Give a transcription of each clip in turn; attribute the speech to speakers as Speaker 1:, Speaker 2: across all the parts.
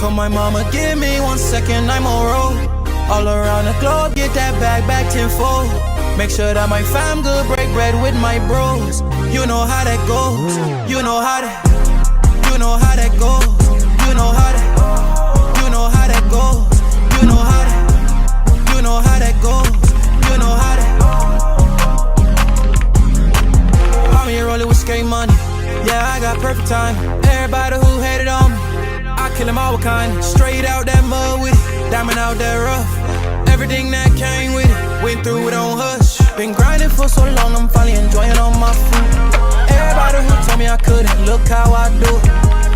Speaker 1: Told my mama, give me 1 second, I'm on road. All around the globe, get that bag back tenfold. Make sure that my fam good, break bread with my bros. You know how that goes. You know how that. You know how that goes. You know how that. You know how that goes. You know how that. You know how that goes. You know how that. I'm here rolling with skate money. Yeah, I got perfect time. Everybody who hated on me, I kill them all with kind. Straight out that mud with it, diamond out that rough. Everything that came with it, went through it on hush. Been grinding for so long, I'm finally enjoying all my food. Everybody who told me I couldn't, look how I do it.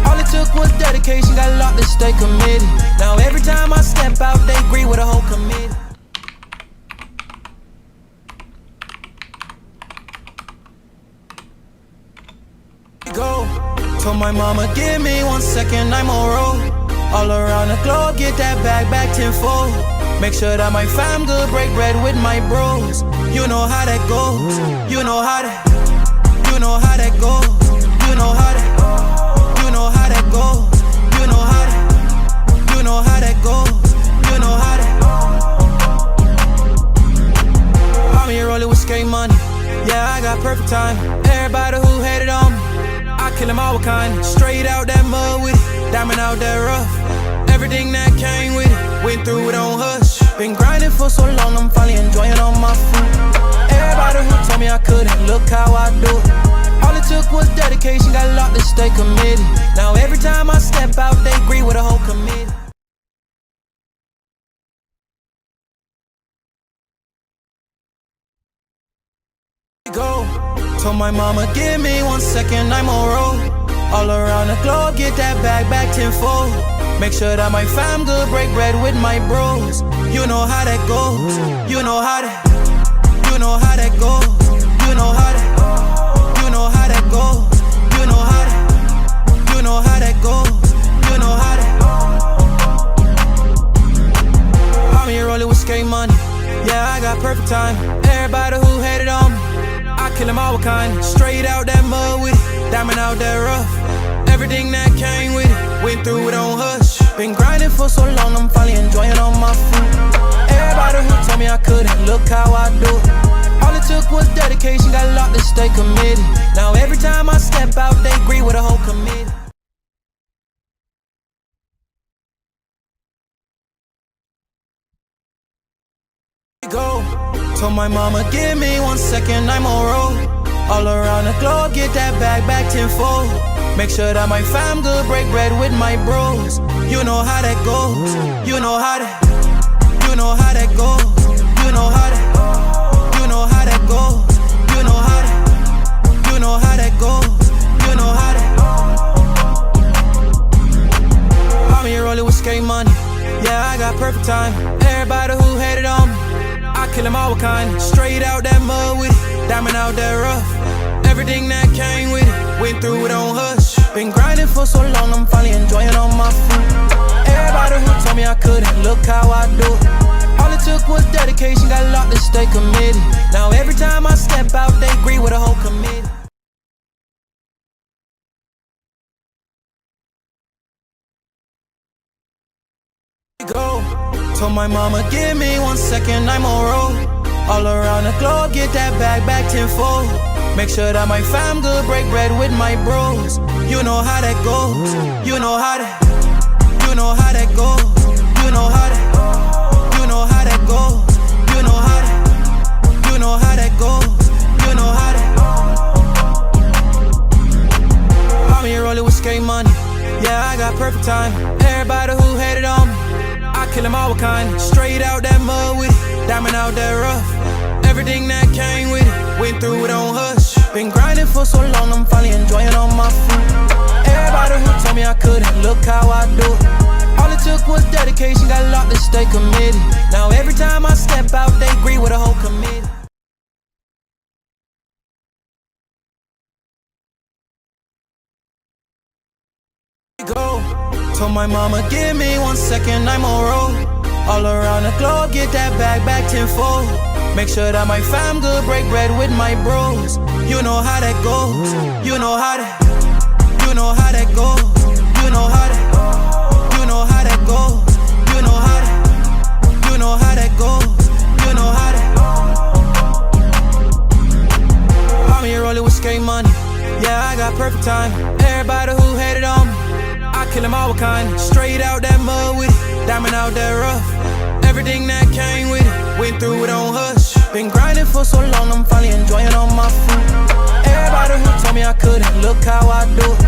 Speaker 1: All it took was dedication, got locked to stay committed. Now every time I step out, they agree with a whole committee. Go. Told my mama, give me 1 second, I'm on road. All around the globe, get that bag back tenfold. Make sure that my fam good, break bread with my bros. You know how that goes. You know how that. You know how that goes. You know how that. You know how that goes. You know how that. You know how that goes. You know how that. I'm here rolling with skate money. Yeah, I got perfect time. Everybody who hated on me, I kill them all with kind. Straight out that mud with it, diamond out that rough. Everything that came with it, went through it on hush. Been grinding for so long, I'm finally enjoying all my food. Everybody who told me I couldn't, look how I do it. All it took was dedication, got locked to stay committed. Now every time I step out, they agree with a whole committee. Go. Told my mama, give me 1 second, I'm on road. All around the globe, get that bag back tenfold. Make sure that my fam good, break bread with my bros. You know how that goes. You know how that. You know how that goes. You know how that. You know how that goes. You know how that. You know how that goes. You know how that. I'm here rolling with skate money. Yeah, I got perfect time. Everybody who hated on me, I kill them all with kind. Straight out that mud with it, diamond out that rough. Everything that came with it, went through it on hush. Been grinding for so long, I'm finally enjoying all my food. Everybody who told me I couldn't, look how I do it. All it took was dedication, got locked to stay committed. Now every time I step out, they agree with a whole committee. Go. Told my mama, give me 1 second, I'm on road. All around the globe, get that bag back tenfold. Make sure that my fam good, break bread with my bros. You know how that goes. You know how that. You know how that goes. You know how that. You know how that goes. You know how that. You know how that goes. You know how that. I'm here rolling with skate money. Yeah, I got perfect time. Everybody who hated on me, I kill them all with kind. Straight out that mud with it, diamond out that rough. Everything that came with it, went through it on hush. Been grinding for so long, I'm finally enjoying all my food. Everybody who told me I couldn't, look how I do it. All it took was dedication, got locked to stay committed. Now every time I step out, they agree with a whole committee. Go. Told my mama, give me 1 second, I'm on road. All around the globe, get that bag back tenfold. Make sure that my fam good, break bread with my bros. You know how that goes. You know how that. You know how that goes. You know how that. You know how that goes. You know how that. You know how that goes. You know how that. I'm here rolling with skate money. Yeah, I got perfect time. Everybody who hated on me, I kill them all with kind. Straight out that mud with it, diamond out that rough. Everything that came with it, went through it on hush. Been grinding for so long, I'm finally enjoying all my food. Everybody who told me I couldn't, look how I do it. All it took was dedication, got locked to stay committed. Now every time I step out, they agree with a whole committee. Go. Told my mama, give me 1 second, I'm on road. All around the globe, get that bag back tenfold. Make sure that my fam good, break bread with my bros. You know how that goes. You know how that. You know how that goes. You know how that. You know how that. all kind. Straight out that mud with it, diamond out that rough. Everything that came with it, went through it on hush. Been grinding for so long, I'm finally enjoying all my food. Everybody who told me I couldn't, look how I do it.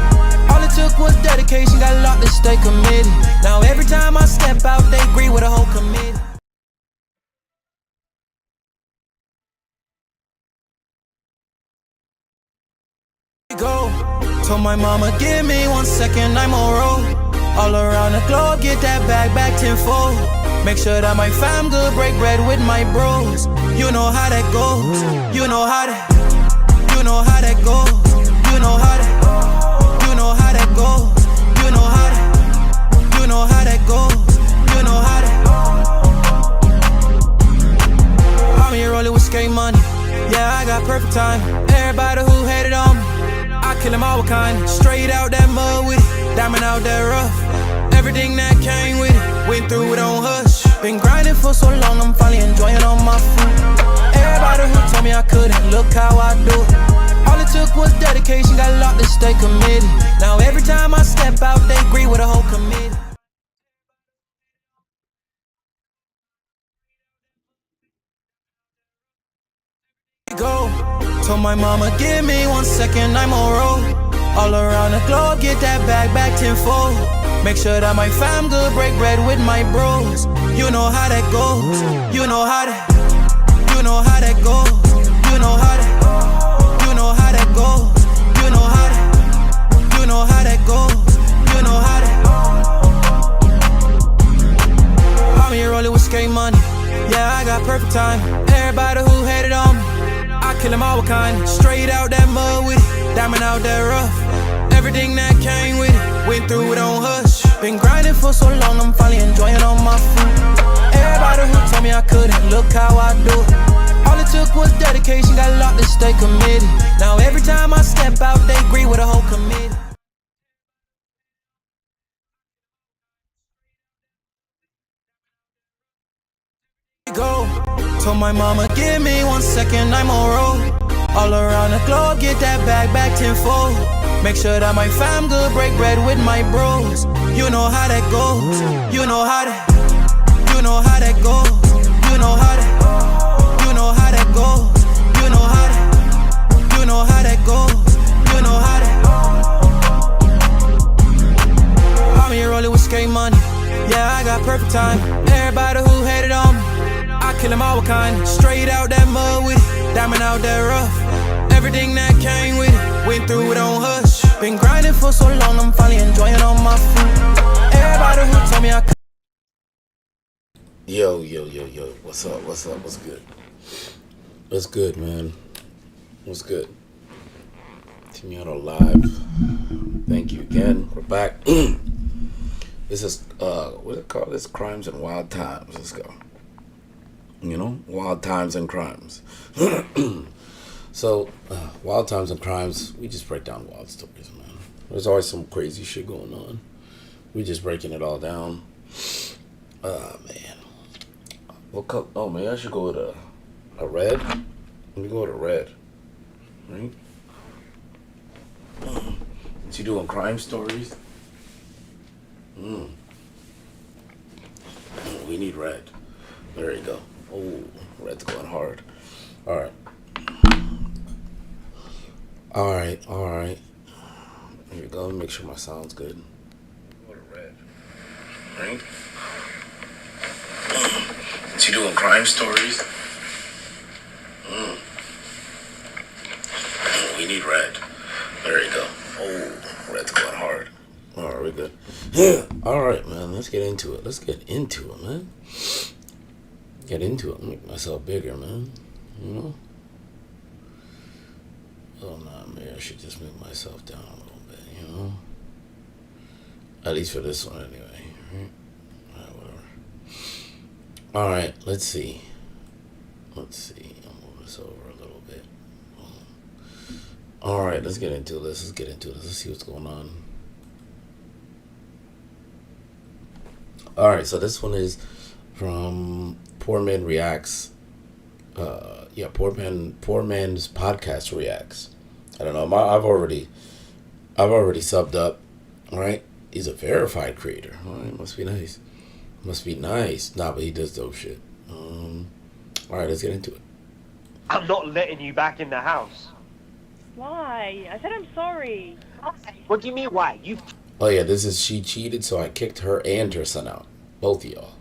Speaker 1: All it took was dedication, got a lot to stay committed. Now every time I step out, they agree with a whole committee. Go. Told my mama, give me 1 second, I'm on road. All around the globe, get that bag back tenfold. Make sure that my fam good, break bread with my bros. You know how that goes. You know how that. You know how that goes. You know how that. You know how that goes. You know how that. You know how that goes. You know how that. I'm here rolling with skate money. Yeah, I got perfect time. Everybody who hated on me, I kill them all with kind. Straight out that mud with it, diamond out that rough. Everything that came with it, went through it on hush. Been grinding for so long, I'm finally enjoying all my food. Everybody who told me I couldn't, look how I do it. All it took was dedication, got a lot to stay committed. Now every time I step out, they agree with a whole committee. Go. Told my mama, give me 1 second, I'm on road. All around the globe, get that bag back tenfold. Make sure that my fam good, break bread with my bros. You know how that goes. You know how that. You know how that goes. You know how that. You know how that goes. You know how that. You know how that goes. You know how that. I'm here rolling with skate money. Yeah, I got perfect time. Everybody who hated on me, I kill them all with kind. Straight out that mud with it, diamond out that rough. Everything that came with it, went through it on hush. Been grinding for so long, I'm finally enjoying all my food. Everybody who told me I couldn't, look how I do it. All it took was dedication, got a lot to stay committed. Now every time I step out, they agree with a whole committee. Go. Told my mama, give me 1 second, I'm on road. All around the globe, get that bag back tenfold. Make sure that my fam good, break bread with my bros. You know how that goes. You know how that. You know how that goes. You know how that. You know how that goes. You know how that. You know how that goes. You know how that. I'm here rolling with skate money. Yeah, I got perfect time. Everybody who hated on me, I kill them all with kind. Straight out that mud with it, diamond out that rough. Everything that came with it, went through it on hush. Been grinding for so long, I'm finally enjoying all my food. Everybody who told me I could.
Speaker 2: Yo, what's up, what's good? What's good, man? What's good? Team Auto Live. Thank you again, we're back. This is, what is it called? This Crimes and Wild Times, let's go. You know, Wild Times and Crimes. So, Wild Times and Crimes, we just break down wild stories, man. There's always some crazy shit going on. We just breaking it all down. Man. What color? Oh, man, I should go with a red. Let me go with a red. Right? Is he doing crime stories? We need red. There you go. Oh, red's going hard. Alright. Alright. Here we go. Make sure my sound's good. Go to red. Right? Is he doing crime stories? We need red. There you go. Oh, red's going hard. Alright, we're good. Yeah. Alright, man. Let's get into it. Man. Get into it. Make myself bigger, man. You know? Oh, nah, maybe I should just move myself down a little bit, you know? At least for this one, anyway. Right? Alright, whatever. Alright, let's see. I'll move this over a little bit. Alright, let's get into this. Let's see what's going on. Alright, so this one is from Poor Man Reacts. Poor Man's Podcast Reacts. I don't know. I've already subbed up, right? He's a verified creator. Oh, it must be nice. Must be nice. Nah, but he does dope shit. All right, let's get into it.
Speaker 3: I'm not letting you back in the house.
Speaker 4: Why? I said I'm sorry.
Speaker 3: What do you mean, why?
Speaker 2: Oh yeah, this is she cheated, so I kicked her and her son out. Both of y'all.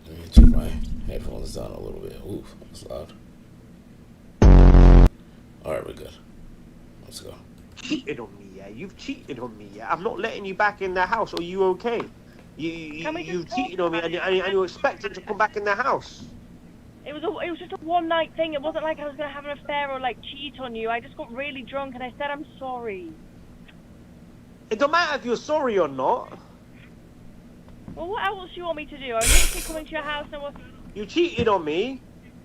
Speaker 2: Let me check my headphones down a little bit. Oof, that's loud. Alright, we're good. Let's go.
Speaker 3: Cheated on me, yeah. You've cheated on me, yeah. I'm not letting you back in the house. Are you okay? You've cheated on me, and you're expected to come back in the house.
Speaker 4: It was just a one night thing. It wasn't like I was gonna have an affair or like cheat on you. I just got really drunk and I said I'm sorry.
Speaker 3: It don't matter if you're sorry or not.
Speaker 4: Well, what else do you want me to do? I'm literally coming to your house and was
Speaker 3: You cheated on me.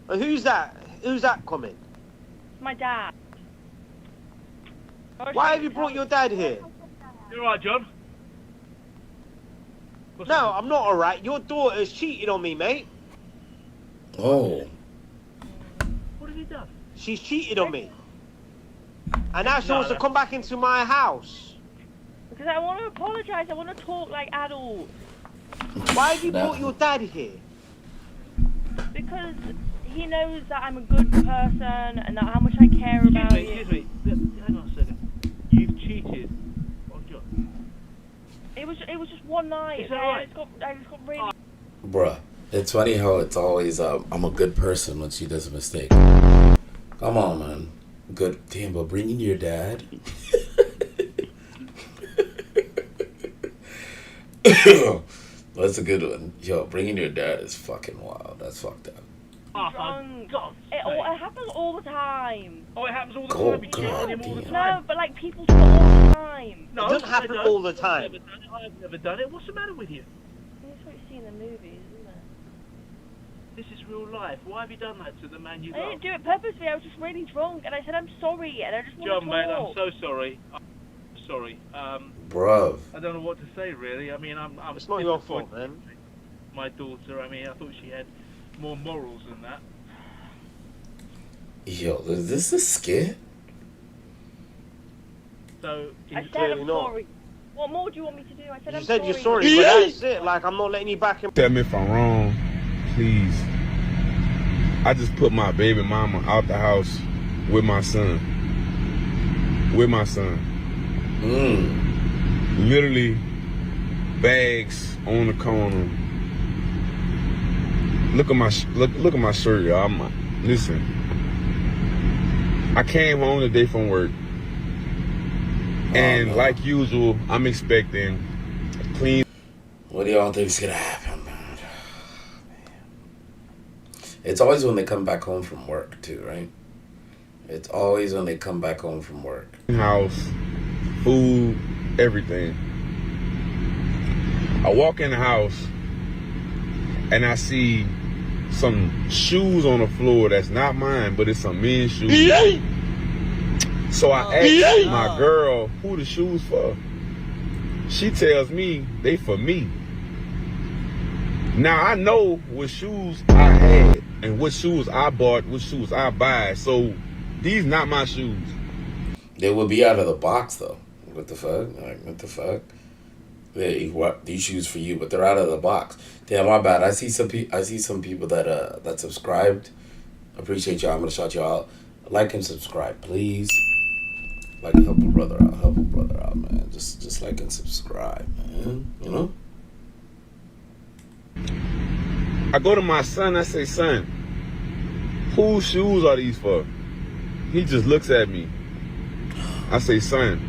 Speaker 3: And who's that? Who's that coming?
Speaker 4: my dad.
Speaker 3: Why have you brought your dad here?
Speaker 5: You alright, John?
Speaker 3: No, I'm not alright. Your daughter's cheated on me, mate.
Speaker 2: Oh.
Speaker 5: What have you done?
Speaker 3: She's cheated on me. And now she wants to come back into my house.
Speaker 4: Because I want to apologize. I want to talk like adults.
Speaker 3: Why have you brought your dad here?
Speaker 4: Because he knows that I'm a good person and that how much I care about you.
Speaker 5: Excuse me. Hang on a second. You've cheated on John.
Speaker 4: It was just one night.
Speaker 5: Is that right?
Speaker 4: I just got really.
Speaker 2: Bruh. It's funny how it's always, I'm a good person when she does a mistake. Come on, man. Good. Damn, but bringing your dad? That's a good one. Yo, bringing your dad is fucking wild. That's fucked up.
Speaker 5: Oh,
Speaker 4: Drunk.
Speaker 5: God's
Speaker 4: It
Speaker 5: sake.
Speaker 4: happens all the time.
Speaker 5: Oh, it happens all the
Speaker 2: Oh,
Speaker 5: time. You cheat on him all the
Speaker 2: God,
Speaker 5: time.
Speaker 4: No, but like people do it all the time.
Speaker 5: No,
Speaker 3: It doesn't happen
Speaker 5: I don't.
Speaker 3: all the time.
Speaker 5: I've never done it. I've never done it. What's the matter with you?
Speaker 4: That's what you see in the movies, isn't it?
Speaker 5: This is real life. Why have you done that to the man you
Speaker 4: I
Speaker 5: love?
Speaker 4: didn't do it purposely. I was just really drunk, and I said I'm sorry, and I just want
Speaker 5: John,
Speaker 4: to
Speaker 5: mate,
Speaker 4: talk.
Speaker 5: I'm so sorry. I'm sorry.
Speaker 2: Bruv.
Speaker 5: I don't know what to say, really. I mean, I'm
Speaker 3: It's not your
Speaker 5: disappointed.
Speaker 3: fault, man.
Speaker 5: My daughter, I mean, I thought she had more morals than that.
Speaker 2: Yo, is this a skit?
Speaker 5: So,
Speaker 4: I
Speaker 5: in-
Speaker 4: said
Speaker 3: clearly
Speaker 4: I'm
Speaker 3: not.
Speaker 4: sorry. What more do you want me to do? I said
Speaker 3: You
Speaker 4: I'm
Speaker 3: said
Speaker 4: sorry.
Speaker 3: you're sorry, but that's it. Like, I'm not letting you back in.
Speaker 6: Tell me if I'm wrong, please. I just put my baby mama out the house with my son. With my son. Literally, bags on the corner. Look at my look at my shirt, y'all. Listen. I came home today from work, and
Speaker 2: no.
Speaker 6: like usual, I'm expecting a clean.
Speaker 2: What do y'all think's gonna happen, man? It's always when they come back home from work, too, right? It's always when they come back home from work.
Speaker 6: House, food, everything. I walk in the house and I see some shoes on the floor that's not mine, but it's some men's shoes. So I asked my girl who the shoes for. She tells me they for me. Now I know what shoes I had and what shoes I bought, what shoes I buy. So these not my shoes.
Speaker 2: They would be out of the box, though. What the fuck? Like, what the fuck? These shoes for you, but they're out of the box. Damn, my bad. I see some people that subscribed. Appreciate y'all. I'm gonna shout y'all out. Like and subscribe, please. Like, help a brother out. Help a brother out, man. Just like and subscribe, man. You know?
Speaker 6: I go to my son, I say, son, whose shoes are these for? He just looks at me. I say, son,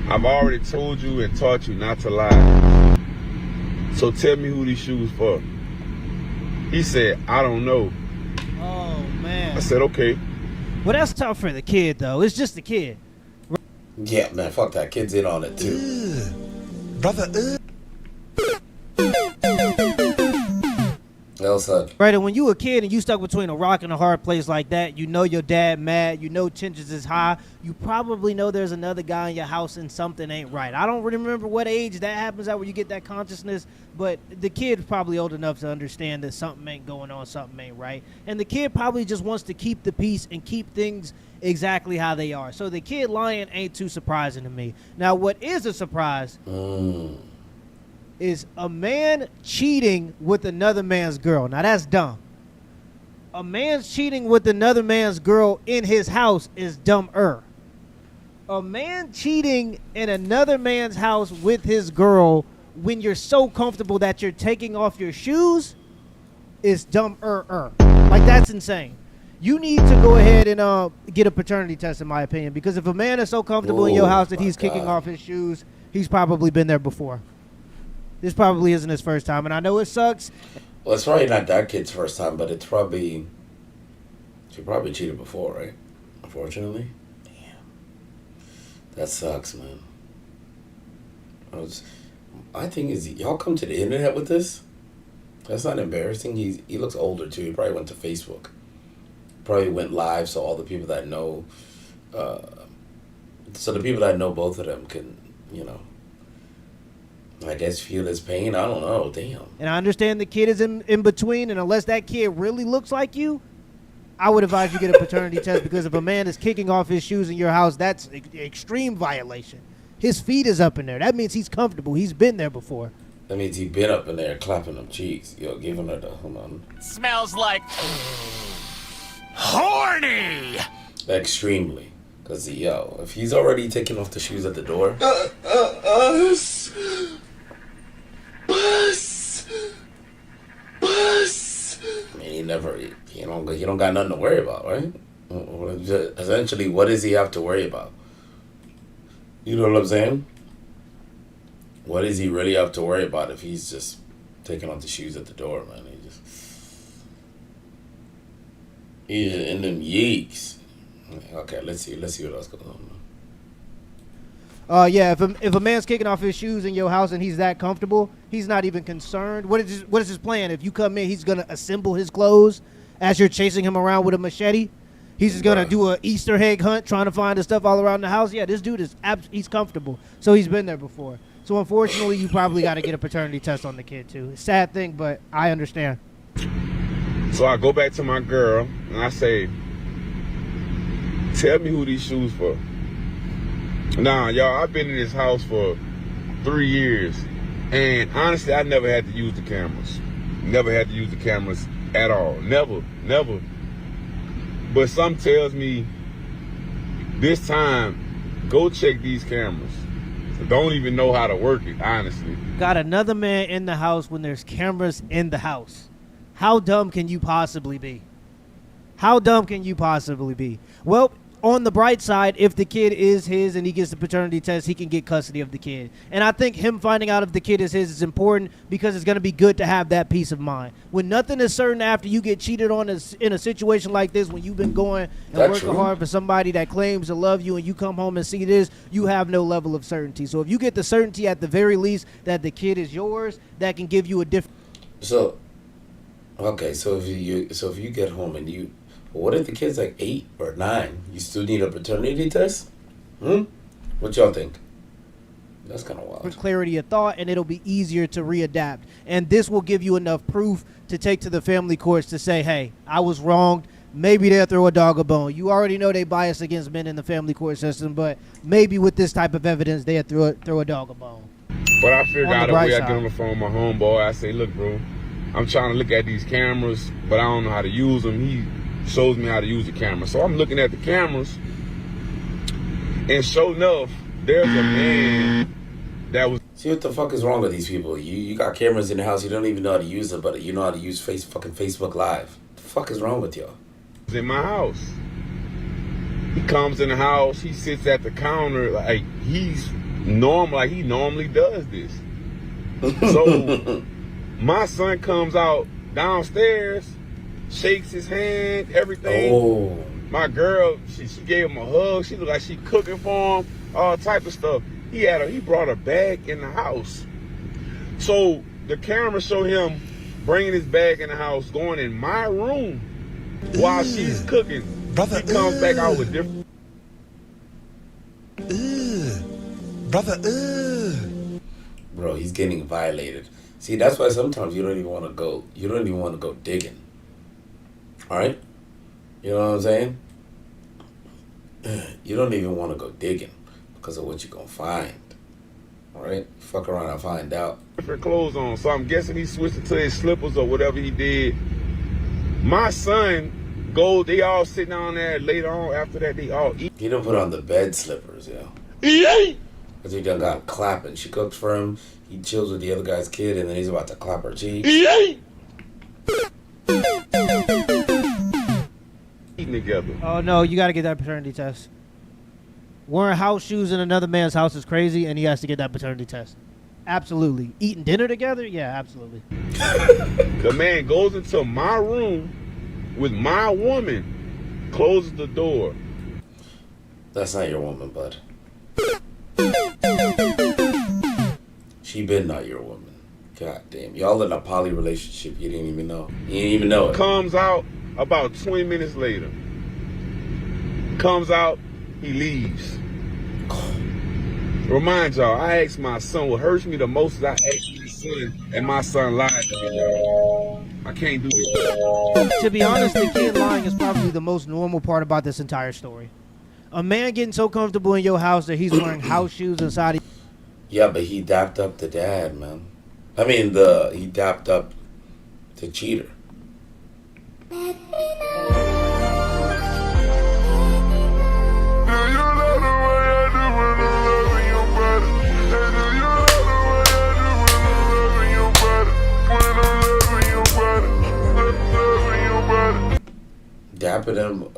Speaker 6: I've already told you and taught you not to lie. So tell me who these shoes for. He said, I don't know.
Speaker 7: Oh, man.
Speaker 6: I said, okay.
Speaker 7: Well, that's tough for the kid, though. It's just a kid.
Speaker 2: Yeah, man. Fuck that. Kid's in on it, too. Well said.
Speaker 7: Right, and when you a kid and you stuck between a rock and a hard place like that, you know your dad mad, you know tensions is high, you probably know there's another guy in your house and something ain't right. I don't really remember what age that happens at where you get that consciousness, but the kid's probably old enough to understand that something ain't going on, something ain't right. And the kid probably just wants to keep the peace and keep things exactly how they are. So the kid lying ain't too surprising to me. Now, what is a surprise is a man cheating with another man's girl. Now, that's dumb. A man's cheating with another man's girl in his house is dumber. A man cheating in another man's house with his girl when you're so comfortable that you're taking off your shoes is dumber. Like, that's insane. You need to go ahead and get a paternity test, in my opinion, because if a man is so comfortable in your house that he's kicking off his shoes, he's probably been there before. This probably isn't his first time, and I know it sucks.
Speaker 2: Well, it's probably not that kid's first time, but it's probably... She probably cheated before, right? Unfortunately. Damn. That sucks, man. I think is y'all come to the internet with this? That's not embarrassing. He looks older, too. He probably went to Facebook. Probably went live, so all the people that know... so the people that know both of them can, you know... I guess feel his pain. I don't know. Damn.
Speaker 7: And I understand the kid is in between, and unless that kid really looks like you, I would advise you get a paternity test, because if a man is kicking off his shoes in your house, that's extreme violation. His feet is up in there. That means he's comfortable. He's been there before.
Speaker 2: That means he been up in there clapping them cheeks. Yo, giving her the... Hold on.
Speaker 1: Smells like horny.
Speaker 2: Extremely. Because, yo, if he's already taking off the shoes at the door... I mean, he don't got nothing to worry about, right? Essentially, what does he have to worry about? You know what I'm saying? What does he really have to worry about if he's just taking off the shoes at the door, man? He's in them yeeks. Okay, let's see what else goes on.
Speaker 7: Yeah, if a man's kicking off his shoes in your house and he's that comfortable, he's not even concerned. What is his plan? If you come in, he's gonna assemble his clothes as you're chasing him around with a machete. He's just gonna do an Easter egg hunt, trying to find the stuff all around the house. Yeah, this dude is he's comfortable, so he's been there before. So unfortunately, you probably got to get a paternity test on the kid too. Sad thing, but I understand.
Speaker 6: So I go back to my girl and I say, "Tell me who these shoes for." Nah, y'all, I've been in this house for 3 years, and honestly, I never had to use the cameras. Never had to use the cameras at all. Never. But something tells me this time, go check these cameras. Don't even know how to work it, honestly.
Speaker 7: Got another man in the house when there's cameras in the house. How dumb can you possibly be? How dumb can you possibly be? Well, on the bright side, if the kid is his and he gets the paternity test, he can get custody of the kid. And I think him finding out if the kid is his is important, because it's going to be good to have that peace of mind. When nothing is certain after you get cheated on in a situation like this, when you've been going and working hard for somebody that claims to love you, and you come home and see this, you have no level of certainty. So if you get the certainty at the very least that the kid is yours, that can give you a different...
Speaker 2: So, okay, so if you get home and you... What if the kid's like 8 or 9? You still need a paternity test? What y'all think? That's kind of wild.
Speaker 7: Clarity of thought, and it'll be easier to readapt. And this will give you enough proof to take to the family courts to say, hey, I was wronged. Maybe they'll throw a dog a bone. You already know they bias against men in the family court system, but maybe with this type of evidence, they'll throw a dog a bone.
Speaker 6: But I figured out a way. I get on the phone with my homeboy. I say, look, bro, I'm trying to look at these cameras, but I don't know how to use them. He shows me how to use the camera. So I'm looking at the cameras, and sure enough, there's a man that was...
Speaker 2: See what the fuck is wrong with these people? You got cameras in the house, you don't even know how to use them, but you know how to use fucking Facebook Live. What the fuck is wrong with y'all?
Speaker 6: In my house. He comes in the house, he sits at the counter like he's normal, like he normally does this. So my son comes out downstairs, shakes his hand, everything.
Speaker 2: Oh.
Speaker 6: My girl, she gave him a hug. She looked like she cooking for him, all type of stuff. He brought a bag in the house. So the camera showed him bringing his bag in the house, going in my room while she's cooking.
Speaker 8: Brother,
Speaker 6: He comes back out with different.
Speaker 8: Brother,
Speaker 2: Bro, he's getting violated. See, that's why sometimes you don't even want to go. You don't even want to go digging. All right, you know what I'm saying? You don't even want to go digging because of what you're gonna find. All right, fuck around and find out.
Speaker 6: different clothes on, so I'm guessing he switched it to his slippers or whatever he did. My son goes, they all sit down there later on after that, they all eat.
Speaker 2: He don't put on the bed slippers, yo. Cause he done got clapping. She cooks for him. He chills with the other guy's kid, and then he's about to clap her cheeks.
Speaker 6: Eating together.
Speaker 7: Oh no, you got to get that paternity test. Wearing house shoes in another man's house is crazy, and he has to get that paternity test. Absolutely. Eating dinner together? Yeah, absolutely.
Speaker 6: The man goes into my room with my woman, closes the door.
Speaker 2: That's not your woman, bud. She been not your woman. God damn. Y'all in a poly relationship you didn't even know. You didn't even know it.
Speaker 6: Comes out about 20 minutes later. Comes out, he leaves. Remind y'all, I asked my son, what hurts me the most is I asked my son, and my son lied to me, y'all. I can't do this.
Speaker 7: To be honest, the kid lying is probably the most normal part about this entire story. A man getting so comfortable in your house that he's wearing house shoes inside.
Speaker 2: Yeah, but he dapped up the dad, man. I mean, he dapped up the cheater.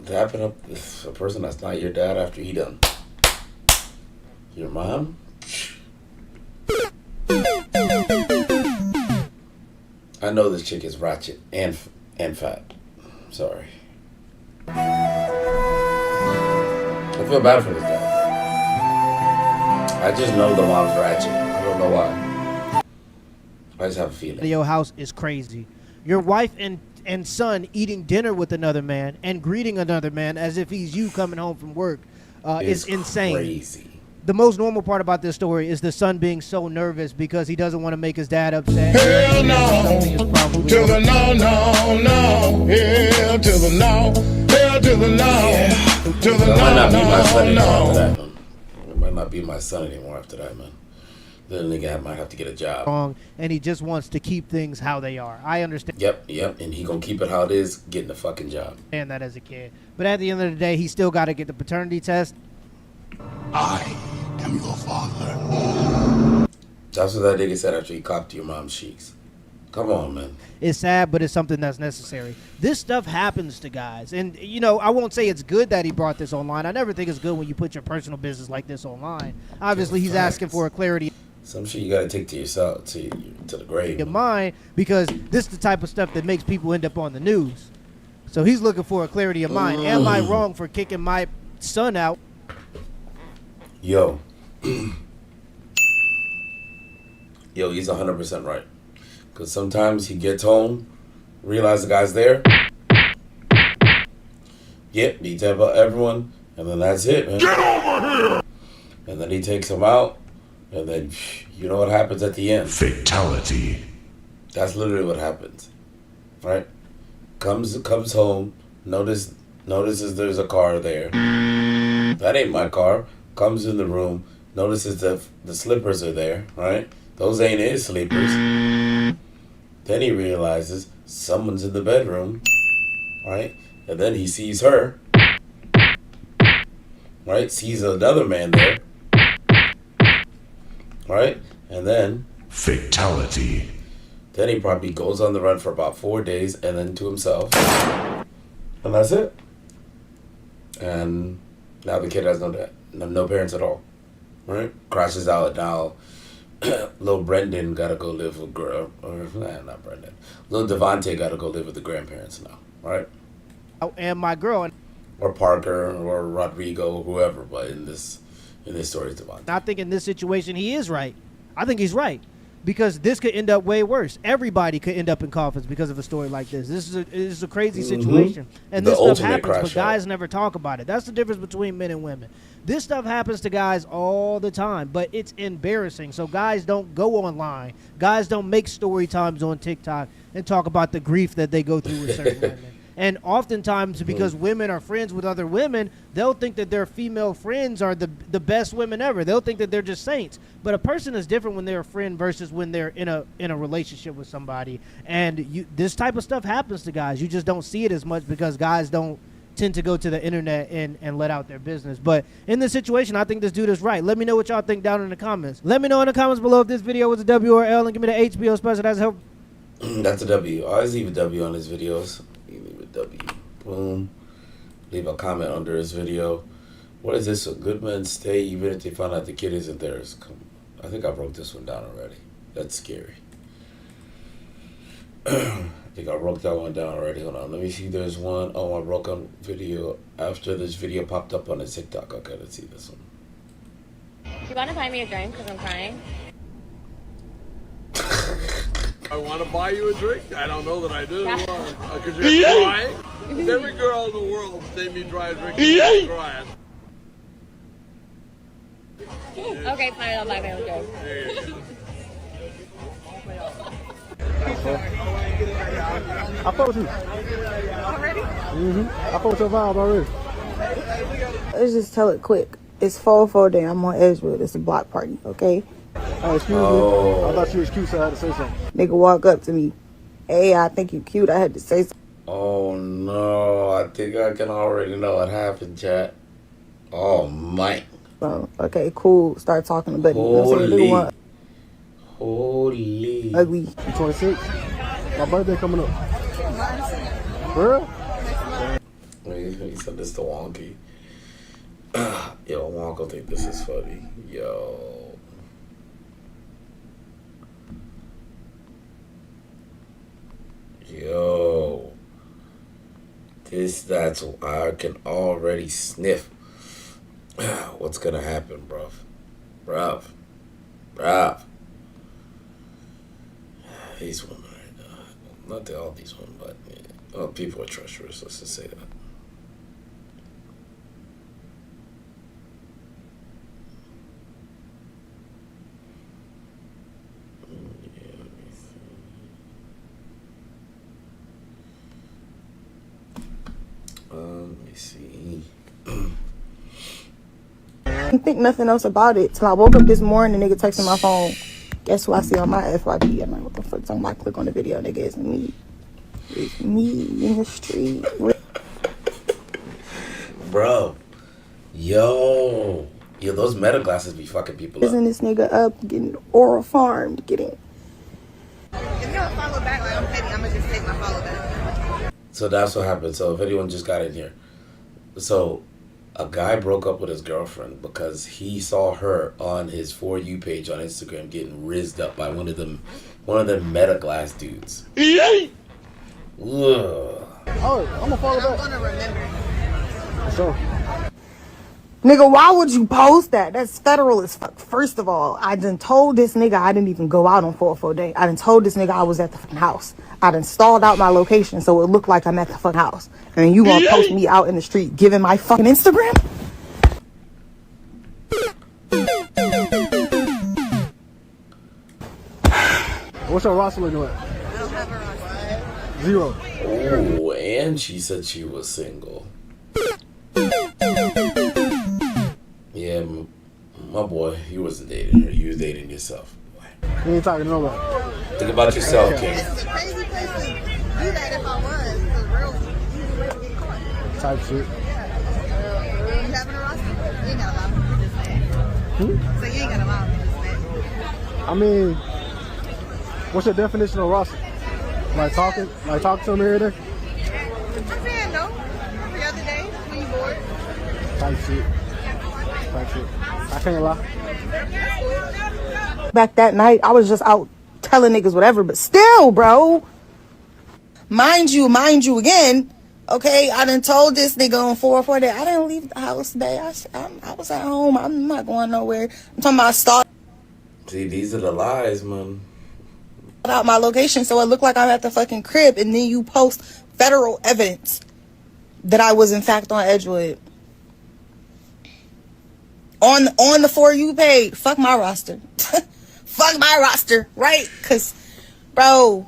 Speaker 2: Dapping up a person that's not your dad after he done. Your mom? I know this chick is ratchet and fat. Sorry. I feel bad for this guy. I just know the mom's ratchet. I don't know why. I just have a feeling.
Speaker 7: Your house is crazy. Your wife and son eating dinner with another man and greeting another man as if he's you coming home from work is insane.
Speaker 2: Crazy.
Speaker 7: The most normal part about this story is the son being so nervous because he doesn't want to make his dad upset.
Speaker 8: hell no. To the no, no, no. Hell to the no. Hell to the no. To the
Speaker 2: That might not be my son
Speaker 8: no,
Speaker 2: anymore after
Speaker 8: no.
Speaker 2: that, man. It might not be my son anymore after that, man. Little nigga might have to get a job.
Speaker 7: Wrong, and he just wants to keep things how they are. I understand
Speaker 2: Yep, and he gonna keep it how it is, getting a fucking job.
Speaker 7: that as a kid, but at the end of the day, he still got to get the paternity test.
Speaker 8: I am your father.
Speaker 2: That's what that nigga said after he copped your mom's cheeks. Come on, man.
Speaker 7: It's sad, but it's something that's necessary. This stuff happens to guys, and you know, I won't say it's good that he brought this online. I never think it's good when you put your personal business like this online. Obviously, he's asking for a clarity
Speaker 2: Some shit you gotta take to yourself, to the grave.
Speaker 7: in mind, because this is the type of stuff that makes people end up on the news. So he's looking for a clarity of mind. Am I wrong for kicking my son out?
Speaker 2: Yo. Yo, he's 100% right. Because sometimes he gets home, realize the guy's there. Yep, he tell about everyone, and then that's it, man. Get over here! And then he takes him out, and then you know what happens at the end.
Speaker 8: Fatality.
Speaker 2: That's literally what happens, right? Comes home, notices there's a car there. That ain't my car. Comes in the room, notices the slippers are there, right? Those ain't his slippers. Then he realizes someone's in the bedroom, right? And then he sees her, right? Sees another man there, right? And then
Speaker 8: Fatality.
Speaker 2: Then he probably goes on the run for about 4 days and then to himself. And that's it. And now the kid has no parents at all. Right? Crashes out now. Little Brendan gotta go live with not Brendan. Little Devontae gotta go live with the grandparents now. Right?
Speaker 7: And my girl,
Speaker 2: Or Parker or Rodrigo, whoever, but in this story it's Devontae.
Speaker 7: I think in this situation he is right. I think he's right. because this could end up way worse. Everybody could end up in coffins because of a story like this. This is a crazy situation, and
Speaker 2: The
Speaker 7: this stuff
Speaker 2: ultimate
Speaker 7: happens, but
Speaker 2: crash
Speaker 7: guys
Speaker 2: out.
Speaker 7: never talk about it. That's the difference between men and women. This stuff happens to guys all the time, but it's embarrassing. So guys don't go online. Guys don't make story times on TikTok and talk about the grief that they go through with certain women. And oftentimes, because women are friends with other women, they'll think that their female friends are the best women ever. They'll think that they're just saints. But a person is different when they're a friend versus when they're in a relationship with somebody. And this type of stuff happens to guys. You just don't see it as much because guys don't tend to go to the internet and let out their business. But in this situation, I think this dude is right. Let me know what y'all think down in the comments. Let me know in the comments below if this video was a W or L, and give me the HBO special. That's help.
Speaker 2: That's a W. I always leave a W on his videos. You leave a W. Boom. Leave a comment under his video. What is this? A good men stay even if they find out the kid isn't theirs. I think I broke this one down already. That's scary. I think I broke that one down already. Hold on. Let me see. There's one. Oh, I broke on video after this video popped up on the TikTok. Okay, let's see this one.
Speaker 9: You want to buy me a drink because I'm crying?
Speaker 10: I want to buy you a drink? I don't know that I do. Because you're crying? Every girl in the world made me try a drink. You're crying.
Speaker 9: Okay, fine, I'll buy my own drink.
Speaker 10: There you go.
Speaker 11: I fuck with you. Already? I fuck with your vibe already.
Speaker 12: Let's just tell it quick. It's 4-4 day. I'm on Edgewood. It's a block party, okay?
Speaker 11: Excuse me. I thought you was cute, so I had to say something.
Speaker 12: Nigga walk up to me. Hey, I think you cute. I had to say something.
Speaker 2: Oh no, I think I can already know what happened, chat. Oh my.
Speaker 12: Okay, cool. Start talking to Buddy.
Speaker 2: Holy.
Speaker 12: Ugly.
Speaker 11: I'm 26. My birthday coming up. For real?
Speaker 2: He said this to Wonky. Yo, Wonk think this is funny. Yo. Yo. That's I can already sniff what's gonna happen, bruv. Bruv. These women right now. Not all these women, but well, people are treacherous, let's just say that. Let me see.
Speaker 12: I didn't think nothing else about it till I woke up this morning. The nigga texting my phone. Guess who I see on my FYP? I'm like, what the fuck? So I click on the video, nigga. It's me. It's me in the street.
Speaker 2: Bro. Yo, those meta glasses be fucking people up.
Speaker 12: Isn't this nigga up getting oral farmed? Getting.
Speaker 13: If you don't follow back like I'm petty, I'm gonna just take my follow back.
Speaker 2: So that's what happened. So if anyone just got in here. So a guy broke up with his girlfriend because he saw her on his For You page on Instagram getting rizzed up by one of them meta glass dudes. Ugh.
Speaker 11: Oh, I'm gonna follow back.
Speaker 13: I'm gonna remember.
Speaker 11: For sure.
Speaker 12: Nigga, why would you post that? That's federal as fuck. First of all, I done told this nigga I didn't even go out on 4-4 day. I done told this nigga I was at the fucking house. I done stalled out my location so it looked like I'm at the fucking house. And then you gonna post me out in the street giving my fucking Instagram?
Speaker 11: What's your roster looking like?
Speaker 13: I don't have her on.
Speaker 11: 0.
Speaker 2: Oh, and she said she was single. Yeah, my boy, you wasn't dating her. You was dating yourself.
Speaker 11: You ain't talking to nobody.
Speaker 2: Think about yourself, King.
Speaker 13: It's a crazy place to do that if I was. Because real, you get caught.
Speaker 11: Type shit.
Speaker 13: You having a roster? You ain't gotta lie. You just saying. So you ain't gotta lie. You just saying.
Speaker 11: I mean, what's your definition of roster? Like talking to him every day?
Speaker 13: I'm saying no. Every other day when you bored.
Speaker 11: Type shit. I can't lie.
Speaker 12: Back that night, I was just out telling niggas whatever, but still, bro. Mind you again, okay, I done told this nigga on 4-4 that I didn't leave the house today. I was at home. I'm not going nowhere. I'm talking about start.
Speaker 2: See, these are the lies, man.
Speaker 12: out my location so it looked like I'm at the fucking crib, and then you post federal evidence that I was in fact on Edgewood. On the For You page. Fuck my roster. Fuck my roster, right? Cause bro,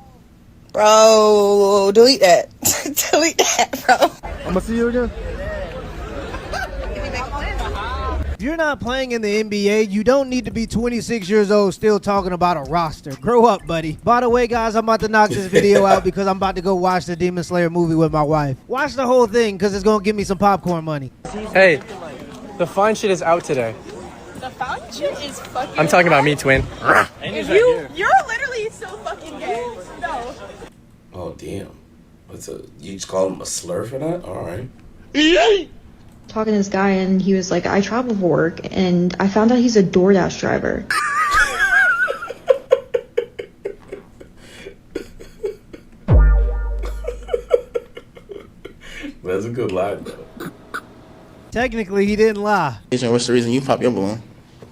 Speaker 12: delete that. Delete that, bro.
Speaker 11: I'm gonna see you again.
Speaker 7: If you're not playing in the NBA, you don't need to be 26 years old still talking about a roster. Grow up, buddy. By the way, guys, I'm about to knock this video out because I'm about to go watch the Demon Slayer movie with my wife. Watch the whole thing because it's going to give me some popcorn money.
Speaker 14: Hey, the fine shit is out today.
Speaker 15: The fine shit is fucking.
Speaker 14: I'm talking about me, twin.
Speaker 15: If you're literally so fucking gay. No.
Speaker 2: Oh damn! You just call him a slur for that? All right.
Speaker 16: Talking to this guy, and he was like, I travel for work, and I found out he's a DoorDash driver.
Speaker 2: That's a good line, though.
Speaker 7: Technically, he didn't lie.
Speaker 17: What's the reason you pop your balloon?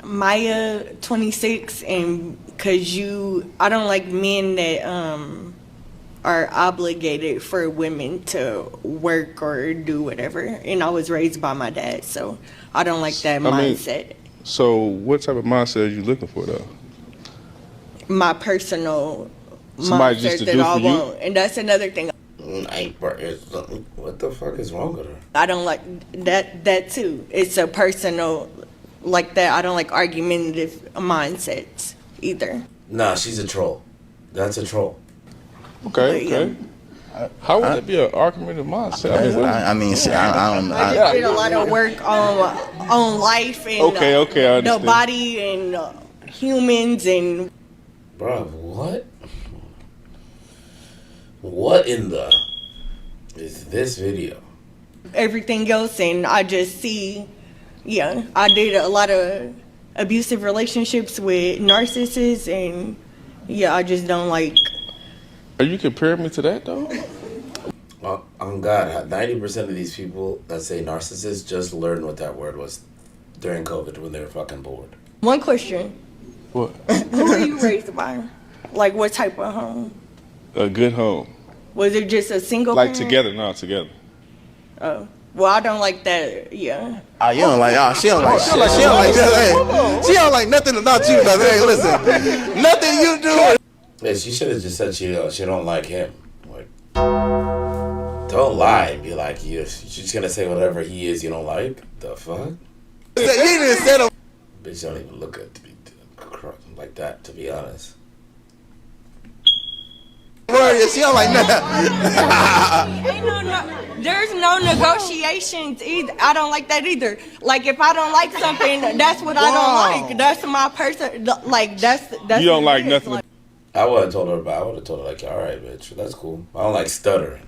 Speaker 18: Maya, 26, and because I don't like men that are obligated for women to work or do whatever. And I was raised by my dad, so I don't like that mindset.
Speaker 6: So what type of mindset are you looking for, though?
Speaker 18: My personal
Speaker 6: Somebody just
Speaker 18: mindset
Speaker 6: to
Speaker 18: that
Speaker 6: do
Speaker 18: I
Speaker 6: for you?
Speaker 18: want. And that's another thing.
Speaker 2: What the fuck is wrong with her?
Speaker 18: I don't like that too. It's a personal like that. I don't like argumentative mindsets either.
Speaker 2: Nah, she's a troll. That's a troll.
Speaker 6: Okay. How would that be an argument of mindset?
Speaker 17: I don't know.
Speaker 18: I did a lot of work on life and
Speaker 6: Okay, I
Speaker 18: the
Speaker 6: understand.
Speaker 18: body and humans and.
Speaker 2: Bro, what? What in the is this video?
Speaker 18: Everything else, and I just see, I did a lot of abusive relationships with narcissists, and I just don't like.
Speaker 6: Are you comparing me to that, though?
Speaker 2: Well, on God, 90% of these people that say narcissists just learned what that word was during COVID when they were fucking bored.
Speaker 18: One question.
Speaker 6: What?
Speaker 18: Who were you raised by? Like, what type of home?
Speaker 6: A good home.
Speaker 18: Was it just a single
Speaker 6: Like
Speaker 18: parent?
Speaker 6: together.
Speaker 18: Oh. Well, I don't like that,
Speaker 17: Oh, you don't like, she don't like shit. She don't like that. She don't like nothing about you, brother. Hey, listen. Nothing you do.
Speaker 2: Yeah, she should have just said she don't like him. Like, don't lie and be like, she's just gonna say whatever he is you don't like? The fuck?
Speaker 17: You didn't say them.
Speaker 2: Bitch don't even look good to be like that, to be honest.
Speaker 17: She don't like nothing.
Speaker 18: There's no negotiations either. I don't like that either. Like, if I don't like something, that's what I don't like. That's my person. Like, that's
Speaker 6: You don't like nothing.
Speaker 18: Like,
Speaker 2: I would have told her, like, all right, bitch, that's cool. I don't like stuttering.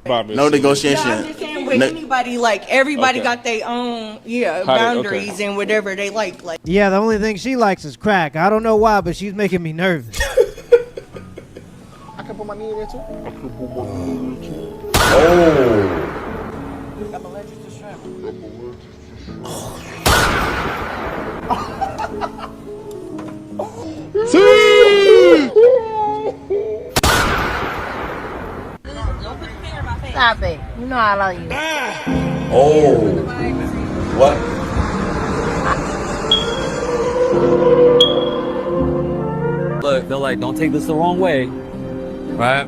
Speaker 17: No negotiation.
Speaker 18: I'm just saying with anybody, like, everybody got their own, boundaries and whatever they like. Like,
Speaker 7: Yeah, the only thing she likes is crack. I don't know why, but she's making me nervous.
Speaker 11: I can put my knee in there too.
Speaker 2: Oh.
Speaker 11: I'm allergic to shrimp.
Speaker 15: Stop it. You know I love you.
Speaker 2: Oh. What?
Speaker 19: Look, they're like, don't take this the wrong way. Right?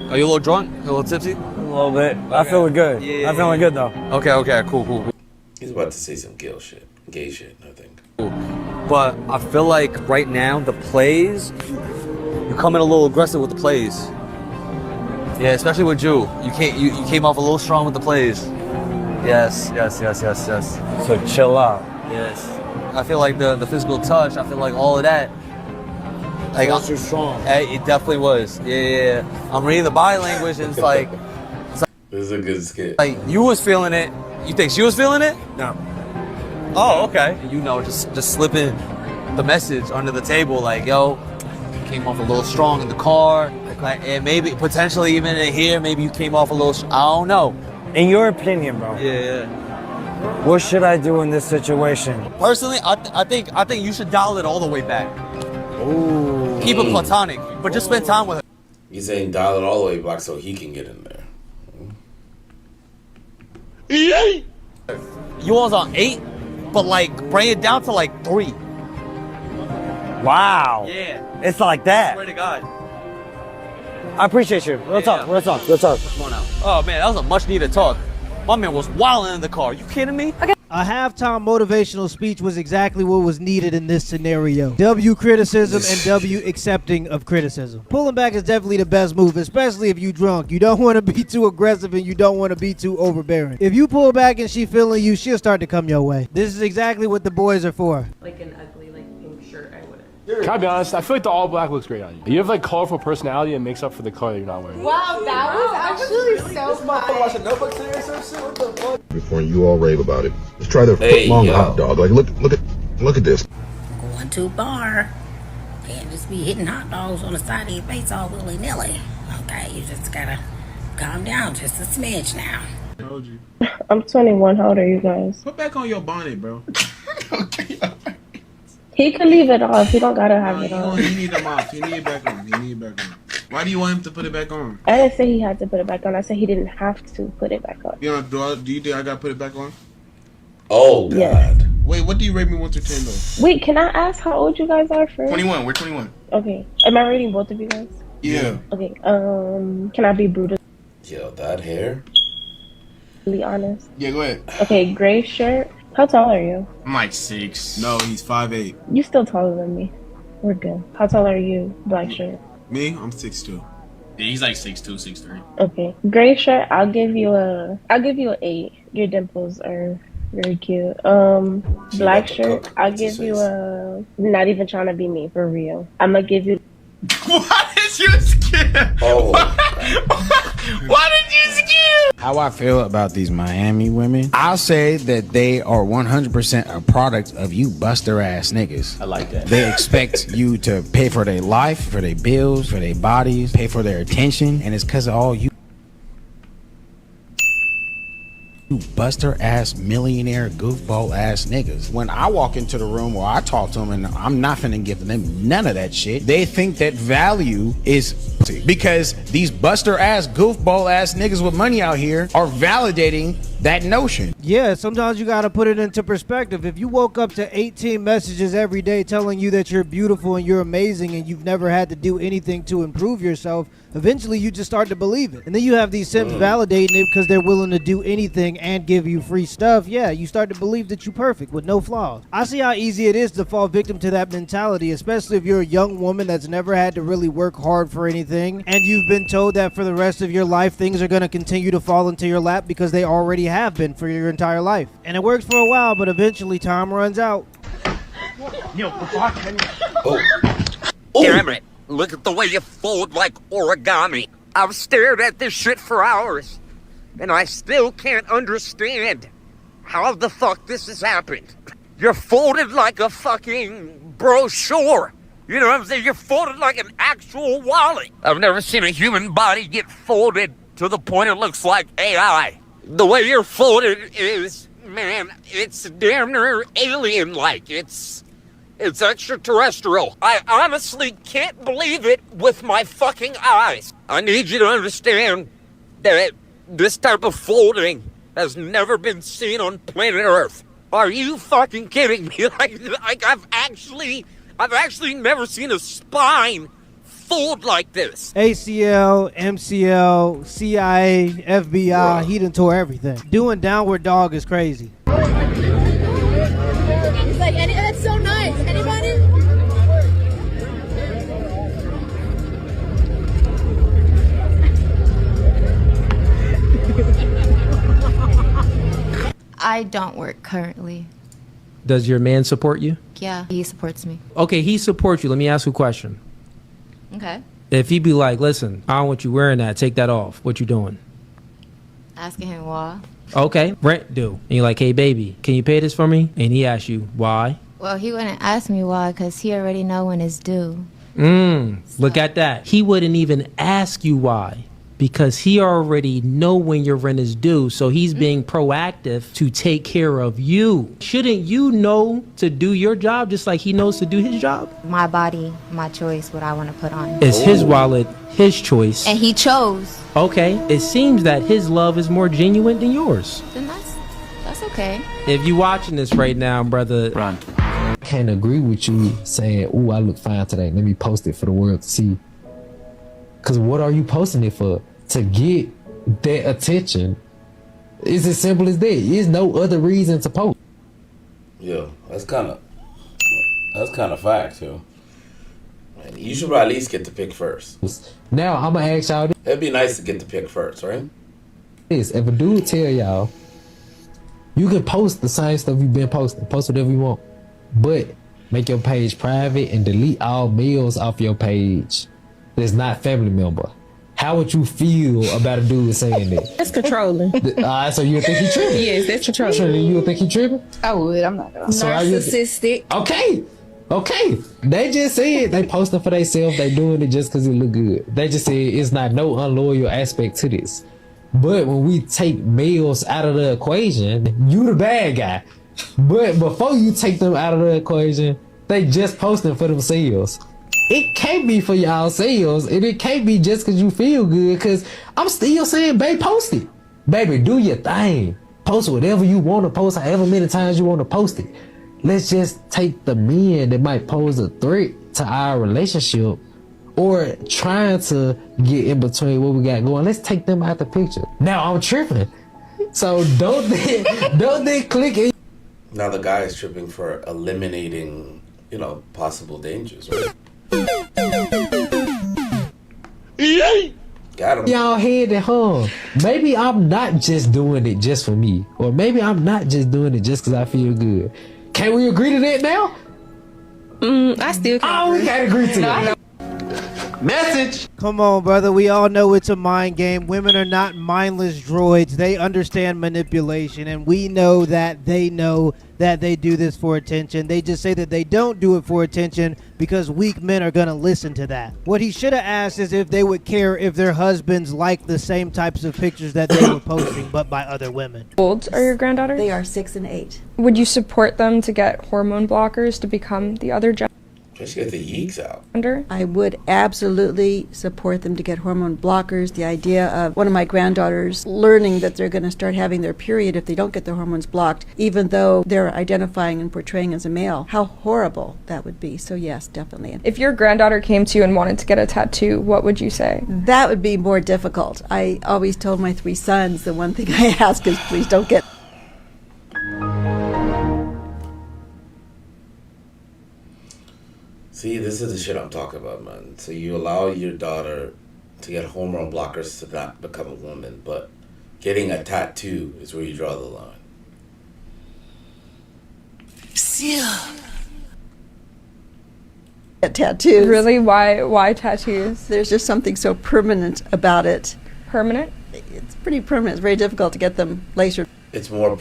Speaker 19: Are you a little drunk? A little tipsy?
Speaker 20: A little bit. I'm feeling good.
Speaker 19: Yeah.
Speaker 20: I'm feeling good though.
Speaker 19: Okay, cool.
Speaker 2: He's about to say some gay shit, I think.
Speaker 19: But I feel like right now, the plays, you're coming a little aggressive with the plays. Yeah, especially with Jew. You came off a little strong with the plays. Yes.
Speaker 20: So chill out.
Speaker 19: Yes. I feel like the physical touch, I feel like all of that. Like,
Speaker 20: too strong.
Speaker 19: It definitely was. Yeah. I'm reading the body language and it's like
Speaker 2: This is a good skit.
Speaker 19: like you was feeling it. You think she was feeling it?
Speaker 20: No.
Speaker 19: Oh, okay. You know, just slipping the message under the table, like, yo, came off a little strong in the car, and maybe potentially even in here, maybe you came off a little. I don't know.
Speaker 20: In your opinion, bro.
Speaker 19: Yeah.
Speaker 20: What should I do in this situation?
Speaker 19: Personally, I think you should dial it all the way back.
Speaker 20: Ooh.
Speaker 19: keep it platonic, but just spend time with her.
Speaker 2: He's saying dial it all the way back so he can get in there.
Speaker 19: You was on 8, but like bring it down to like 3.
Speaker 20: Wow.
Speaker 19: Yeah.
Speaker 20: It's like that.
Speaker 19: Swear to God.
Speaker 20: I appreciate you. Real talk. Real talk. Real talk.
Speaker 19: Come on out. Oh man, that was a much needed talk. My man was wilding in the car. You kidding me? Okay.
Speaker 7: A halftime motivational speech was exactly what was needed in this scenario. W criticism and W accepting of criticism. Pulling back is definitely the best move, especially if you drunk. You don't want to be too aggressive and you don't want to be too overbearing. If you pull back and she feeling you, she'll start to come your way. This is exactly what the boys are for.
Speaker 15: Like an ugly, like pink shirt, I wouldn't.
Speaker 11: Can I be honest? I feel like the all black looks great on you. You have like colorful personality and makes up for the color that you're not wearing.
Speaker 15: Wow, that was actually so fun.
Speaker 8: Before you all rave about it, let's try the
Speaker 2: Hey,
Speaker 8: foot-long
Speaker 2: yo.
Speaker 8: hot dog. Like, look at this.
Speaker 13: Going too far. Can't just be hitting hot dogs on the side of your face all willy-nilly. Okay, you just gotta calm down just a smidge now.
Speaker 21: Told you.
Speaker 15: I'm 21. How old are you guys?
Speaker 21: Put back on your bonnet, bro.
Speaker 15: He can leave it off. He don't gotta have it
Speaker 21: You
Speaker 15: on.
Speaker 21: need them off. You need it back on. You need it back on. Why do you want him to put it back on?
Speaker 15: I didn't say he had to put it back on. I said he didn't have to put it back on.
Speaker 21: You know, do you think I gotta put it back on?
Speaker 2: Oh God.
Speaker 15: Yes.
Speaker 21: Wait, what do you rate me 1 to 10 though?
Speaker 15: Wait, can I ask how old you guys are first?
Speaker 21: 21. We're 21.
Speaker 15: Okay. Am I rating both of you guys?
Speaker 21: Yeah.
Speaker 15: Okay. Can I be brutally
Speaker 2: Yo, that hair.
Speaker 15: honest?
Speaker 21: Yeah, go ahead.
Speaker 15: Okay, gray shirt. How tall are you?
Speaker 21: I'm like 6. No, he's 5'8".
Speaker 15: You still taller than me. We're good. How tall are you? Black shirt.
Speaker 21: Me? I'm 6'2". Yeah, he's like 6'2", 6'3".
Speaker 15: Okay. Gray shirt, I'll give you an 8. Your dimples are very cute. Black shirt, I'll give you a not even trying to be me for real. I'm gonna give you
Speaker 21: Why did you skip?
Speaker 2: Oh.
Speaker 21: Why did you skip?
Speaker 22: How I feel about these Miami women, I'll say that they are 100% a product of you buster ass niggas.
Speaker 19: I like that.
Speaker 22: They expect you to pay for their life, for their bills, for their bodies, pay for their attention, and it's because of all you buster ass millionaire goofball ass niggas. When I walk into the room or I talk to them and I'm not finna give them none of that shit, they think that value is because these buster ass goofball ass niggas with money out here are validating that notion.
Speaker 7: Yeah, sometimes you gotta put it into perspective. If you woke up to 18 messages every day telling you that you're beautiful and you're amazing and you've never had to do anything to improve yourself, eventually you just start to believe it. And then you have these simps validating it because they're willing to do anything and give you free stuff. Yeah, you start to believe that you're perfect with no flaws. I see how easy it is to fall victim to that mentality, especially if you're a young woman that's never had to really work hard for anything and you've been told that for the rest of your life things are going to continue to fall into your lap because they already have been for your entire life. And it works for a while, but eventually time runs out.
Speaker 23: Damn it. Look at the way you fold like origami. I've stared at this shit for hours, and I still can't understand how the fuck this has happened. You're folded like a fucking brochure. You know what I'm saying? You're folded like an actual wallet. I've never seen a human body get folded to the point it looks like AI. The way you're folded is, man, it's damn near alien-like. It's extraterrestrial. I honestly can't believe it with my fucking eyes. I need you to understand that this type of folding has never been seen on planet Earth. Are you fucking kidding me? Like I've actually never seen a spine fold like this.
Speaker 7: ACL, MCL, CIA, FBI, he done tore everything. Doing downward dog is crazy.
Speaker 9: It's like, that's so nice. Anybody?
Speaker 24: I don't work currently.
Speaker 25: Does your man support you?
Speaker 24: Yeah, he supports me.
Speaker 25: Okay, he supports you. Let me ask you a question.
Speaker 24: Okay.
Speaker 25: If he be like, listen, I don't want you wearing that, take that off, what you doing?
Speaker 24: Asking him why.
Speaker 25: Okay, rent due. And you're like, hey, baby, can you pay this for me? And he asks you, why?
Speaker 24: Well, he wouldn't ask me why because he already know when it's due.
Speaker 25: Look at that. He wouldn't even ask you why because he already know when your rent is due. So he's being proactive to take care of you. Shouldn't you know to do your job just like he knows to do his job?
Speaker 24: My body, my choice, what I want to put on.
Speaker 25: It's his wallet, his choice.
Speaker 24: And he chose.
Speaker 25: Okay, it seems that his love is more genuine than yours.
Speaker 24: Then that's okay.
Speaker 25: If you watching this right now, brother, run.
Speaker 1: I can't agree with you saying, "Ooh, I look fine today. Let me post it for the world to see." Because what are you posting it for? To get that attention. It's as simple as that. There's no other reason to post.
Speaker 2: Yeah, that's kind of fact, yo. Man, you should at least get the pick first.
Speaker 1: Now I'm gonna ask y'all this.
Speaker 2: It'd be nice to get the pick first, right?
Speaker 1: If a dude tell y'all, you can post the same stuff you've been posting, post whatever you want, but make your page private and delete all meals off your page that's not family member. How would you feel about a dude saying that?
Speaker 3: That's controlling.
Speaker 1: So you would think he tripping?
Speaker 3: Yes, that's controlling.
Speaker 1: You would think he tripping?
Speaker 3: I would. I'm not gonna.
Speaker 1: So
Speaker 3: Narcissistic.
Speaker 1: Okay. They just said they posting for themselves. They doing it just because it look good. They just said it's not no unloyal aspect to this. But when we take males out of the equation, you the bad guy. But before you take them out of the equation, they just posting for themselves. It can't be for y'all sales, and it can't be just because you feel good, because I'm still saying, babe, post it. Baby, do your thing. Post whatever you want to post, however many times you want to post it. Let's just take the men that might pose a threat to our relationship or trying to get in between what we got going. Let's take them out the picture. Now I'm tripping. So don't they click it.
Speaker 2: Now the guy is tripping for eliminating, possible dangers, right? Got him.
Speaker 1: Y'all head at home. Maybe I'm not just doing it just for me, or maybe I'm not just doing it just because I feel good. Can we agree to that now?
Speaker 3: I still can't.
Speaker 1: We can't agree to that.
Speaker 7: Message. Come on, brother. We all know it's a mind game. Women are not mindless droids. They understand manipulation, and we know that they do this for attention. They just say that they don't do it for attention because weak men are going to listen to that. What he should have asked is if they would care if their husbands like the same types of pictures that they were posting, but by other women.
Speaker 4: How old are your granddaughters?
Speaker 5: They are 6 and 8.
Speaker 4: Would you support them to get hormone blockers to become the other gender?
Speaker 2: Just get the yeeks out.
Speaker 5: I would absolutely support them to get hormone blockers. The idea of one of my granddaughters learning that they're going to start having their period if they don't get their hormones blocked, even though they're identifying and portraying as a male. How horrible that would be. So yes, definitely.
Speaker 4: If your granddaughter came to you and wanted to get a tattoo, what would you say?
Speaker 5: That would be more difficult. I always told my 3 sons the one thing I ask is please don't get...
Speaker 2: See, this is the shit I'm talking about, man. So you allow your daughter to get hormone blockers to not become a woman, but getting a tattoo is where you draw the line.
Speaker 5: Tattoos.
Speaker 4: Really? Why tattoos?
Speaker 5: There's just something so permanent about it.
Speaker 4: Permanent?
Speaker 5: It's pretty permanent. It's very difficult to get them lasered.
Speaker 2: What's more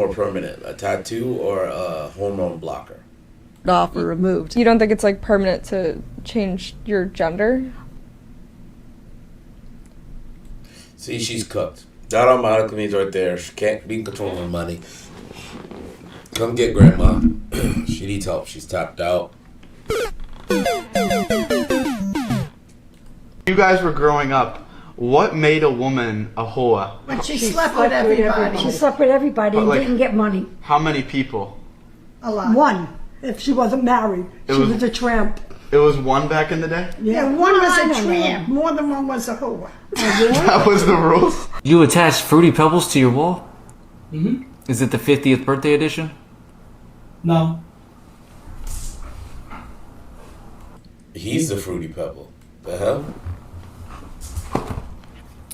Speaker 2: permanent, a tattoo or a hormone blocker?
Speaker 5: Off or removed.
Speaker 4: You don't think it's like permanent to change your gender?
Speaker 2: See, she's cooked. That automatically means right there she can't be controlling money. Come get grandma. She needs help. She's tapped out.
Speaker 10: You guys were growing up. What made a woman a hoa?
Speaker 26: When she slept with everybody. She slept with everybody and didn't get money.
Speaker 10: How many people?
Speaker 26: A lot. One. If she wasn't married, she was a tramp.
Speaker 10: It was one back in the day?
Speaker 26: Yeah, one was a tramp. More than one was a hoa.
Speaker 10: That was the rules?
Speaker 27: You attached Fruity Pebbles to your wall?
Speaker 26: Mm-hmm.
Speaker 27: Is it the 50th birthday edition?
Speaker 26: No.
Speaker 2: He's the Fruity Pebble. The hell?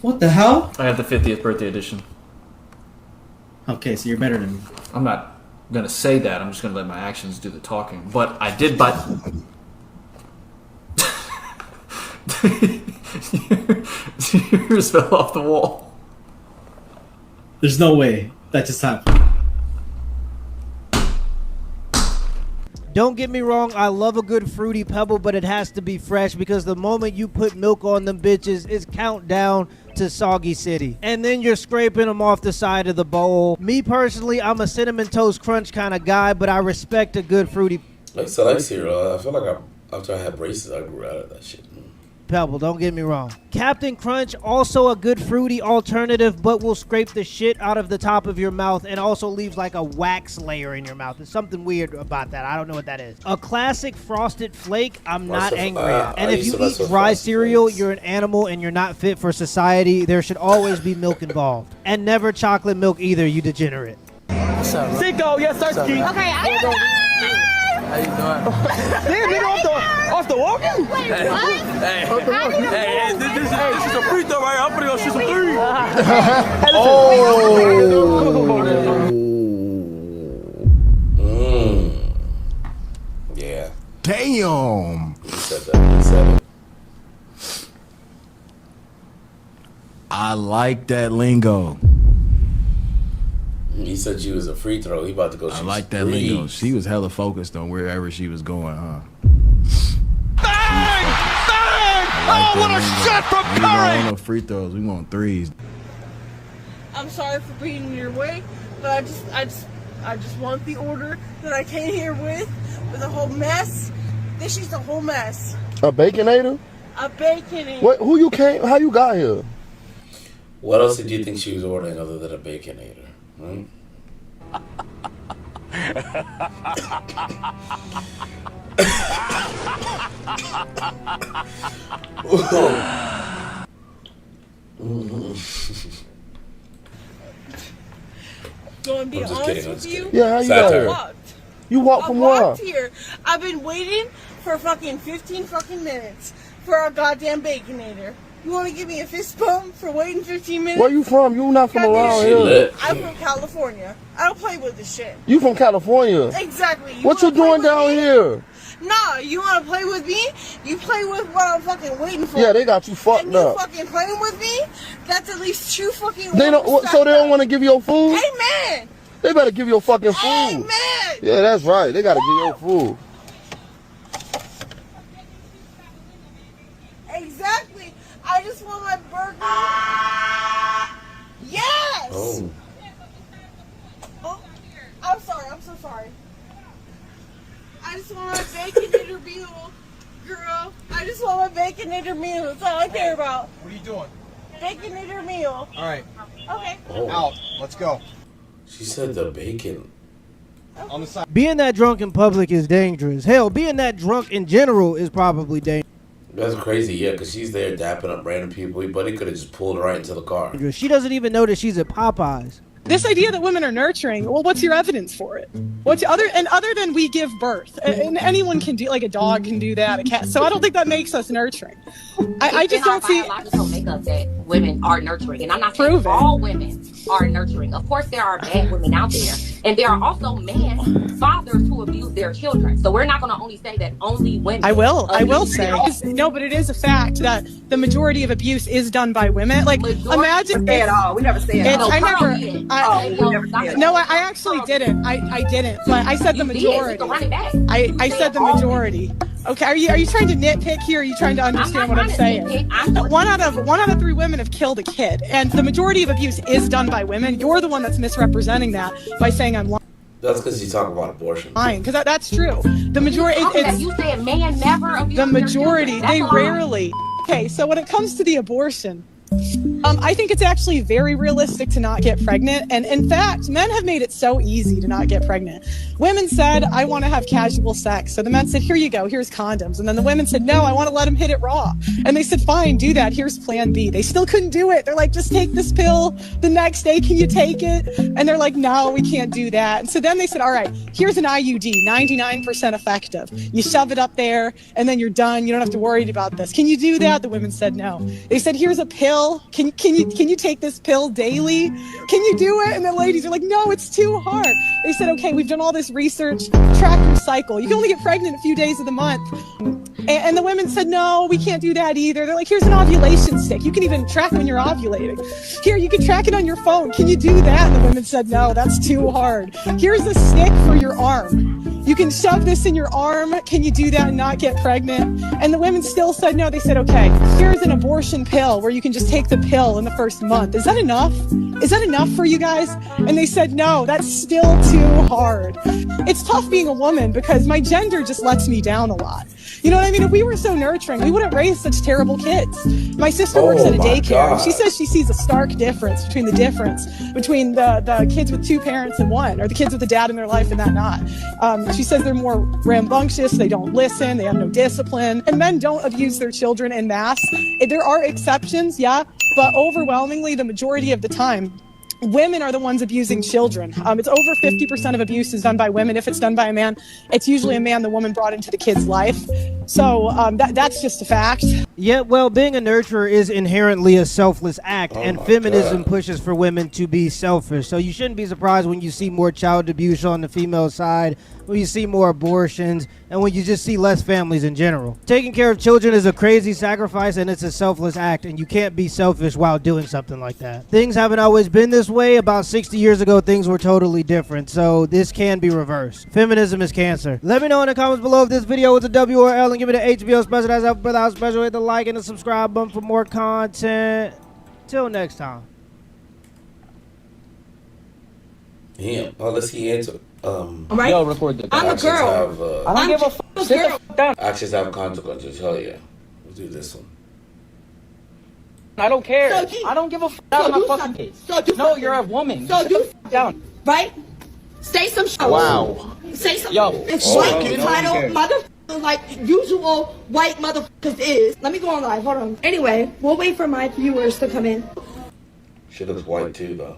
Speaker 26: What the hell?
Speaker 27: I have the 50th birthday edition.
Speaker 26: Okay, so you're better than me.
Speaker 27: I'm not gonna say that. I'm just gonna let my actions do the talking. But I did buy. Yours fell off the wall.
Speaker 26: There's no way that just happened.
Speaker 7: Don't get me wrong, I love a good fruity pebble, but it has to be fresh because the moment you put milk on them bitches, it's countdown to Soggy City. And then you're scraping them off the side of the bowl. Me personally, I'm a Cinnamon Toast Crunch kind of guy, but I respect a good fruity
Speaker 2: I used to like cereal. I feel like after I had braces, I grew out of that shit.
Speaker 7: pebble, don't get me wrong. Captain Crunch, also a good fruity alternative, but will scrape the shit out of the top of your mouth and also leaves like a wax layer in your mouth. There's something weird about that. I don't know what that is. A classic Frosted Flake, I'm not angry at. And if you eat dry cereal, you're an animal and you're not fit for society. There should always be milk involved. And never chocolate milk either, you degenerate.
Speaker 6: What's up, bro? Sicko, yes, sir. Okay, how you doing? Damn, nigga, off the walking? Wait, what? Hey, this is a free throw right here. I'm gonna go shoot some threes.
Speaker 2: Yeah.
Speaker 22: Damn.
Speaker 2: He said that. He said it.
Speaker 22: I like that lingo.
Speaker 2: He said she was a free throw. He about to go shoot.
Speaker 22: I like that
Speaker 2: threes.
Speaker 22: lingo. She was hella focused on wherever she was going, huh?
Speaker 6: Bang! Oh, what a shot from
Speaker 22: We don't
Speaker 6: Curry!
Speaker 22: want no free throws. We want threes.
Speaker 26: I'm sorry for being in your way, but I just want the order that I came here with a whole mess. This is a whole mess.
Speaker 8: A Baconator?
Speaker 26: A Baconator.
Speaker 8: What? Who you came? How you got here?
Speaker 2: What else did you think she was ordering other than a Baconator? Hmm?
Speaker 26: Going to be
Speaker 2: I'm just
Speaker 26: honest
Speaker 2: kidding,
Speaker 26: with you.
Speaker 8: Yeah, how you got here? You walked from
Speaker 26: I
Speaker 8: where?
Speaker 26: walked here. I've been waiting for fucking 15 fucking minutes for a goddamn Baconator. You want to give me a fist bump for waiting 15 minutes?
Speaker 8: Where you from? You not from
Speaker 26: Goddamn
Speaker 8: around
Speaker 26: shit.
Speaker 8: here.
Speaker 26: I'm from California. I don't play with this shit.
Speaker 8: You from California?
Speaker 26: Exactly.
Speaker 8: What you
Speaker 26: wanna play
Speaker 8: doing
Speaker 26: with
Speaker 8: down
Speaker 26: me?
Speaker 8: here?
Speaker 26: Nah, you want to play with me? You play with what I'm fucking waiting for.
Speaker 8: Yeah, they got you fucked
Speaker 26: and you
Speaker 8: up.
Speaker 26: fucking playing with me? That's at least 2 fucking
Speaker 8: They don't.
Speaker 26: orders
Speaker 8: So they don't
Speaker 26: stacked
Speaker 8: want to give you your food?
Speaker 26: up. Hey, man.
Speaker 8: They better give you your fucking food.
Speaker 26: Hey, man.
Speaker 8: Yeah, that's right. They gotta give you your food.
Speaker 26: Exactly. I just want my burger. Yes.
Speaker 2: Oh.
Speaker 26: Oh, I'm sorry. I'm so sorry. I just want my Baconator meal, girl. I just want my Baconator meal. That's all I care about.
Speaker 11: What are you doing?
Speaker 26: Baconator meal.
Speaker 11: All right.
Speaker 26: Okay.
Speaker 2: Oh.
Speaker 11: Out. Let's go.
Speaker 2: She said the bacon.
Speaker 11: On the side.
Speaker 7: Being that drunk in public is dangerous. Hell, being that drunk in general is probably dangerous.
Speaker 2: That's crazy, yeah, because she's there dapping up random people. But he could have just pulled her right into the car.
Speaker 7: She doesn't even know that she's at Popeyes.
Speaker 12: This idea that women are nurturing, well, what's your evidence for it? What's other than we give birth, and anyone can do, like a dog can do that, a cat. So I don't think that makes us nurturing. I just don't see.
Speaker 13: Biological makeup that women are nurturing, and I'm not saying
Speaker 12: Prove it.
Speaker 13: all women are nurturing. Of course, there are bad women out there, and there are also men, fathers who abuse their children. So we're not going to only say that only women.
Speaker 12: I will
Speaker 13: abuse
Speaker 12: say
Speaker 13: their-
Speaker 12: no, but it is a fact that the majority of abuse is done by women. Like, imagine
Speaker 13: Say it all. We never say it
Speaker 12: It's,
Speaker 13: all.
Speaker 12: I never.
Speaker 13: Oh,
Speaker 12: No, I actually didn't. I didn't. But I said the
Speaker 13: You did.
Speaker 12: majority.
Speaker 13: You can run it back.
Speaker 12: I said the majority. Okay, are you trying to nitpick here? Or are you trying to understand what I'm saying? One out of 3 women have killed a kid, and the majority of abuse is done by women. You're the one that's misrepresenting that by saying I'm
Speaker 2: That's because you talk about abortion.
Speaker 12: lying, because that's true. The majority. It's
Speaker 13: You said man never abused
Speaker 12: the
Speaker 13: their
Speaker 12: majority.
Speaker 13: children.
Speaker 12: They
Speaker 13: That's a lie.
Speaker 12: rarely. Okay, so when it comes to the abortion. I think it's actually very realistic to not get pregnant. And in fact, men have made it so easy to not get pregnant. Women said, I want to have casual sex. So the men said, here you go, here's condoms. And then the women said, no, I want to let him hit it raw. And they said, fine, do that. Here's plan B. They still couldn't do it. They're like, just take this pill the next day. Can you take it? And they're like, no, we can't do that. And so then they said, all right, here's an IUD, 99% effective. You shove it up there and then you're done. You don't have to worry about this. Can you do that? The women said no. They said, here's a pill. Can you take this pill daily? Can you do it? And the ladies are like, no, it's too hard. They said, okay, we've done all this research, track your cycle. You can only get pregnant a few days of the month. And the women said, no, we can't do that either. They're like, here's an ovulation stick. You can even track when you're ovulating. Here, you can track it on your phone. Can you do that? And the women said, no, that's too hard. Here's a stick for your arm. You can shove this in your arm. Can you do that and not get pregnant? And the women still said no. They said, okay, here's an abortion pill where you can just take the pill in the first month. Is that enough? Is that enough for you guys? And they said, no, that's still too hard. It's tough being a woman because my gender just lets me down a lot. You know what I mean? If we were so nurturing, we wouldn't raise such terrible kids. My sister works at a daycare. And she says she sees a stark difference between the kids with 2 parents and 1, or the kids with a dad in their life and that not. She says they're more rambunctious, they don't listen, they have no discipline, and men don't abuse their children en masse. There are exceptions, yeah, but overwhelmingly, the majority of the time, women are the ones abusing children. It's over 50% of abuse is done by women. If it's done by a man, it's usually a man the woman brought into the kid's life. So that's just a fact.
Speaker 7: Yeah, well, being a nurturer is inherently a selfless act, and feminism pushes for women to be selfish. So you shouldn't be surprised when you see more child abuse on the female side, when you see more abortions, and when you just see less families in general. Taking care of children is a crazy sacrifice, and it's a selfless act, and you can't be selfish while doing something like that. Things haven't always been this way. About 60 years ago, things were totally different, so this can be reversed. Feminism is cancer. Let me know in the comments below if this video was a W or L, and give me the HBO special. That's up without special. Hit the like and the subscribe button for more content. Till next time.
Speaker 2: Yeah, let's get into it.
Speaker 6: Right?
Speaker 2: Yo, record the
Speaker 6: I'm a girl. I don't give a fuck. Sit the fuck down.
Speaker 2: Actions have consequences. Hell yeah. We'll do this one.
Speaker 6: I don't care.
Speaker 26: So
Speaker 6: I don't give a fuck. That's my fucking case. No, you're a woman.
Speaker 26: So
Speaker 6: Sit the fuck down.
Speaker 26: Right? Say some shit.
Speaker 6: Wow.
Speaker 26: Say some.
Speaker 6: Yo.
Speaker 26: It's white entitled motherfucker like usual white motherfuckers is. Let me go on live. Hold on. Anyway, we'll wait for my viewers to come in.
Speaker 2: She looks white too, though.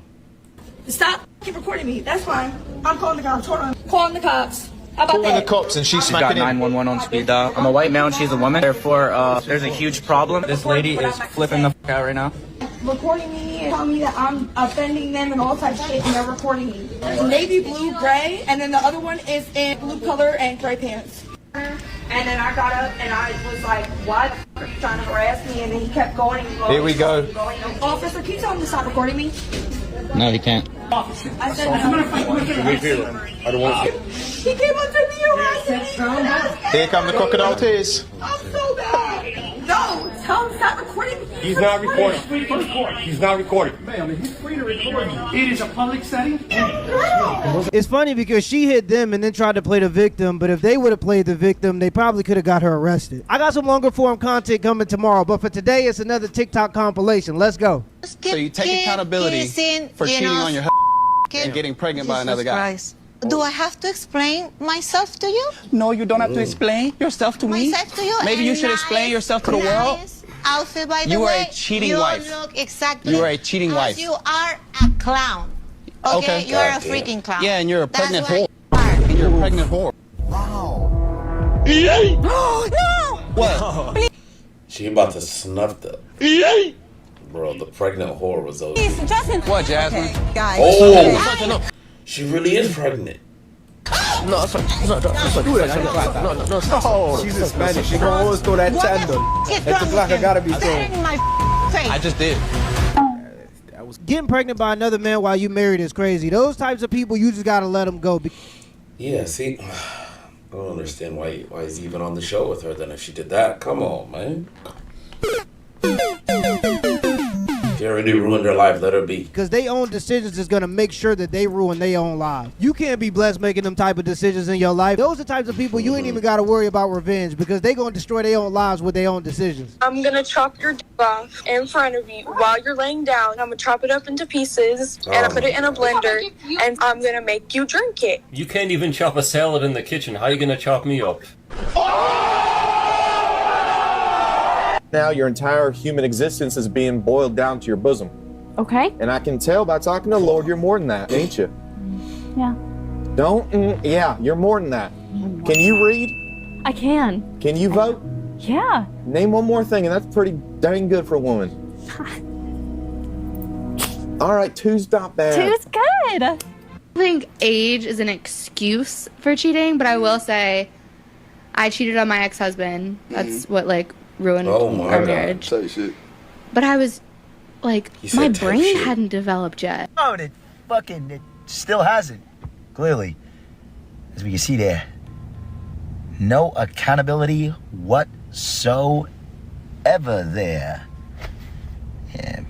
Speaker 26: Stop keep recording me. That's fine. I'm calling the cops. Hold on. Calling the cops. How about
Speaker 14: Calling
Speaker 26: that?
Speaker 14: the cops and she's
Speaker 6: got 911 on speed dial. I'm a white male and she's a woman. Therefore, there's a huge problem. This lady is flipping the fuck out right now.
Speaker 26: Recording me and telling me that I'm offending them and all types of shit, and they're recording me. There's navy blue, gray, and then the other one is in blue color and gray pants. And then I got up and I was like, why the fuck are you trying to harass me? And then he kept going and going.
Speaker 14: Here we go.
Speaker 26: Officer, can you tell him to stop recording me?
Speaker 14: No, you can't.
Speaker 26: I said, I'm gonna fight with you.
Speaker 14: I don't want to.
Speaker 26: He came up to me harassing me.
Speaker 14: Here come the crocodile tears.
Speaker 26: I'm so bad. No, tell him to stop recording me.
Speaker 14: He's not recording. He's not recording.
Speaker 11: Ma'am, he's free to record. It is a public setting.
Speaker 7: It's funny because she hit them and then tried to play the victim, but if they would have played the victim, they probably could have got her arrested. I got some longer form content coming tomorrow, but for today, it's another TikTok compilation. Let's go.
Speaker 14: So you take accountability for cheating on your and getting pregnant by another guy.
Speaker 26: Do I have to explain myself to you?
Speaker 14: No, you don't have to explain yourself to me.
Speaker 26: Myself to you?
Speaker 14: Maybe you should explain yourself to the world.
Speaker 26: Outfit, by the
Speaker 14: You are
Speaker 26: way.
Speaker 14: a cheating
Speaker 26: you
Speaker 14: wife.
Speaker 26: Look exactly.
Speaker 14: You are a cheating wife.
Speaker 26: You are a clown. Okay, you are a freaking clown.
Speaker 14: Yeah, and you're a
Speaker 26: That's
Speaker 14: pregnant
Speaker 26: why
Speaker 14: whore. And you're a pregnant whore.
Speaker 26: No!
Speaker 14: What?
Speaker 2: She about to snuff the. Bro, the pregnant whore was over.
Speaker 14: What, Jasmine?
Speaker 26: Okay, guys.
Speaker 2: Oh! She really is pregnant.
Speaker 11: No, sorry. Do that. No. She's Hispanic. She gonna always throw that tandem. If the black, I gotta be thrown.
Speaker 14: I just did.
Speaker 7: Getting pregnant by another man while you married is crazy. Those types of people, you just gotta let them go.
Speaker 2: Yeah, see, I don't understand why he's even on the show with her then if she did that. Come on, man. If you already ruined her life, let her be.
Speaker 7: Because they own decisions is going to make sure that they ruin their own lives. You can't be blessed making them type of decisions in your life. Those are types of people you ain't even got to worry about revenge because they going to destroy their own lives with their own decisions.
Speaker 4: I'm going to chop your dick off in front of you while you're laying down. I'm going to chop it up into pieces and I put it in a blender and I'm going to make you drink it.
Speaker 15: You can't even chop a salad in the kitchen. How are you going to chop me up?
Speaker 16: Now your entire human existence is being boiled down to your bosom.
Speaker 4: Okay.
Speaker 16: And I can tell by talking to the Lord you're more than that, ain't you?
Speaker 4: Yeah.
Speaker 16: Yeah, you're more than that. Can you read?
Speaker 4: I can.
Speaker 16: Can you vote?
Speaker 4: Yeah.
Speaker 16: Name one more thing, and that's pretty dang good for a woman. All right, two's not bad.
Speaker 4: Two's good.
Speaker 3: I think age is an excuse for cheating, but I will say I cheated on my ex-husband. That's what ruined our marriage. But I was my brain hadn't developed yet.
Speaker 6: Oh, it still hasn't. Clearly, as we can see there.
Speaker 9: no accountability whatsoever there. Yeah.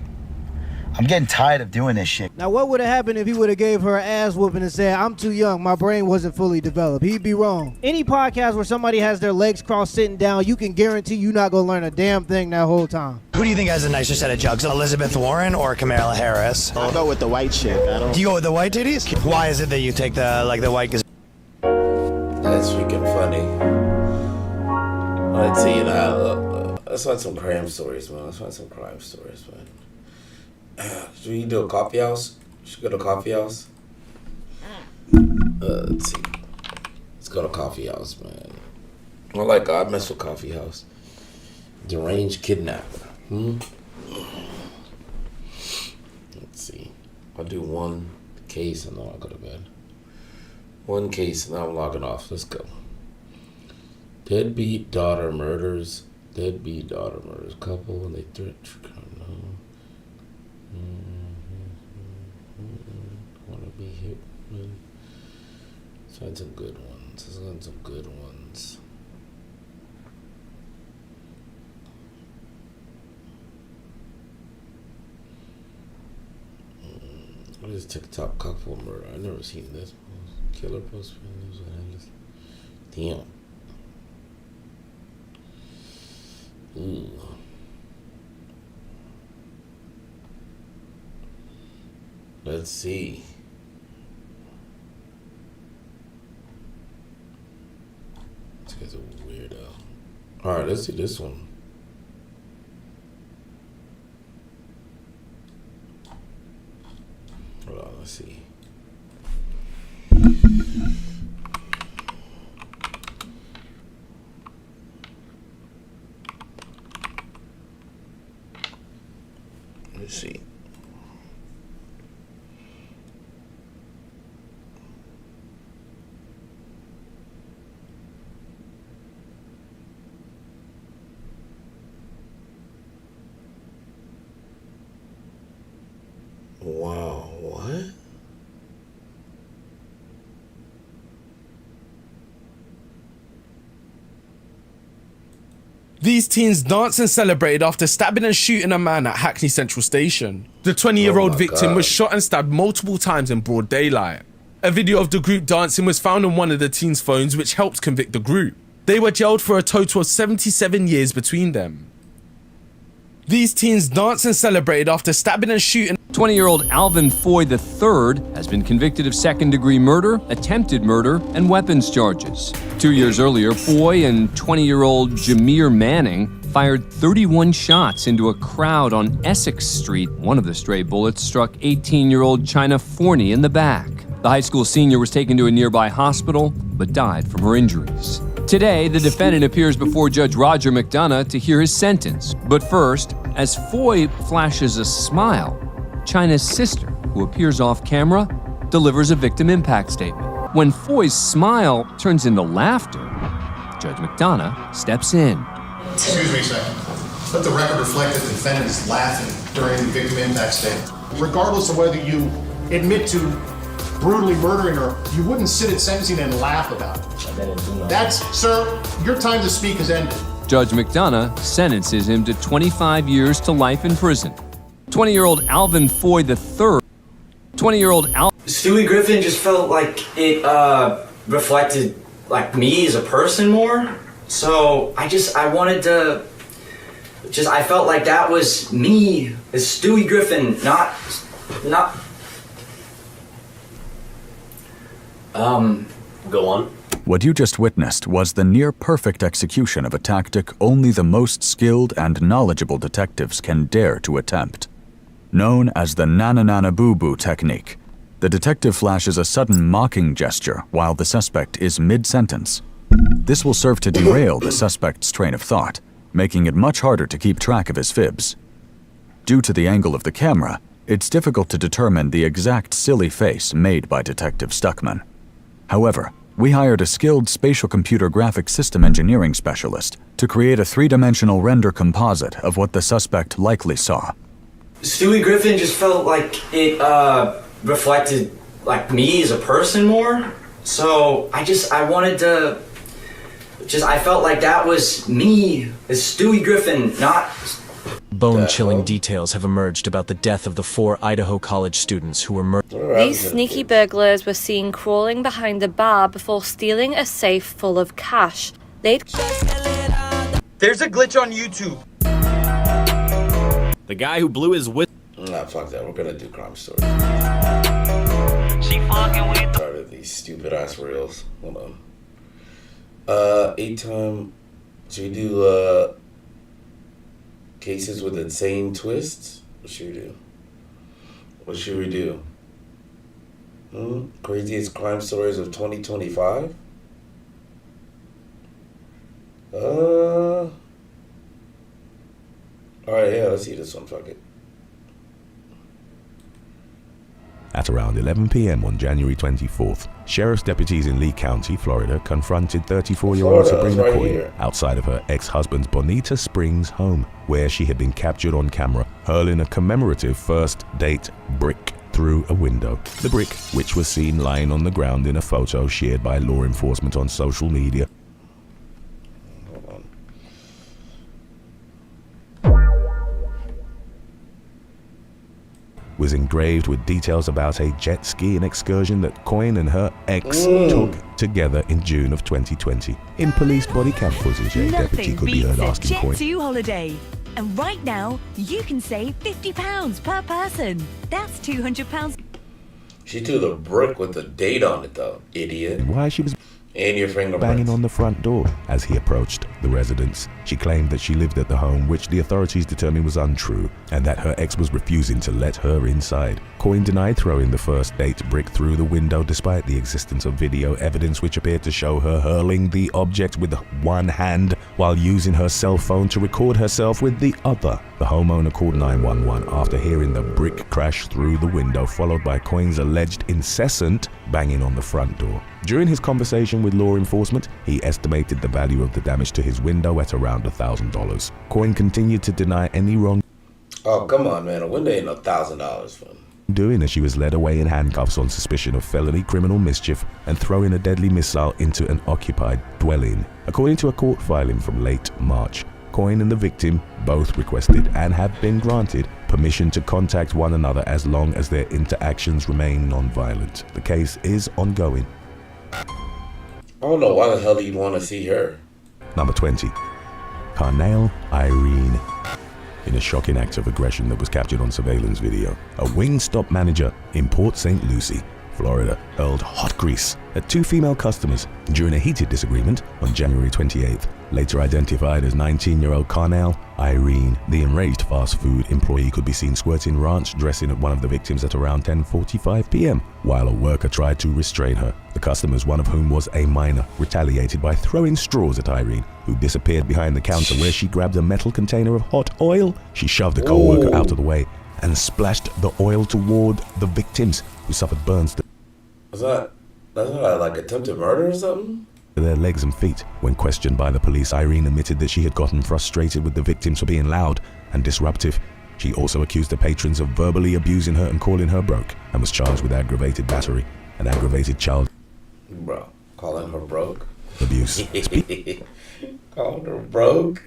Speaker 9: I'm getting tired of doing this shit.
Speaker 7: Now, what would have happened if he would have gave her an ass whooping and said, I'm too young, my brain wasn't fully developed? He'd be wrong. Any podcast where somebody has their legs crossed sitting down, you can guarantee you're not going to learn a damn thing that whole time.
Speaker 17: Who do you think has a nicer set of jugs, Elizabeth Warren or Kamala Harris?
Speaker 11: I'll go with the white chick.
Speaker 17: Do you go with the white titties? Why is it that you take the white?
Speaker 2: That's freaking funny. Let's see, let's find some crime stories, man. Should we do a coffee house? Should we go to a coffee house? Let's see. Let's go to coffee house, man. I mess with coffee house. Deranged kidnapper. Let's see. I'll do one case and then I'll go to bed. One case and then I'm logging off. Let's go. Deadbeat daughter murders couple and they threat. Wanna be hit, man. Let's find some good ones. What is TikTok couple murder? I've never seen this post. Killer post. Damn. Ooh. Let's see. This guy's a weirdo. Alright, let's do this one. Hold on, let's see. Let's see. Wow, what?
Speaker 18: These teens danced and celebrated after stabbing and shooting a man at Hackney Central Station. The 20-year-old victim was shot and stabbed multiple times in broad daylight. A video of the group dancing was found on one of the teens' phones, which helped convict the group. They were jailed for a total of 77 years between them. These teens danced and celebrated after stabbing and shooting.
Speaker 19: 20-year-old Alvin Foy III has been convicted of second-degree murder, attempted murder, and weapons charges. 2 years earlier, Foy and 20-year-old Jameer Manning fired 31 shots into a crowd on Essex Street. One of the stray bullets struck 18-year-old China Forney in the back. The high school senior was taken to a nearby hospital, but died from her injuries. Today, the defendant appears before Judge Roger McDonough to hear his sentence. But first, as Foy flashes a smile, China's sister, who appears off camera, delivers a victim impact statement. When Foy's smile turns into laughter, Judge McDonough steps in.
Speaker 20: Excuse me a second. Let the record reflect that the defendant is laughing during the victim impact statement. Regardless of whether you admit to brutally murdering her, you wouldn't sit at sentencing and laugh about it. That's, sir, your time to speak has ended.
Speaker 19: Judge McDonough sentences him to 25 years to life in prison. 20-year-old Alvin Foy III. 20-year-old
Speaker 21: Stewie Griffin just felt like it reflected like me as a person more. So I wanted to I felt like that was me as Stewie Griffin, not
Speaker 15: Go on.
Speaker 23: What you just witnessed was the near-perfect execution of a tactic only the most skilled and knowledgeable detectives can dare to attempt. Known as the nana-nana-boo-boo technique, the detective flashes a sudden mocking gesture while the suspect is mid-sentence. This will serve to derail the suspect's train of thought, making it much harder to keep track of his fibs. Due to the angle of the camera, it's difficult to determine the exact silly face made by Detective Stuckman. However, we hired a skilled spatial computer graphic system engineering specialist to create a three-dimensional render composite of what the suspect likely saw.
Speaker 21: Stewie Griffin just felt like it reflected like me as a person more. So I wanted to I felt like that was me, as Stewie Griffin, not...
Speaker 1: Bone-chilling details have emerged about the death of the 4 Idaho College students who were murdered.
Speaker 5: These sneaky burglars were seen crawling behind a bar before stealing a safe full of cash. There's
Speaker 6: a glitch on YouTube.
Speaker 10: The guy who blew his whistle.
Speaker 2: Nah, fuck that. We're gonna do crime stories.
Speaker 10: She fucking with.
Speaker 2: Tired of these stupid ass reels. Hold on. 8-time. Should we do cases with insane twists? What should we do? Craziest crime stories of 2025? Alright, yeah, let's see this one, fuck it.
Speaker 22: At around 11 p.m. on January 24th, sheriff's deputies in Lee County, Florida, confronted 34-year-old Sabrina Coyne outside of her ex-husband's Bonita Springs home, where she had been captured on camera, hurling a commemorative first date brick through a window. The brick, which was seen lying on the ground in a photo shared by law enforcement on social media, was engraved with details about a jet skiing excursion that Coyne and her ex took together in June of 2020. In police body cam footage, a deputy could be heard asking Coyne,
Speaker 24: Jet2 holiday. And right now, you can save £50 per person. That's £200.
Speaker 2: She threw the brick with the date on it, though, idiot.
Speaker 22: Why she was
Speaker 2: and your fingerprints
Speaker 22: banging on the front door as he approached the residence. She claimed that she lived at the home, which the authorities determined was untrue, and that her ex was refusing to let her inside. Coyne denied throwing the first date brick through the window, despite the existence of video evidence which appeared to show her hurling the object with one hand while using her cell phone to record herself with the other. The homeowner called 911 after hearing the brick crash through the window, followed by Coyne's alleged incessant banging on the front door. During his conversation with law enforcement, he estimated the value of the damage to his window at around $1,000. Coyne continued to deny any wrong.
Speaker 2: Oh, come on, man. A window ain't $1,000 for him.
Speaker 22: Doing as she was led away in handcuffs on suspicion of felony criminal mischief and throwing a deadly missile into an occupied dwelling. According to a court filing from late March, Coyne and the victim both requested and have been granted permission to contact one another as long as their interactions remain non-violent. The case is ongoing.
Speaker 2: I don't know why the hell you'd want to see her.
Speaker 22: Number 20. Carnell Irene. In a shocking act of aggression that was captured on surveillance video, a Wingstop manager in Port St. Lucie, Florida, hurled hot grease at 2 female customers during a heated disagreement on January 28th. Later identified as 19-year-old Carnell Irene, the enraged fast food employee could be seen squirting ranch dressing at one of the victims at around 10:45 p.m. while a worker tried to restrain her. The customers, one of whom was a minor, retaliated by throwing straws at Irene, who disappeared behind the counter where she grabbed a metal container of hot oil. She shoved the co-worker out of the way and splashed the oil toward the victims, who suffered burns to
Speaker 2: that's not like attempted murder or something?
Speaker 22: their legs and feet. When questioned by the police, Irene admitted that she had gotten frustrated with the victims for being loud and disruptive. She also accused the patrons of verbally abusing her and calling her broke, and was charged with aggravated battery and aggravated child
Speaker 2: calling her broke?
Speaker 22: abuse.
Speaker 2: Calling her broke?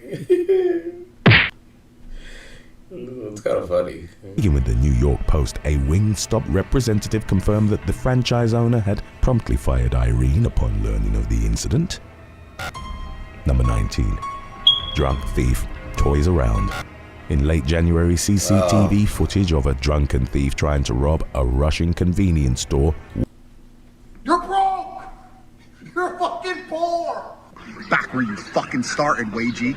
Speaker 2: It's kind of funny.
Speaker 22: Speaking with the New York Post, a Wingstop representative confirmed that the franchise owner had promptly fired Irene upon learning of the incident. Number 19. Drunk thief toys around. In late January, CCTV footage of a drunken thief trying to rob a Russian convenience store.
Speaker 8: You're broke! You're fucking poor! Back where you fucking started, Wagey.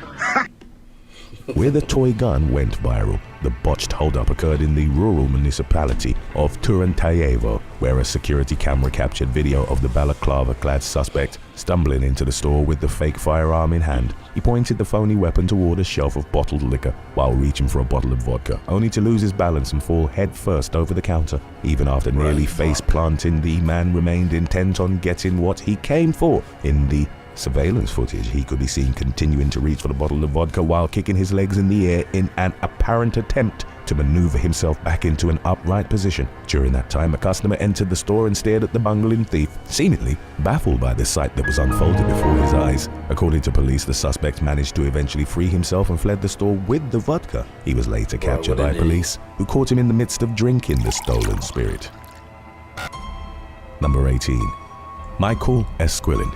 Speaker 22: Where the toy gun went viral. The botched holdup occurred in the rural municipality of Turantayevo, where a security camera captured video of the balaclava-clad suspect stumbling into the store with the fake firearm in hand. He pointed the phony weapon toward a shelf of bottled liquor while reaching for a bottle of vodka, only to lose his balance and fall head-first over the counter. Even after nearly face-planting, the man remained intent on getting what he came for. In the surveillance footage, he could be seen continuing to reach for the bottle of vodka while kicking his legs in the air in an apparent attempt to maneuver himself back into an upright position. During that time, a customer entered the store and stared at the bungling thief, seemingly baffled by the sight that was unfolded before his eyes. According to police, the suspect managed to eventually free himself and fled the store with the vodka. He was later captured by police, who caught him in the midst of drinking the stolen spirit. Number 18. Michael Esquilin.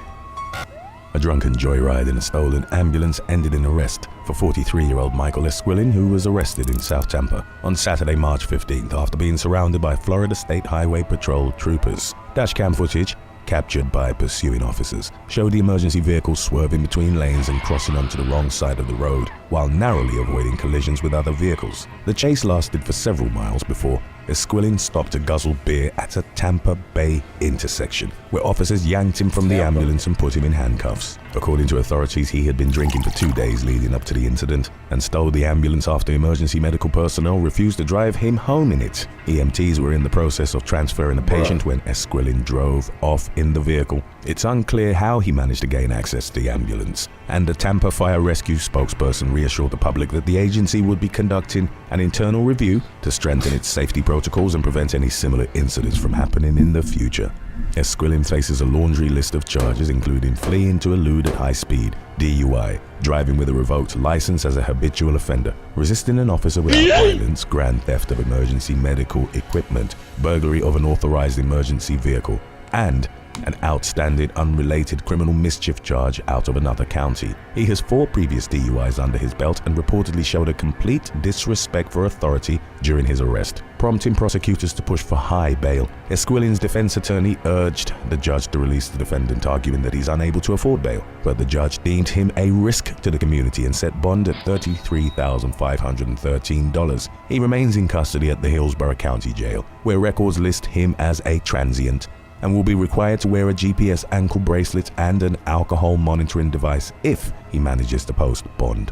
Speaker 22: A drunken joyride in a stolen ambulance ended in arrest for 43-year-old Michael Esquilin, who was arrested in South Tampa on Saturday, March 15th after being surrounded by Florida State Highway Patrol troopers. Dashcam footage, captured by pursuing officers, showed the emergency vehicle swerving between lanes and crossing onto the wrong side of the road while narrowly avoiding collisions with other vehicles. The chase lasted for several miles before Esquilin stopped to guzzle beer at a Tampa Bay intersection, where officers yanked him from the ambulance and put him in handcuffs. According to authorities, he had been drinking for 2 days leading up to the incident and stole the ambulance after emergency medical personnel refused to drive him home in it. EMTs were in the process of transferring a patient when Esquilin drove off in the vehicle. It's unclear how he managed to gain access to the ambulance, and the Tampa Fire Rescue spokesperson reassured the public that the agency would be conducting an internal review to strengthen its safety protocols and prevent any similar incidents from happening in the future. Esquilin faces a laundry list of charges, including fleeing to elude at high speed, DUI, driving with a revoked license as a habitual offender, resisting an officer without violence, grand theft of emergency medical equipment, burglary of an authorized emergency vehicle, and an outstanding unrelated criminal mischief charge out of another county. He has 4 previous DUIs under his belt and reportedly showed a complete disrespect for authority during his arrest, prompting prosecutors to push for high bail. Esquilin's defense attorney urged the judge to release the defendant, arguing that he's unable to afford bail, but the judge deemed him a risk to the community and set bond at $33,513. He remains in custody at the Hillsborough County Jail, where records list him as a transient, and will be required to wear a GPS ankle bracelet and an alcohol monitoring device if he manages to post bond.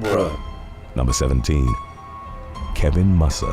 Speaker 2: Bruh.
Speaker 22: Number 17. Kevin Musser.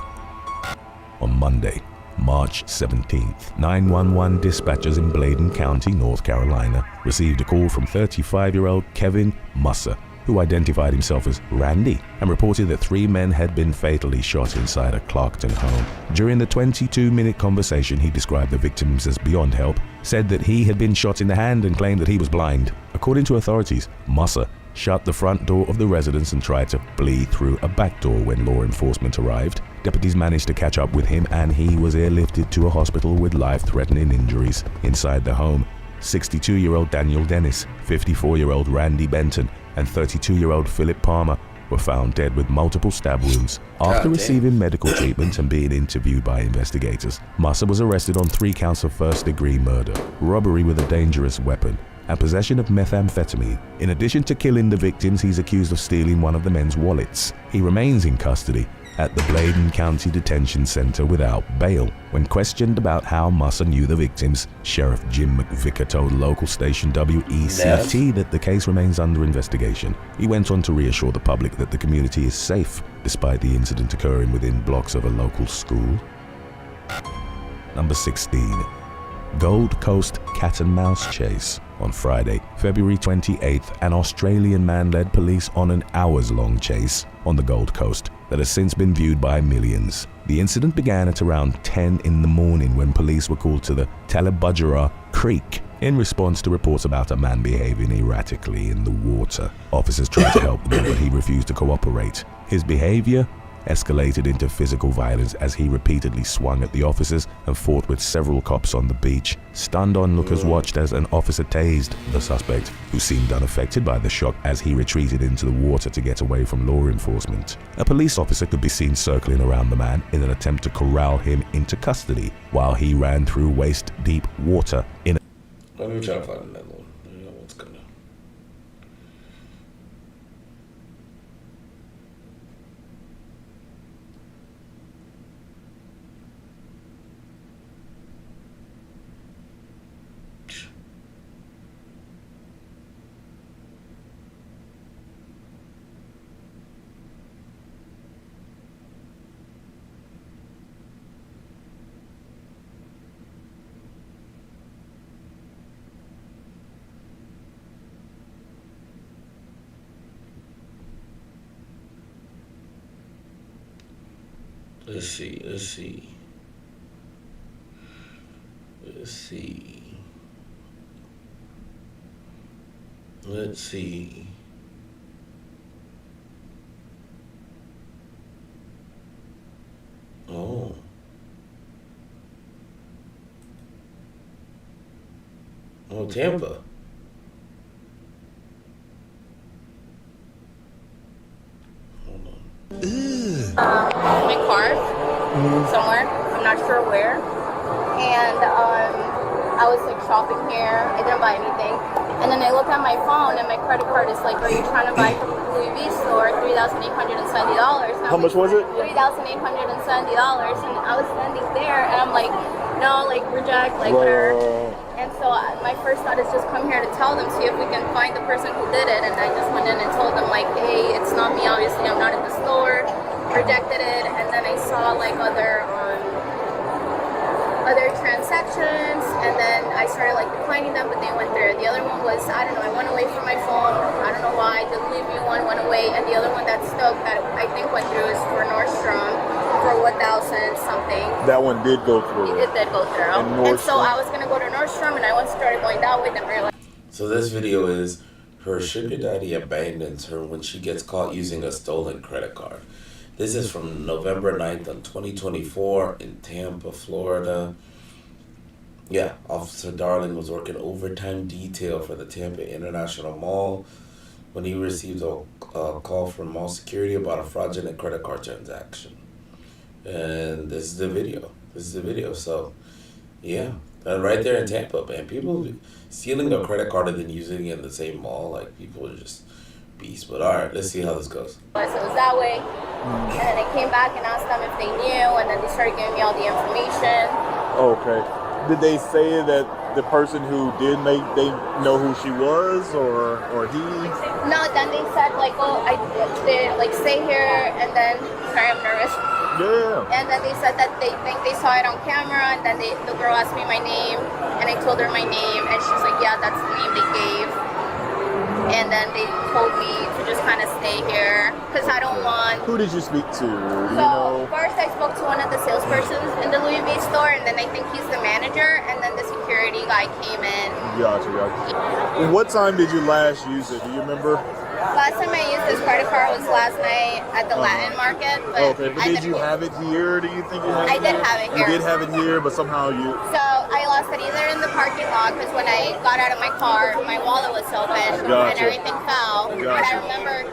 Speaker 22: On Monday, March 17th, 911 dispatchers in Bladen County, North Carolina, received a call from 35-year-old Kevin Musser, who identified himself as Randy and reported that 3 men had been fatally shot inside a Clarkton home. During the 22-minute conversation, he described the victims as beyond help, said that he had been shot in the hand, and claimed that he was blind. According to authorities, Musser shut the front door of the residence and tried to flee through a back door when law enforcement arrived. Deputies managed to catch up with him, and he was airlifted to a hospital with life-threatening injuries. Inside the home, 62-year-old Daniel Dennis, 54-year-old Randy Benton, and 32-year-old Philip Palmer were found dead with multiple stab wounds. After receiving medical treatment and being interviewed by investigators, Musser was arrested on 3 counts of first-degree murder, robbery with a dangerous weapon, and possession of methamphetamine. In addition to killing the victims, he's accused of stealing one of the men's wallets. He remains in custody at the Bladen County Detention Center without bail. When questioned about how Musser knew the victims, Sheriff Jim McVicker told local station WECT that the case remains under investigation. He went on to reassure the public that the community is safe, despite the incident occurring within blocks of a local school. Number 16. Gold Coast Cat and Mouse Chase. On Friday, February 28th, an Australian man led police on an hours-long chase on the Gold Coast that has since been viewed by millions. The incident began at around 10 in the morning when police were called to the Talabudgera Creek in response to reports about a man behaving erratically in the water. Officers tried to help him, but he refused to cooperate. His behavior escalated into physical violence as he repeatedly swung at the officers and fought with several cops on the beach. Stunned onlookers watched as an officer tased the suspect, who seemed unaffected by the shock as he retreated into the water to get away from law enforcement. A police officer could be seen circling around the man in an attempt to corral him into custody while he ran through waist-deep water in a...
Speaker 2: Let me try to find another one. You know what's coming. Let's see. Let's see. Let's see. Let's see. Oh. Oh, Tampa.
Speaker 12: In my car somewhere. I'm not sure where. And I was like shopping here. I didn't buy anything. And then I look at my phone and my credit card is like, are you trying to buy from the Louis V store $3,870?
Speaker 13: How much was it?
Speaker 12: $3,870. And I was standing there and I'm like, no, like reject, like whatever. And so my first thought is just come here to tell them, see if we can find the person who did it. And I just went in and told them like, hey, it's not me, obviously I'm not in the store. Rejected it. And then I saw like other transactions, and then I started like declining them, but they went through. The other one was, I don't know, I went away from my phone. I don't know why. The Louis V one went away, and the other one that stuck that I think went through is for Nordstrom for 1,000 something.
Speaker 13: That one did go through.
Speaker 12: It did go through. And so I was gonna go to Nordstrom, and I started going that way. Then realized.
Speaker 2: So this video is her sugar daddy abandons her when she gets caught using a stolen credit card. This is from November 9th of 2024 in Tampa, Florida. Yeah, Officer Darling was working overtime detail for the Tampa International Mall when he received a call from mall security about a fraudulent credit card transaction. And this is the video. So, yeah, right there in Tampa, man. People stealing a credit card and then using it in the same mall, like people are just beasts. But all right, let's see how this goes.
Speaker 12: So it was that way. And then I came back and asked them if they knew, and then they started giving me all the information.
Speaker 13: Okay. Did they say that the person who did they know who she was or he?
Speaker 12: No, then they said like, oh, I did like stay here, and then sorry, I'm nervous.
Speaker 13: Yeah.
Speaker 12: And then they said that they think they saw it on camera, and then the girl asked me my name, and I told her my name, and she's like, yeah, that's the name they gave. And then they told me to just kind of stay here because I don't want.
Speaker 13: Who did you speak to?
Speaker 12: First I spoke to one of the salespersons in the Louis V store, and then I think he's the manager, and then the security guy came in.
Speaker 13: Gotcha. What time did you last use it? Do you remember?
Speaker 12: Last time I used this credit card was last night at the Latin Market. But
Speaker 13: okay, but did you have it here? Do you think you have it here?
Speaker 12: I did have it here.
Speaker 13: You did have it here, but somehow you...
Speaker 12: So I lost it either in the parking lot, because when I got out of my car, my wallet was open, and everything fell. But I remember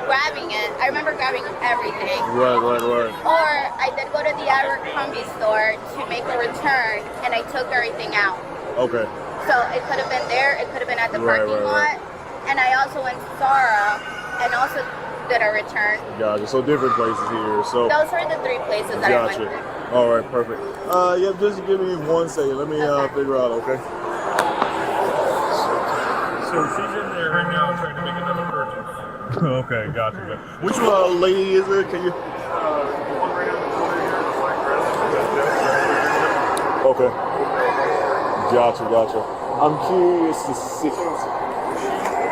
Speaker 12: grabbing it. I remember grabbing everything.
Speaker 13: Right.
Speaker 12: Or I did go to the Abercrombie store to make a return, and I took everything out.
Speaker 13: Okay.
Speaker 12: So it could have been there, it could have been at the parking lot. And I also went to Zara and also did a return.
Speaker 13: Gotcha. So different places here. So
Speaker 12: those are the three places that I went to.
Speaker 13: All right, perfect. Yeah, just give me 1 second. Let me figure out, okay?
Speaker 14: So she's in there right now trying to make another purchase.
Speaker 13: Okay, gotcha. Which lady is it? Can you?
Speaker 14: One right on the corner here, the black dress.
Speaker 13: Okay. Gotcha. I'm curious to see.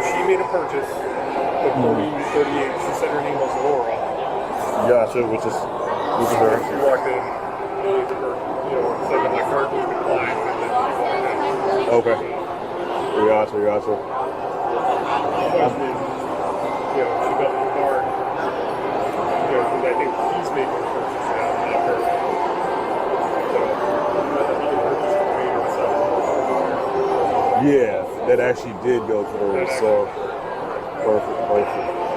Speaker 14: She made a purchase at 38. She said her name was Laura.
Speaker 13: Gotcha, which is her.
Speaker 14: She walked in, said that my card was declined, and then she walked in.
Speaker 13: Okay. Gotcha.
Speaker 14: The question is, she got the card, because I think he's making a purchase now, not her. So, he can purchase for me himself.
Speaker 13: Yeah, that actually did go through. So perfect.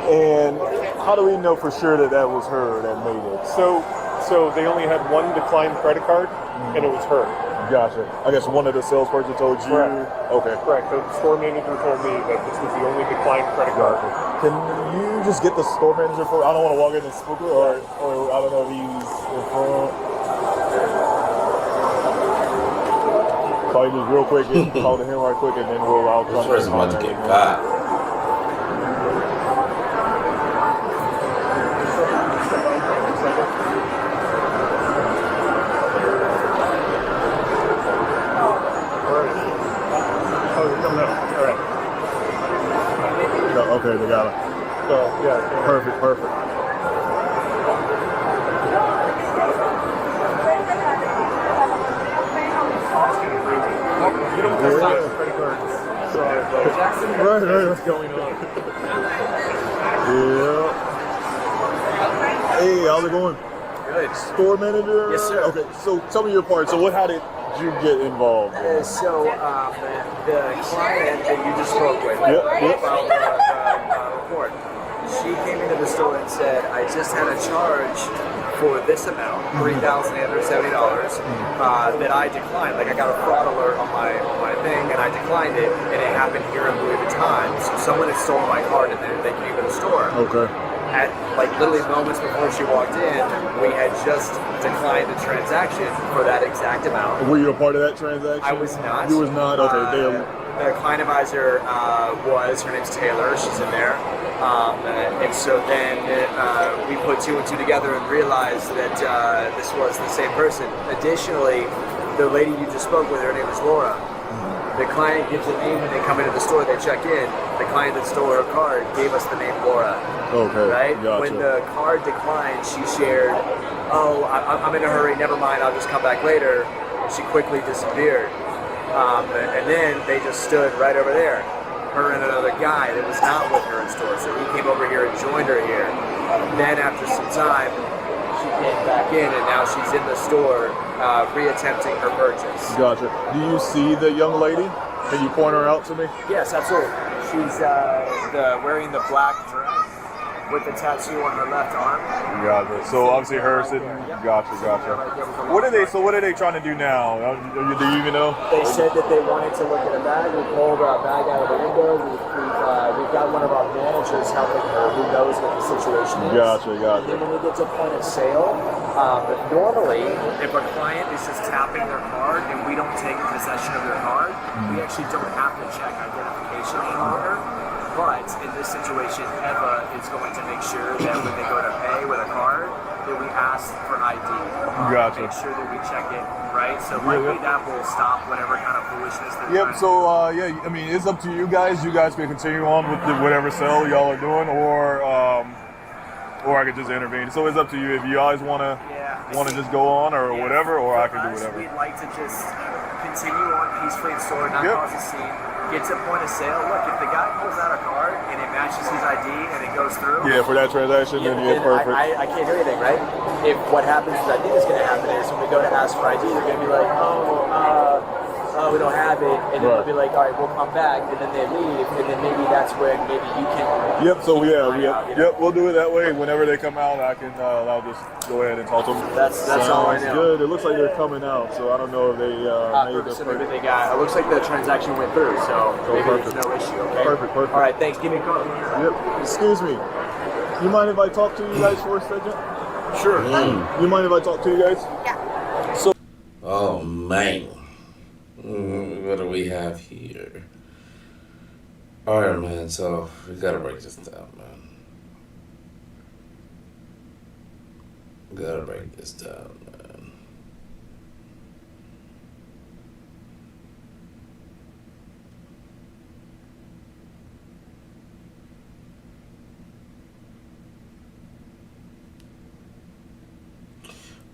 Speaker 13: And how do we know for sure that that was her that made it?
Speaker 14: So they only had one declined credit card, and it was her.
Speaker 13: Gotcha. I guess one of the salesperson told you.
Speaker 14: Correct.
Speaker 13: Okay.
Speaker 14: Correct. The store manager told me that this was the only declined credit card.
Speaker 13: Can you just get the store manager for? I don't want to walk in and spook her, or I don't know if he's in front. Call you just real quick and call to him right quick, and then I'll come.
Speaker 2: This person's about to get caught.
Speaker 13: Okay, they got it.
Speaker 14: So, yeah.
Speaker 13: Perfect.
Speaker 14: You don't have to credit cards. Sorry, bro.
Speaker 13: Right.
Speaker 14: What's going on?
Speaker 13: Yeah. Hey, how's it going?
Speaker 3: Good.
Speaker 13: Store manager?
Speaker 3: Yes, sir.
Speaker 13: Okay, so tell me your part. So how did you get involved?
Speaker 3: So the client that you just spoke with
Speaker 13: Yep.
Speaker 3: about the report, she came into the store and said, I just had a charge for this amount, $3,870, that I declined. Like I got a fraud alert on my thing, and I declined it, and it happened here in Louis Vuitton. So someone had stolen my card, and they came to the store.
Speaker 13: Okay.
Speaker 3: At like literally moments before she walked in, we had just declined the transaction for that exact amount.
Speaker 13: Were you a part of that transaction?
Speaker 3: I was not.
Speaker 13: You was not? Okay.
Speaker 3: The client advisor was, her name's Taylor, she's in there. And so then we put two and two together and realized that this was the same person. Additionally, the lady you just spoke with, her name is Laura. The client gives a name when they come into the store, they check in. The client that stole her card gave us the name Laura.
Speaker 13: Okay.
Speaker 3: Right?
Speaker 13: Gotcha.
Speaker 3: When the card declined, she shared, oh, I'm in a hurry, never mind, I'll just come back later. And she quickly disappeared. And then they just stood right over there. Her and another guy that was not with her in store. So he came over here and joined her here. Then after some time, she came back in and now she's in the store re-attempting her purchase.
Speaker 13: Gotcha. Do you see the young lady? Can you point her out to me?
Speaker 3: Yes, absolutely. She's wearing the black dress with the tattoo on her left arm.
Speaker 13: Gotcha. So obviously her sitting. Gotcha. What are they trying to do now? Do you even know?
Speaker 3: They said that they wanted to look at a bag. We pulled a bag out of the window. We've got one of our managers helping her who knows what the situation is.
Speaker 13: Gotcha.
Speaker 3: And then when we get to point of sale, normally if a client is just tapping their card and we don't take possession of their card, we actually don't have to check identification any longer. But in this situation, Eva is going to make sure that when they go to pay with a card, that we ask for ID.
Speaker 13: Gotcha.
Speaker 3: Make sure that we check it, right? So likely that will stop whatever kind of foolishness they're
Speaker 13: Yep.
Speaker 3: trying
Speaker 13: So I mean, it's up to you guys. You guys can continue on with whatever sale y'all are doing, or I could just intervene. So it's up to you if you guys want to just go on or whatever, or I can do whatever.
Speaker 3: We'd like to just continue on peacefully in store, not cause a scene. Get to point of sale. Look, if the guy pulls out a card and it matches his ID and it goes through.
Speaker 13: Yeah, for that transaction, then yeah, perfect.
Speaker 3: I can't do anything, right? If what happens is I think is going to happen is when we go to ask for ID, they're going to be like, we don't have it, and then they'll be like, all right, we'll come back, and then they leave, and then maybe that's when maybe you can.
Speaker 13: Yep. So we'll do it that way. Whenever they come out, I'll just go ahead and talk to them.
Speaker 3: That's all I know.
Speaker 13: Good. It looks like they're coming out, so I don't know if they
Speaker 3: maybe they got. It looks like the transaction went through, so maybe there's no issue. Okay.
Speaker 13: Perfect.
Speaker 3: All right. Thanks. Give me a call.
Speaker 13: Yep. Excuse me. You mind if I talk to you guys for a second?
Speaker 3: Sure.
Speaker 13: You mind if I talk to you guys?
Speaker 12: Yeah.
Speaker 13: So.
Speaker 2: Oh man. What do we have here? Alright, man, so we gotta break this down, man. We gotta break this down, man.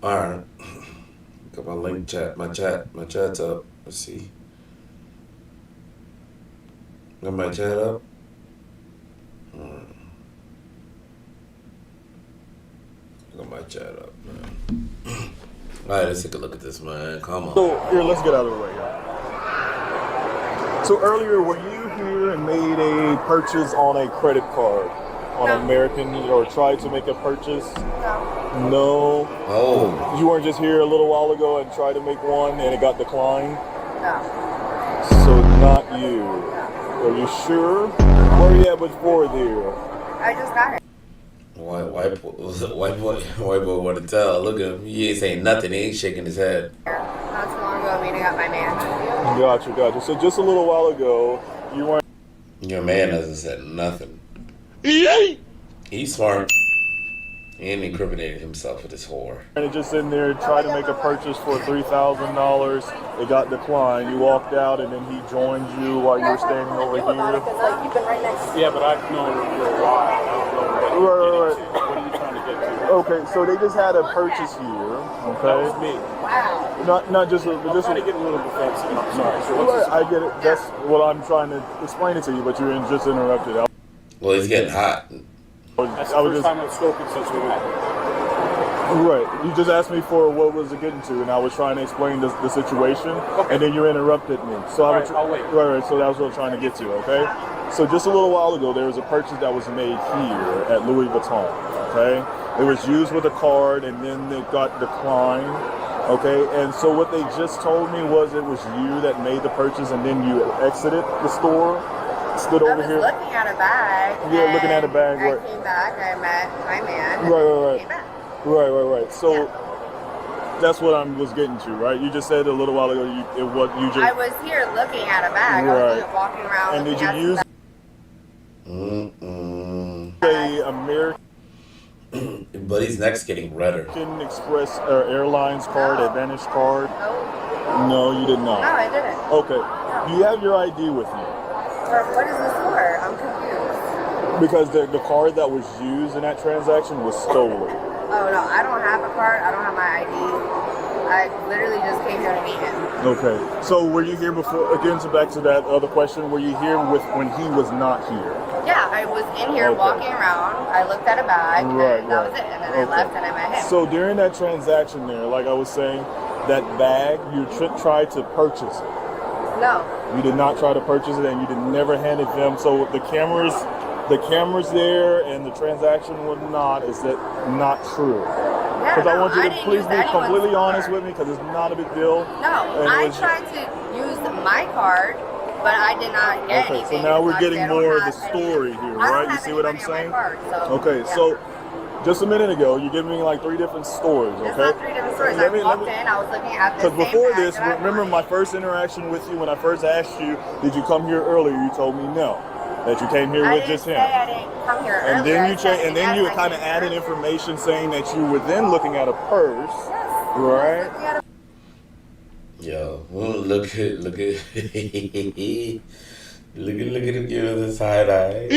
Speaker 2: Alright. Got my link chat, my chat's up. Let's see. Got my chat up? Got my chat up, man. Alright, let's take a look at this, man. Come on.
Speaker 13: So, here, let's get out of the way, y'all. So, earlier, were you here and made a purchase on a credit card on American, or tried to make a purchase? No.
Speaker 2: Oh.
Speaker 13: You weren't just here a little while ago and tried to make one and it got declined?
Speaker 12: No.
Speaker 13: So, not you. Are you sure? Where are you at before there?
Speaker 12: I just got it.
Speaker 2: White boy want to tell. Look at him. He ain't saying nothing. He ain't shaking his head.
Speaker 12: Not too long ago, meeting up my man.
Speaker 13: Gotcha. So just a little while ago, you weren't.
Speaker 2: Your man hasn't said nothing. He's smart. He ain't incriminated himself with this whore.
Speaker 13: And just in there, tried to make a purchase for $3,000. It got declined. You walked out, and then he joined you while you were standing over here.
Speaker 12: You've been right next to
Speaker 14: Yeah, but I've known her for a while. I don't know what
Speaker 13: Right.
Speaker 14: What are you trying to get to?
Speaker 13: Okay, so they just had a purchase here. Okay.
Speaker 14: That was me.
Speaker 12: Wow.
Speaker 13: Not just
Speaker 14: I'm trying to get a little defensive. I'm sorry. So
Speaker 13: Right,
Speaker 14: what's
Speaker 13: I get it. That's what I'm trying to explain it to you, but you just interrupted.
Speaker 2: Well, he's getting hot.
Speaker 14: That's the first time I've spoken since we met.
Speaker 13: Right. You just asked me for what was it getting to, and I was trying to explain the situation, and then you interrupted me. So I was,
Speaker 14: I'll wait.
Speaker 13: Right. So that was what I'm trying to get to. Okay. So just a little while ago, there was a purchase that was made here at Louis Vuitton. Okay. It was used with a card, and then it got declined. Okay. And so what they just told me was it was you that made the purchase, and then you exited the store. Stood over here.
Speaker 12: I was looking at a bag.
Speaker 13: Yeah, looking at a bag.
Speaker 12: I
Speaker 13: Right.
Speaker 12: came back. I met my man.
Speaker 13: Right.
Speaker 12: Came back.
Speaker 13: Right. So that's what I was getting to, right? You just said a little while ago
Speaker 12: I was here looking at a bag. I wasn't walking around.
Speaker 13: And did you use a American
Speaker 2: Buddy's neck's getting redder.
Speaker 13: Express Airlines card, Advantage card? No, you did not.
Speaker 12: No, I didn't.
Speaker 13: Okay. Do you have your ID with you?
Speaker 12: What is this for? I'm confused.
Speaker 13: Because the card that was used in that transaction was stolen.
Speaker 12: Oh no, I don't have a card. I don't have my ID. I literally just came here to meet him.
Speaker 13: Okay. So were you here before? Again, so back to that other question. Were you here when he was not here?
Speaker 12: Yeah, I was in here walking around. I looked at a bag,
Speaker 13: Right,
Speaker 12: and that was it. And then I left, and I met him.
Speaker 13: So during that transaction there, like I was saying, that bag, you tried to purchase it.
Speaker 12: No.
Speaker 13: You did not try to purchase it, and you never handed them. So the cameras there, and the transaction was not. Is that not true?
Speaker 12: Yeah,
Speaker 13: Because I want you to
Speaker 12: didn't
Speaker 13: please
Speaker 12: use
Speaker 13: be
Speaker 12: anyone's
Speaker 13: completely
Speaker 12: card.
Speaker 13: honest with me, because it's not a big deal.
Speaker 12: No,
Speaker 13: And
Speaker 12: I
Speaker 13: it was-
Speaker 12: tried to use my card, but I did not get
Speaker 13: Okay,
Speaker 12: anything.
Speaker 13: so now we're
Speaker 12: because
Speaker 13: getting
Speaker 12: I don't
Speaker 13: more of the
Speaker 12: have any-
Speaker 13: story here,
Speaker 12: I don't
Speaker 13: right? You
Speaker 12: have
Speaker 13: see what I'm
Speaker 12: any money
Speaker 13: saying?
Speaker 12: on my card, so,
Speaker 13: Okay,
Speaker 12: yeah.
Speaker 13: so just a minute ago, you gave me like 3 different stories, okay?
Speaker 12: It's not 3 different stories. I walked in, I was looking at the
Speaker 13: Because
Speaker 12: same
Speaker 13: before
Speaker 12: bag
Speaker 13: this,
Speaker 12: that I
Speaker 13: remember my first interaction with you when I first asked you, did you come here earlier? You told me no, that you came here
Speaker 12: I
Speaker 13: with
Speaker 12: didn't
Speaker 13: just
Speaker 12: say
Speaker 13: him.
Speaker 12: I didn't come here
Speaker 13: And
Speaker 12: earlier.
Speaker 13: then
Speaker 12: I
Speaker 13: you
Speaker 12: said
Speaker 13: and then you
Speaker 12: yes, I
Speaker 13: kind of
Speaker 12: came
Speaker 13: added
Speaker 12: here.
Speaker 13: information saying that you were then looking at a purse, right?
Speaker 2: Yo, look at look at him giving the side eye.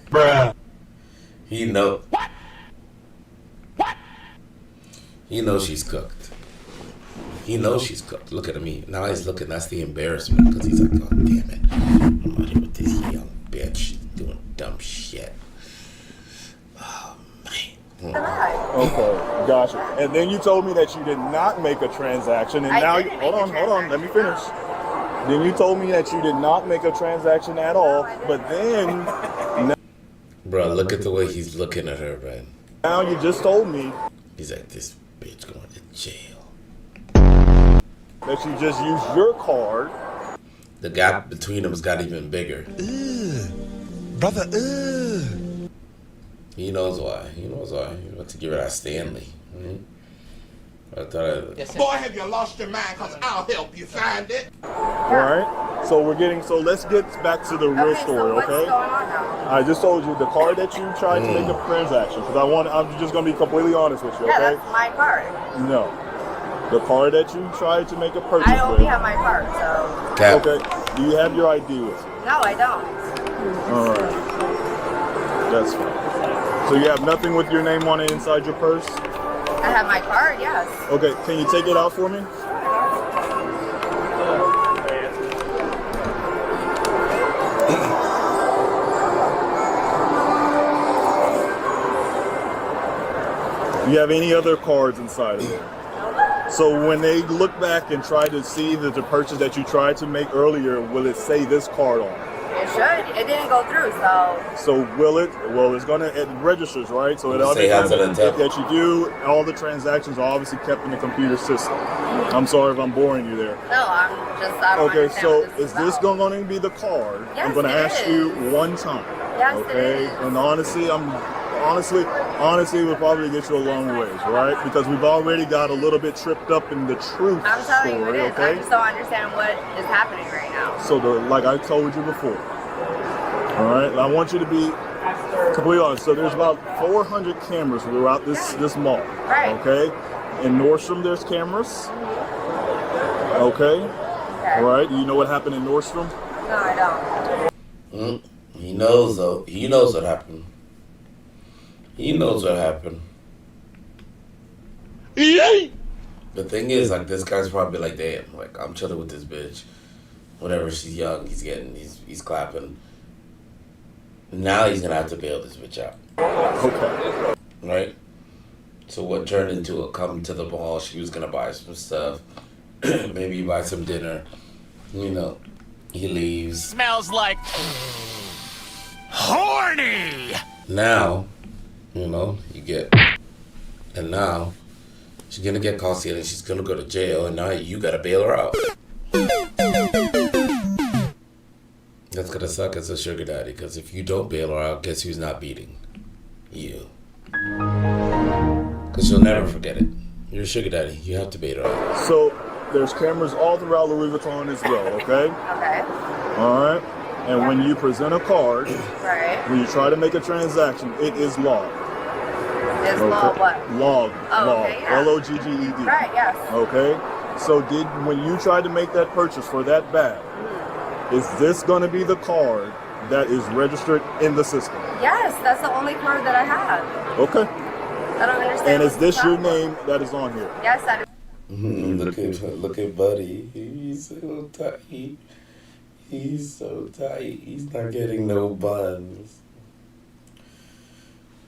Speaker 2: Bruh. He know. What? He knows she's cooked. He knows she's cooked. Look at him. Now he's looking. That's the embarrassment, because he's like, oh damn it, I'm out here with this young bitch doing dumb shit. Oh man.
Speaker 13: Okay, gotcha. And then you told me that you did not make a transaction, and now you, hold on, let me finish. Then you told me that you did not make a transaction at all, but then
Speaker 2: Bro, look at the way he's looking at her, man.
Speaker 13: now you just told me
Speaker 2: He's like, this bitch going to jail.
Speaker 13: that you just used your card.
Speaker 2: The gap between them has got even bigger.
Speaker 17: Brother,
Speaker 2: He knows why. He knows why. He's about to give her that Stanley. I thought
Speaker 8: Boy, have you lost your mind? Because I'll help you find it.
Speaker 13: Alright? So let's get back to the real story,
Speaker 12: What's
Speaker 13: okay?
Speaker 12: going on now?
Speaker 13: I just told you the card that you tried to make a transaction, because I'm just gonna be completely honest with you,
Speaker 12: Yeah,
Speaker 13: okay?
Speaker 12: that's my card.
Speaker 13: No. The card that you tried to make a purchase
Speaker 12: I only
Speaker 13: with.
Speaker 12: have my card, so.
Speaker 13: Okay. Do you have your ID with you?
Speaker 12: No, I don't.
Speaker 13: Alright. That's fine. So you have nothing with your name on it inside your purse?
Speaker 12: I have my card, yes.
Speaker 13: Okay, can you take it out for me? Do you have any other cards inside of it? So when they look back and try to see the purchase that you tried to make earlier, will it say this card on it?
Speaker 12: It should. It didn't go through, so.
Speaker 13: So will it? Well, it registers, right? So it
Speaker 2: You say
Speaker 13: automatically
Speaker 2: has it on
Speaker 13: that you do. All the transactions are obviously kept in the computer system. I'm sorry if I'm boring you there.
Speaker 12: No, I don't
Speaker 13: Okay,
Speaker 12: understand
Speaker 13: so
Speaker 12: what this
Speaker 13: is this going to be the card?
Speaker 12: Yes,
Speaker 13: I'm going to
Speaker 12: it
Speaker 13: ask
Speaker 12: is.
Speaker 13: you one time.
Speaker 12: Yes, it
Speaker 13: okay,
Speaker 12: is.
Speaker 13: and honestly, we'll probably get you a long ways, right? Because we've already got a little bit tripped up in the truth
Speaker 12: I'm telling you
Speaker 13: story.
Speaker 12: it is.
Speaker 13: Okay,
Speaker 12: I just don't understand what is happening right now.
Speaker 13: so like I told you before. All right, I want you to be completely honest. So there's about 400 cameras throughout this mall.
Speaker 12: Right.
Speaker 13: Okay. In Nordstrom, there's cameras. Okay. All right. Do you know what happened in Nordstrom?
Speaker 12: No, I don't.
Speaker 2: he knows though. He knows what happened. He knows what happened. The thing is, like, this guy's probably like, damn, like, I'm chilling with this bitch. Whenever she's young, he's clapping. Now he's gonna have to bail this bitch out.
Speaker 13: Okay.
Speaker 2: Right? So what turned into a come to the mall, she was gonna buy some stuff. Maybe buy some dinner. You know, he leaves.
Speaker 17: Smells like horny.
Speaker 2: Now, you know, and now she's gonna get caught stealing. She's gonna go to jail, and now you gotta bail her out. That's gonna suck as a sugar daddy, because if you don't bail her out, guess who's not beating? You. Because she'll never forget it. You're a sugar daddy. You have to bail her out.
Speaker 13: So there's cameras all throughout Louis Vuitton as well, okay?
Speaker 12: Okay.
Speaker 13: All right. And when you present a card,
Speaker 12: Right.
Speaker 13: when you try to make a transaction, it is logged.
Speaker 12: Is law what?
Speaker 13: Logged.
Speaker 12: Oh,
Speaker 13: Logged.
Speaker 12: okay, yeah.
Speaker 13: L-O-G-G-E-D.
Speaker 12: Right, yes.
Speaker 13: Okay? So when you tried to make that purchase for that bag, is this going to be the card that is registered in the system?
Speaker 12: Yes, that's the only card that I have.
Speaker 13: Okay.
Speaker 12: I don't understand.
Speaker 13: And is
Speaker 12: what's the
Speaker 13: this your
Speaker 12: problem.
Speaker 13: name that is on here?
Speaker 12: Yes, that is.
Speaker 2: Look at Buddy. He's so tight. He's so tight. He's not getting no buns.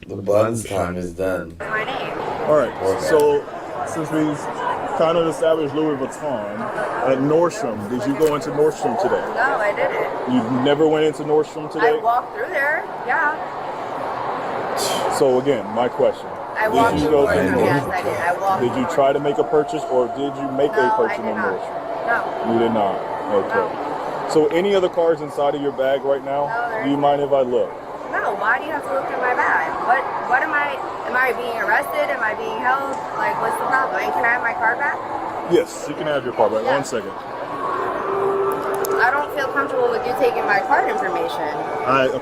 Speaker 2: The buns time is done.
Speaker 12: My name.
Speaker 13: All right. So since we've kind of established Louis Vuitton at Nordstrom, did you go into Nordstrom today?
Speaker 12: No, I didn't.
Speaker 13: You never went into Nordstrom
Speaker 12: I
Speaker 13: today?
Speaker 12: walked through there. Yeah.
Speaker 13: So again, my question.
Speaker 12: I walked
Speaker 13: Did you
Speaker 12: through
Speaker 13: go
Speaker 12: there.
Speaker 13: in
Speaker 12: Yes,
Speaker 13: Nordstrom?
Speaker 12: I did. I walked.
Speaker 13: Did you try to make a purchase, or did you make a
Speaker 12: No,
Speaker 13: purchase
Speaker 12: I
Speaker 13: in
Speaker 12: did not.
Speaker 13: Nordstrom?
Speaker 12: No.
Speaker 13: You did not. Okay. So any other cards inside of your bag right now?
Speaker 12: No, there
Speaker 13: Do you mind if I look?
Speaker 12: No. Why do you have to look in my bag? What am I? Am I being arrested? Am I being held? Like, what's the problem? And can I have my card back?
Speaker 13: Yes, you can have your card back.
Speaker 12: Yeah.
Speaker 13: 1 second.
Speaker 12: I don't feel comfortable with you taking my card information.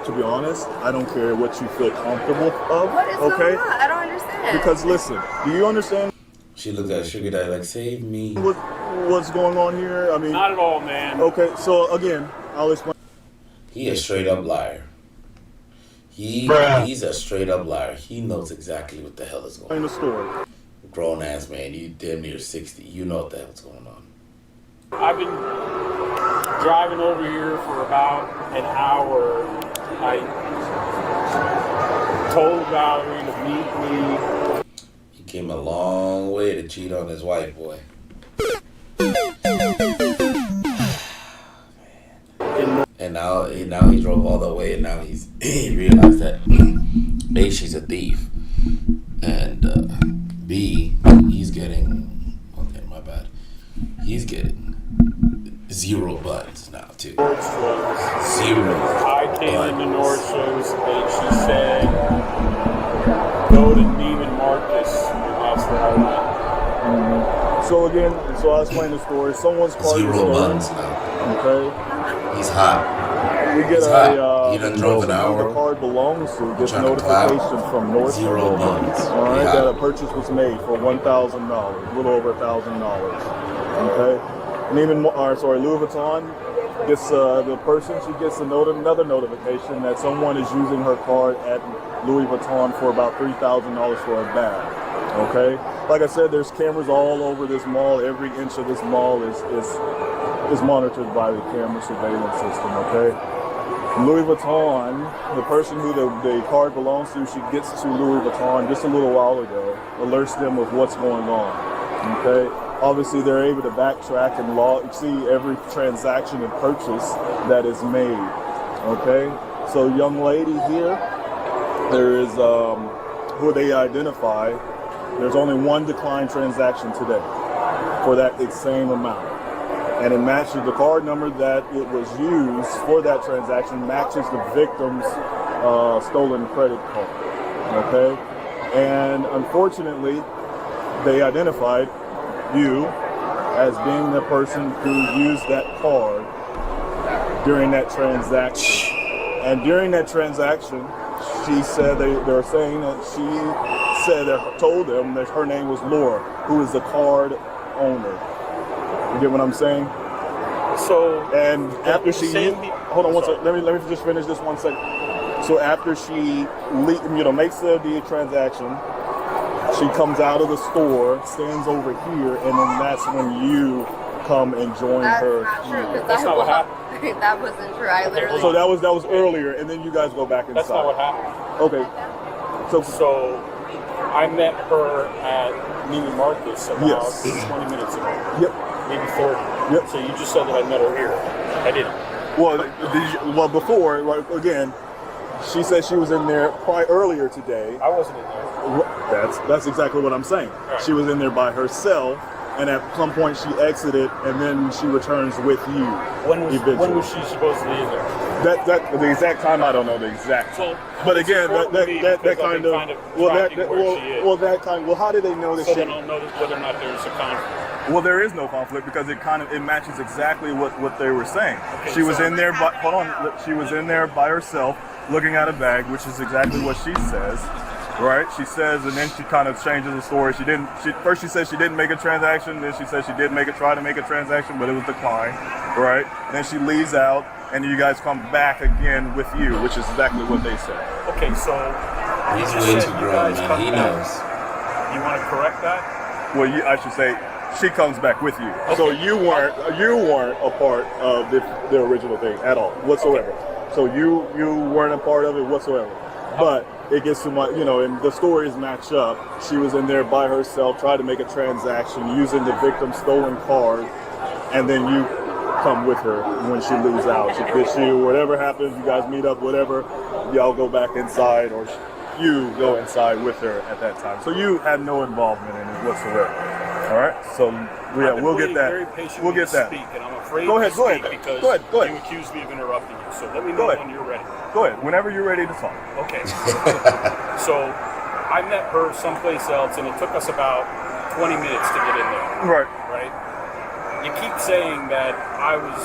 Speaker 13: To be honest, I don't care what you feel comfortable of.
Speaker 12: What is
Speaker 13: okay?
Speaker 12: going on? I don't understand.
Speaker 13: Because listen, do you understand?
Speaker 2: She looked at Sugar Daddy like, save me.
Speaker 13: What's going on here? I mean,
Speaker 14: Not at all, man.
Speaker 13: Okay, so again, I'll explain.
Speaker 2: He a straight up liar. He's a straight up liar. He knows exactly what the hell is going on.
Speaker 13: In the story.
Speaker 2: Grown ass man, you damn near 60. You know what the hell's going on.
Speaker 14: I've been driving over here for about an hour. I told Valerie to meet me.
Speaker 2: He came a long way to cheat on his wife, boy. And now he drove all the way, and now he realized that A, she's a thief, and B, he's getting, okay, my bad, he's getting 0 buns now too.
Speaker 14: Nordstrom's.
Speaker 2: 0
Speaker 14: I came into Nordstrom's and she said, go to Neiman Marcus, and that's where I went.
Speaker 13: So again, so I'll explain the story. Someone's car is
Speaker 2: 0
Speaker 13: stolen.
Speaker 2: buns now.
Speaker 13: Okay.
Speaker 2: He's hot.
Speaker 13: We get
Speaker 2: He's
Speaker 13: a
Speaker 2: hot. He done drove an
Speaker 13: who
Speaker 2: hour.
Speaker 13: the card belongs to gets
Speaker 2: Trying to clap.
Speaker 13: notification from Nordstrom.
Speaker 2: 0 buns.
Speaker 13: All right,
Speaker 2: He
Speaker 13: that a
Speaker 2: hot.
Speaker 13: purchase was made for $1,000, a little over $1,000. Okay. Louis Vuitton gets the person. She gets another notification that someone is using her card at Louis Vuitton for about $3,000 for a bag. Okay. Like I said, there's cameras all over this mall. Every inch of this mall is monitored by the camera surveillance system. Okay. Louis Vuitton, the person who the card belongs to, she gets to Louis Vuitton just a little while ago, alerts them of what's going on. Okay. Obviously, they're able to backtrack and see every transaction and purchase that is made. Okay. So, young lady here, there is who they identify. There's only one declined transaction today for that same amount. And it matches the card number that it was used for that transaction matches the victim's stolen credit card. Okay? And unfortunately, they identified you as being the person who used that card during that transaction. And during that transaction, she said they're saying that she told them that her name was Laura, who is the card owner. You get what I'm saying?
Speaker 14: So,
Speaker 13: and after she hold on one second. Let me just finish this 1 second. So after she makes the transaction, She comes out of the store, stands over here, and then that's when you come and join her.
Speaker 12: That's not what happened. That wasn't true. I literally.
Speaker 13: So that was earlier, and then you guys go back inside.
Speaker 14: That's not what happened.
Speaker 13: Okay.
Speaker 14: So I met her at Neiman Marcus about 20 minutes ago.
Speaker 13: Yep.
Speaker 14: Maybe 30.
Speaker 13: Yep.
Speaker 14: So you just said that I met her here. I didn't.
Speaker 13: Well, before, right, again, she said she was in there earlier today.
Speaker 14: I wasn't in there.
Speaker 13: That's exactly what I'm saying.
Speaker 14: Right.
Speaker 13: She was in there by herself, and at some point she exited, and then she returns with you.
Speaker 14: When was she supposed to be in there?
Speaker 13: That the exact time, I don't know the exact. But again, that kind of how do they know that?
Speaker 14: So they don't know whether or not there's a conflict.
Speaker 13: Well, there is no conflict because it matches exactly what they were saying.
Speaker 14: Okay,
Speaker 13: she was in there, but hold on, she was in there by herself, looking at a bag, which is exactly what she says. Right, she says, and then she kind of changes the story. First she said she didn't make a transaction, then she said she did try to make a transaction, but it was declined. Right, then she leaves out, and you guys come back again with you, which is exactly what they said.
Speaker 14: Okay, so
Speaker 2: he's way too grown, man. He knows.
Speaker 14: You want to correct that?
Speaker 13: Well, I should say she comes back with you. Okay. So you weren't a part of the original thing at all whatsoever. Okay. So you weren't a part of it whatsoever. But it gets to and the stories match up. She was in there by herself, tried to make a transaction using the victim's stolen card, and then you come with her when she leaves out. She gets you, whatever happens, you guys meet up, whatever, y'all go back inside, or you go inside with her at that time. So you had no involvement in it whatsoever. All right, so we'll get that. We'll get that.
Speaker 14: Speak, and I'm afraid
Speaker 13: go ahead.
Speaker 14: Because
Speaker 13: go ahead.
Speaker 14: You accused me of interrupting you. So let me know when you're ready.
Speaker 13: Go ahead. Whenever you're ready to talk.
Speaker 14: Okay. So I met her someplace else, and it took us about 20 minutes to get in there.
Speaker 13: Right.
Speaker 14: Right. You keep saying that I was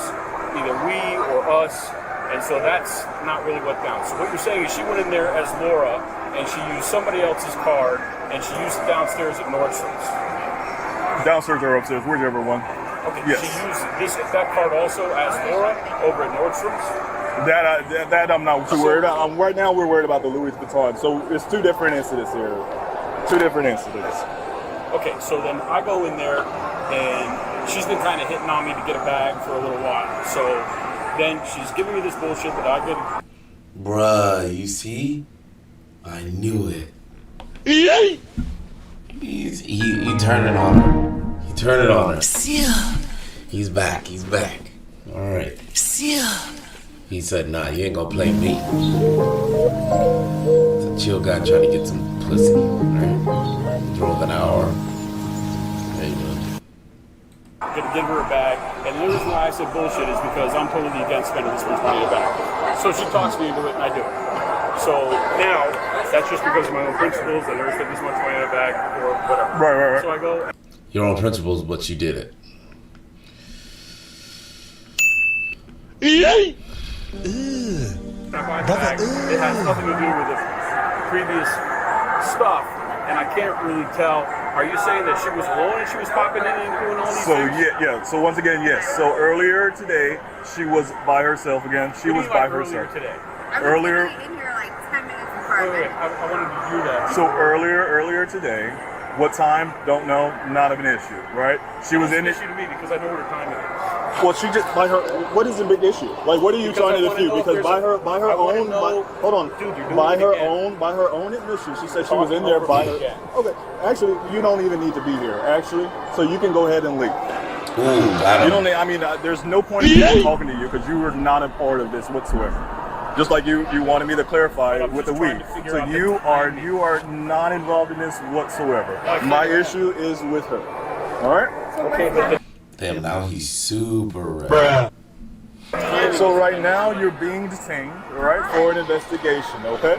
Speaker 14: either we or us, and so that's not really what counts. So what you're saying is she went in there as Laura, and she used somebody else's card, and she used it downstairs at Nordstrom's.
Speaker 13: Downstairs or upstairs, whichever one.
Speaker 14: Okay.
Speaker 13: Yes.
Speaker 14: She used that card also as Laura over at Nordstrom's.
Speaker 13: That I'm not too worried about. Right now we're worried about the Louis Vuitton. So it's two different incidents here. Two different incidents.
Speaker 14: Okay, so then I go in there, and she's been kind of hitting on me to get a bag for a little while. So then she's giving me this bullshit that I could.
Speaker 2: Bruh, you see? I knew it. He turned it on her. He turned it on her. He's back. All right. He said, nah, you ain't gonna play me. It's a chill guy trying to get some pussy, right? Drove an hour. There you go.
Speaker 14: Gonna give her a bag, and the reason why I said bullshit is because I'm totally against spending this much money in a bag. So she talks me into it, and I do it. So now, that's just because of my own principles. I never spent this much money in a bag or whatever.
Speaker 13: Right.
Speaker 14: So I go.
Speaker 2: Your own principles, but you did it.
Speaker 14: Bag, it has nothing to do with the previous stuff, and I can't really tell. Are you saying that she was alone and she was popping in and doing all these things?
Speaker 13: Yeah. So once again, yes. So earlier today, she was by herself again. She was by herself.
Speaker 14: Today?
Speaker 13: Earlier.
Speaker 12: In here like 10 minutes before.
Speaker 14: Wait, I wanted to do that.
Speaker 13: So earlier today, what time? Don't know. Not of an issue, right? She was in it.
Speaker 14: It's an issue to me because I know what her time it is.
Speaker 13: Well, she just by her. What is the big issue? Like, what are you trying to dispute? Because by her own, hold on, by her own admission, she said she was in there by her. Okay, actually, you don't even need to be here. Actually, so you can go ahead and leave. You don't. I mean, there's no point in me talking to you because you were not a part of this whatsoever. Just like you wanted me to clarify with the we. So you are not involved in this whatsoever. My issue is with her. All right.
Speaker 14: Okay.
Speaker 2: Damn, now he's super red.
Speaker 13: So right now you're being detained, right, for an investigation, okay?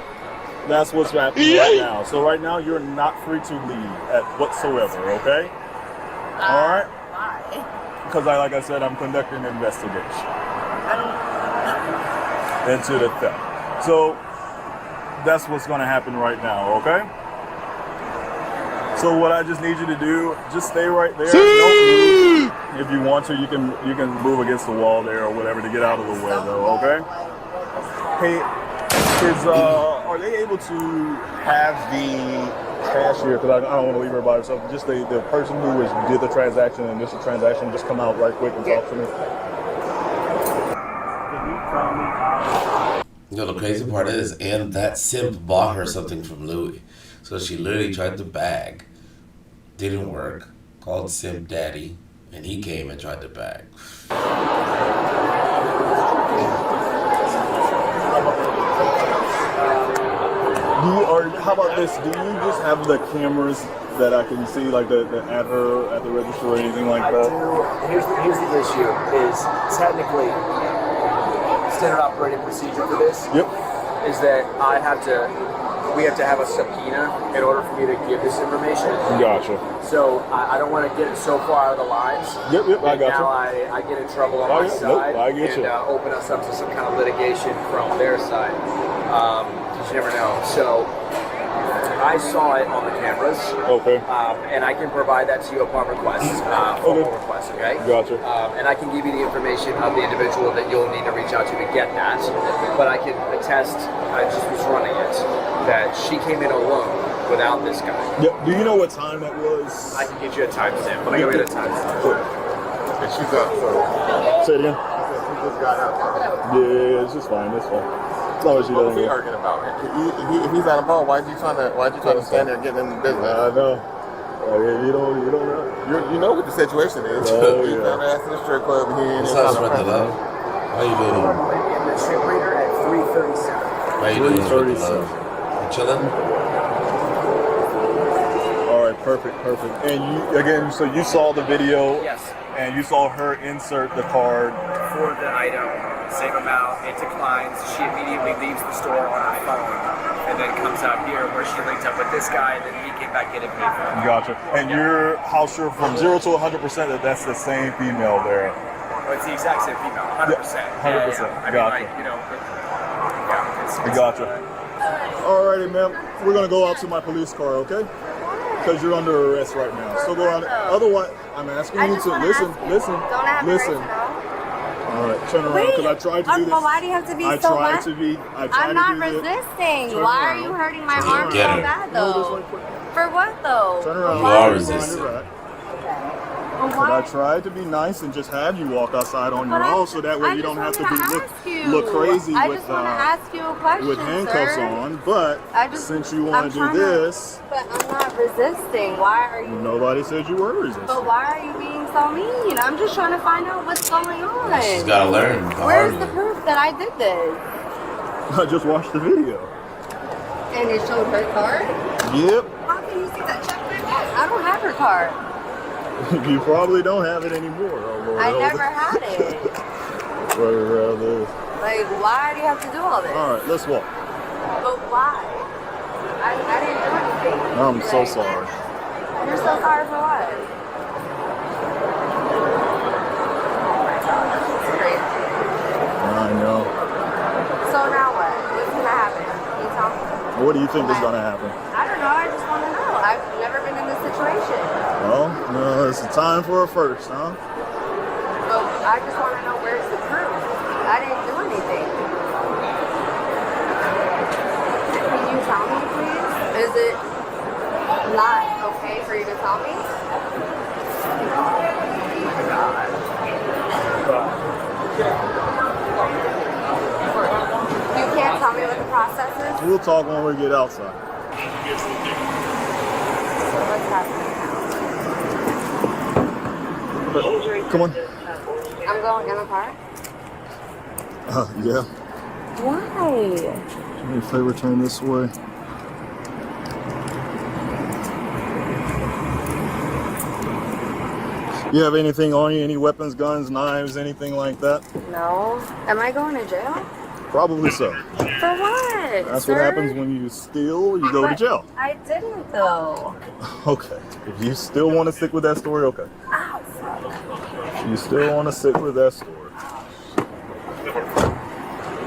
Speaker 13: That's what's happening right now. So right now you're not free to leave at whatsoever, okay? All right?
Speaker 12: Why?
Speaker 13: Because like I said, I'm conducting an investigation into the theft. So that's what's going to happen right now, okay? So what I just need you to do, just stay right there. Don't move. If you want to, you can move against the wall there or whatever to get out of the way, though. Okay. Hey, are they able to have the cashier, because I don't want to leave her by herself, just the person who did the transaction and initial transaction, just come out right quick and talk to me.
Speaker 2: You know, the crazy part is, and that simp bought her something from Louis. So she literally tried to bag. Didn't work. Called Simp Daddy, and he came and tried to bag.
Speaker 13: How about this? Do you just have the cameras that I can see, like the at the register or anything like that?
Speaker 3: I do. Here's the issue: is technically standard operating procedure for this.
Speaker 13: Yep.
Speaker 3: Is that we have to have a subpoena in order for me to give this information.
Speaker 13: Gotcha.
Speaker 3: So I don't want to get it so far out of the lines.
Speaker 13: Yep, I got
Speaker 3: now
Speaker 13: you.
Speaker 3: I get in trouble on my side and open us up to some kind of litigation from their side. You never know. So I saw it on the cameras.
Speaker 13: Okay.
Speaker 3: And I can provide that to you upon request, formal request, okay?
Speaker 13: Gotcha.
Speaker 3: And I can give you the information of the individual that you'll need to reach out to get that. But I can attest, I just was running it, that she came in alone without this guy.
Speaker 13: Yeah. Do you know what time that was?
Speaker 3: I can get you a timestamp. Let me go get a timestamp.
Speaker 13: And she's up, so. Say it again. She just got out. Yeah, it's just fine. It's fine. As long as she doesn't.
Speaker 11: What was he arguing about? If he's out of ball, why'd you trying to stand there getting in the business?
Speaker 13: I know. You don't know.
Speaker 11: You know what the situation is.
Speaker 13: Oh,
Speaker 11: He's trying to ask in the strip club here.
Speaker 2: What's up, brother? How you doing?
Speaker 3: In the ship reader at 3:37.
Speaker 2: How you doing? 3:37. You chilling?
Speaker 13: All right, perfect. And you again, so you saw the video.
Speaker 3: Yes.
Speaker 13: And you saw her insert the card
Speaker 3: for the item, same amount, it declines. She immediately leaves the store on her phone and then comes out here where she linked up with this guy, and then he came back getting paid for it.
Speaker 13: Gotcha. And you're how sure from 0 to 100% that that's the same female there?
Speaker 3: Oh, it's the exact same female, 100%.
Speaker 13: 100%.
Speaker 3: I mean,
Speaker 13: Gotcha.
Speaker 3: It's
Speaker 13: Gotcha. Alrighty, ma'am. We're gonna go out to my police car, okay? Because you're under arrest right now. So go on. Otherwise, I'm asking you to listen. All right, turn around because I tried to do this.
Speaker 12: Why do you have to be so much? I'm not resisting. Why are you hurting my arm so bad though? For what though?
Speaker 13: Turn around.
Speaker 2: You are resisting.
Speaker 13: But I tried to be nice and just have you walk outside on your own, so that way you don't have to look crazy with handcuffs on. But since you want to do this,
Speaker 12: but I'm not resisting. Why are you?
Speaker 13: Nobody said you were resisting.
Speaker 12: But why are you being so mean? I'm just trying to find out what's going on.
Speaker 2: She's gotta learn.
Speaker 12: Where's the proof that I did this?
Speaker 13: I just watched the video.
Speaker 12: And it showed her card?
Speaker 13: Yep.
Speaker 12: How can you see that? Check my card. I don't have her card.
Speaker 13: You probably don't have it anymore.
Speaker 12: I never had it. Like, why do you have to do all this?
Speaker 13: All right, let's walk.
Speaker 12: But why? I didn't do anything.
Speaker 13: I'm so sorry.
Speaker 12: You're so sorry for what? Oh my God, that's crazy.
Speaker 13: I know.
Speaker 12: So now what? What's gonna happen? Can you tell me?
Speaker 13: What do you think is gonna happen?
Speaker 12: I don't know. I just want to know. I've never been in this situation.
Speaker 13: Well, no, it's a time for a first, huh?
Speaker 12: But I just want to know where's the proof. I didn't do anything. Can you tell me, please? Is it not okay for you to tell me? Oh my God. You can't tell me what the process is?
Speaker 13: We'll talk when we get outside.
Speaker 12: What's happening now?
Speaker 13: Come on.
Speaker 12: I'm going in the car?
Speaker 13: Yeah.
Speaker 12: Why?
Speaker 13: Do me a favor, turn this way. You have anything on you? Any weapons, guns, knives, anything like that?
Speaker 12: No. Am I going to jail?
Speaker 13: Probably so.
Speaker 12: For what?
Speaker 13: That's what happens when you steal, you go to jail.
Speaker 12: I didn't though.
Speaker 13: Okay. If you still want to stick with that story, okay.
Speaker 12: Ow, fuck.
Speaker 13: You still want to stick with that story.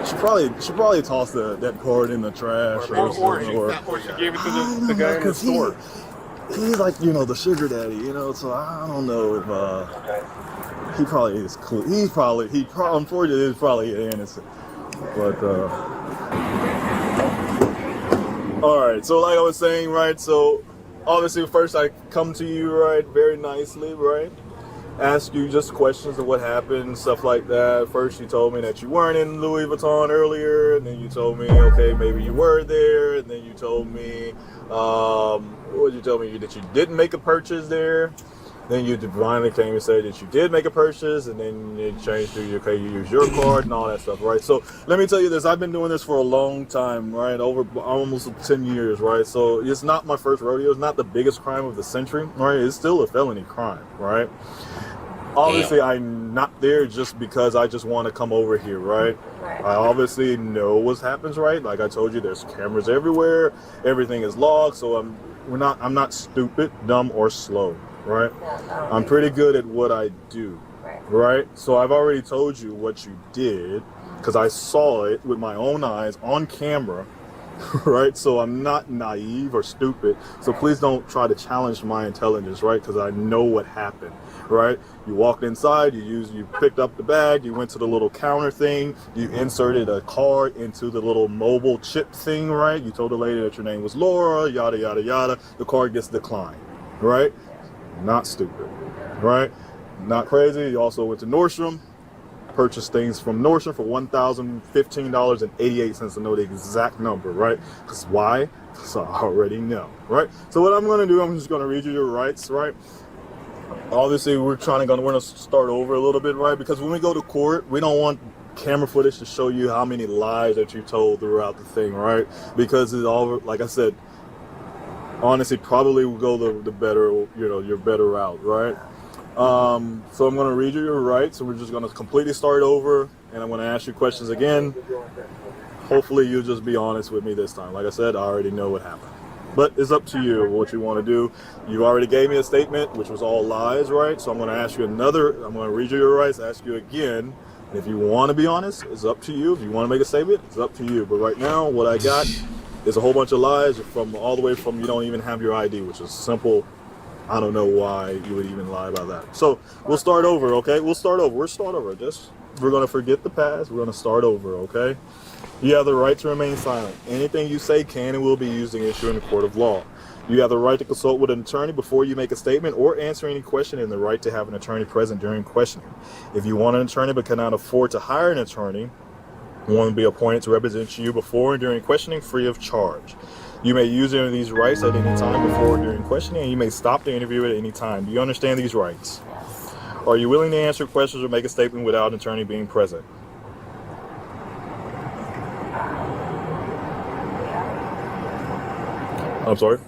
Speaker 13: She probably tossed that card in the trash or something. Or
Speaker 11: she gave it to the guy in the store.
Speaker 13: He's like, the sugar daddy, so I don't know if he probably is cool. Unfortunately, he's probably innocent. But all right, so like I was saying, right, so obviously first I come to you, right, very nicely, right? Ask you just questions of what happened, stuff like that. First you told me that you weren't in Louis Vuitton earlier, and then you told me, okay, maybe you were there, and then you told me, what did you tell me? That you didn't make a purchase there. Then you finally came and said that you did make a purchase, and then you changed to, okay, you use your card and all that stuff, right? So let me tell you this, I've been doing this for a long time, right? Over almost 10 years, right? So it's not my first rodeo. It's not the biggest crime of the century, right? It's still a felony crime, right? Obviously, I'm not there just because I just want to come over here, right? I obviously know what happens, right? Like I told you, there's cameras everywhere. Everything is logged, so I'm not stupid, dumb, or slow, right? I'm pretty good at what I do, right? So I've already told you what you did because I saw it with my own eyes on camera, right? So I'm not naive or stupid. So please don't try to challenge my intelligence, right? Because I know what happened, right? You walked inside, you picked up the bag, you went to the little counter thing, you inserted a card into the little mobile chip thing, right? You told the lady that your name was Laura, yada, yada, yada. The card gets declined, right? Not stupid, right? Not crazy. You also went to Nordstrom, purchased things from Nordstrom for $1,015.88 to know the exact number, right? Because why? Because I already know, right? So what I'm going to do, I'm just going to read you your rights, right? Obviously, we're going to start over a little bit, right? Because when we go to court, we don't want camera footage to show you how many lies that you told throughout the thing, right? Because it's all, like I said, honestly, probably will go the better, your better route, right? So I'm going to read you your rights, and we're just going to completely start over, and I'm going to ask you questions again. Hopefully you'll just be honest with me this time. Like I said, I already know what happened. But it's up to you what you want to do. You already gave me a statement, which was all lies, right? So I'm going to ask you I'm going to read you your rights, ask you again. And if you want to be honest, it's up to you. If you want to make a statement, it's up to you. But right now, what I got is a whole bunch of lies from all the way from you don't even have your ID, which is simple. I don't know why you would even lie about that. So we'll start over, okay? We'll start over. We're going to forget the past. We're going to start over, okay? You have the right to remain silent. Anything you say can and will be used against you in a court of law. You have the right to consult with an attorney before you make a statement or answer any question, and the right to have an attorney present during questioning. If you want an attorney but cannot afford to hire an attorney, one will be appointed to represent you before and during questioning free of charge. You may use any of these rights at any time before or during questioning, and you may stop the interview at any time. Do you understand these rights? Yes. Are you willing to answer questions or make a statement without an attorney being present? I'm sorry?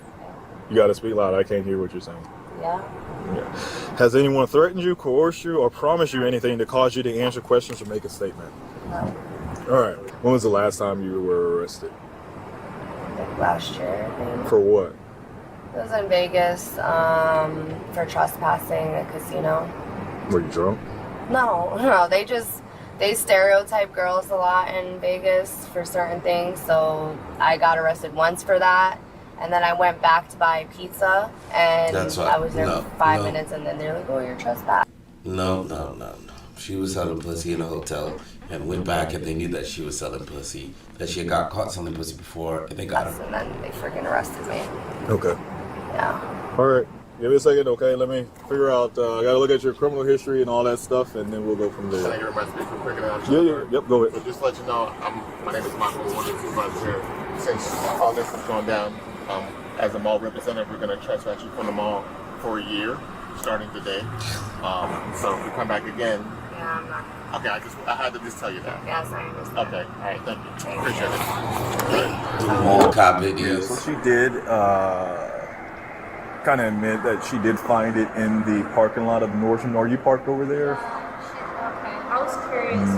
Speaker 13: You gotta speak loud. I can't hear what you're saying.
Speaker 4: Yeah.
Speaker 13: Has anyone threatened you, coerced you, or promised you anything to cause you to answer questions or make a statement?
Speaker 4: No.
Speaker 13: All right. When was the last time you were arrested?
Speaker 4: Like last year, I think.
Speaker 13: For what?
Speaker 4: It was in Vegas for trespassing a casino.
Speaker 13: Were you drunk?
Speaker 4: No. They stereotype girls a lot in Vegas for certain things. So I got arrested once for that. And then I went back to buy pizza, and I was there for 5 minutes, and then they're like, oh, you're trespassing.
Speaker 2: No. She was selling pussy in a hotel and went back, and they knew that she was selling pussy, that she had got caught selling pussy before, and they got her.
Speaker 4: And then they freaking arrested me.
Speaker 13: Okay.
Speaker 4: Yeah.
Speaker 13: All right. Give me a second, okay? Let me figure out, I gotta look at your criminal history and all that stuff, and then we'll go from there.
Speaker 20: Can I get everybody to speak real quick?
Speaker 13: Yep, go ahead.
Speaker 20: But just to let you know, my name is Michael, one of the supervisors here. Since all this is going down, as a mall representative, we're going to trespass you from the mall for a year, starting today. So if we come back again.
Speaker 4: Yeah, I'm not.
Speaker 20: Okay, I had to just tell you that.
Speaker 4: Yes, I understand.
Speaker 20: Okay, all right, thank you. Appreciate it.
Speaker 2: Mall cop videos.
Speaker 13: So she did kind of admit that she did find it in the parking lot of Nordstrom. Are you parked over there?
Speaker 12: Okay, I was curious.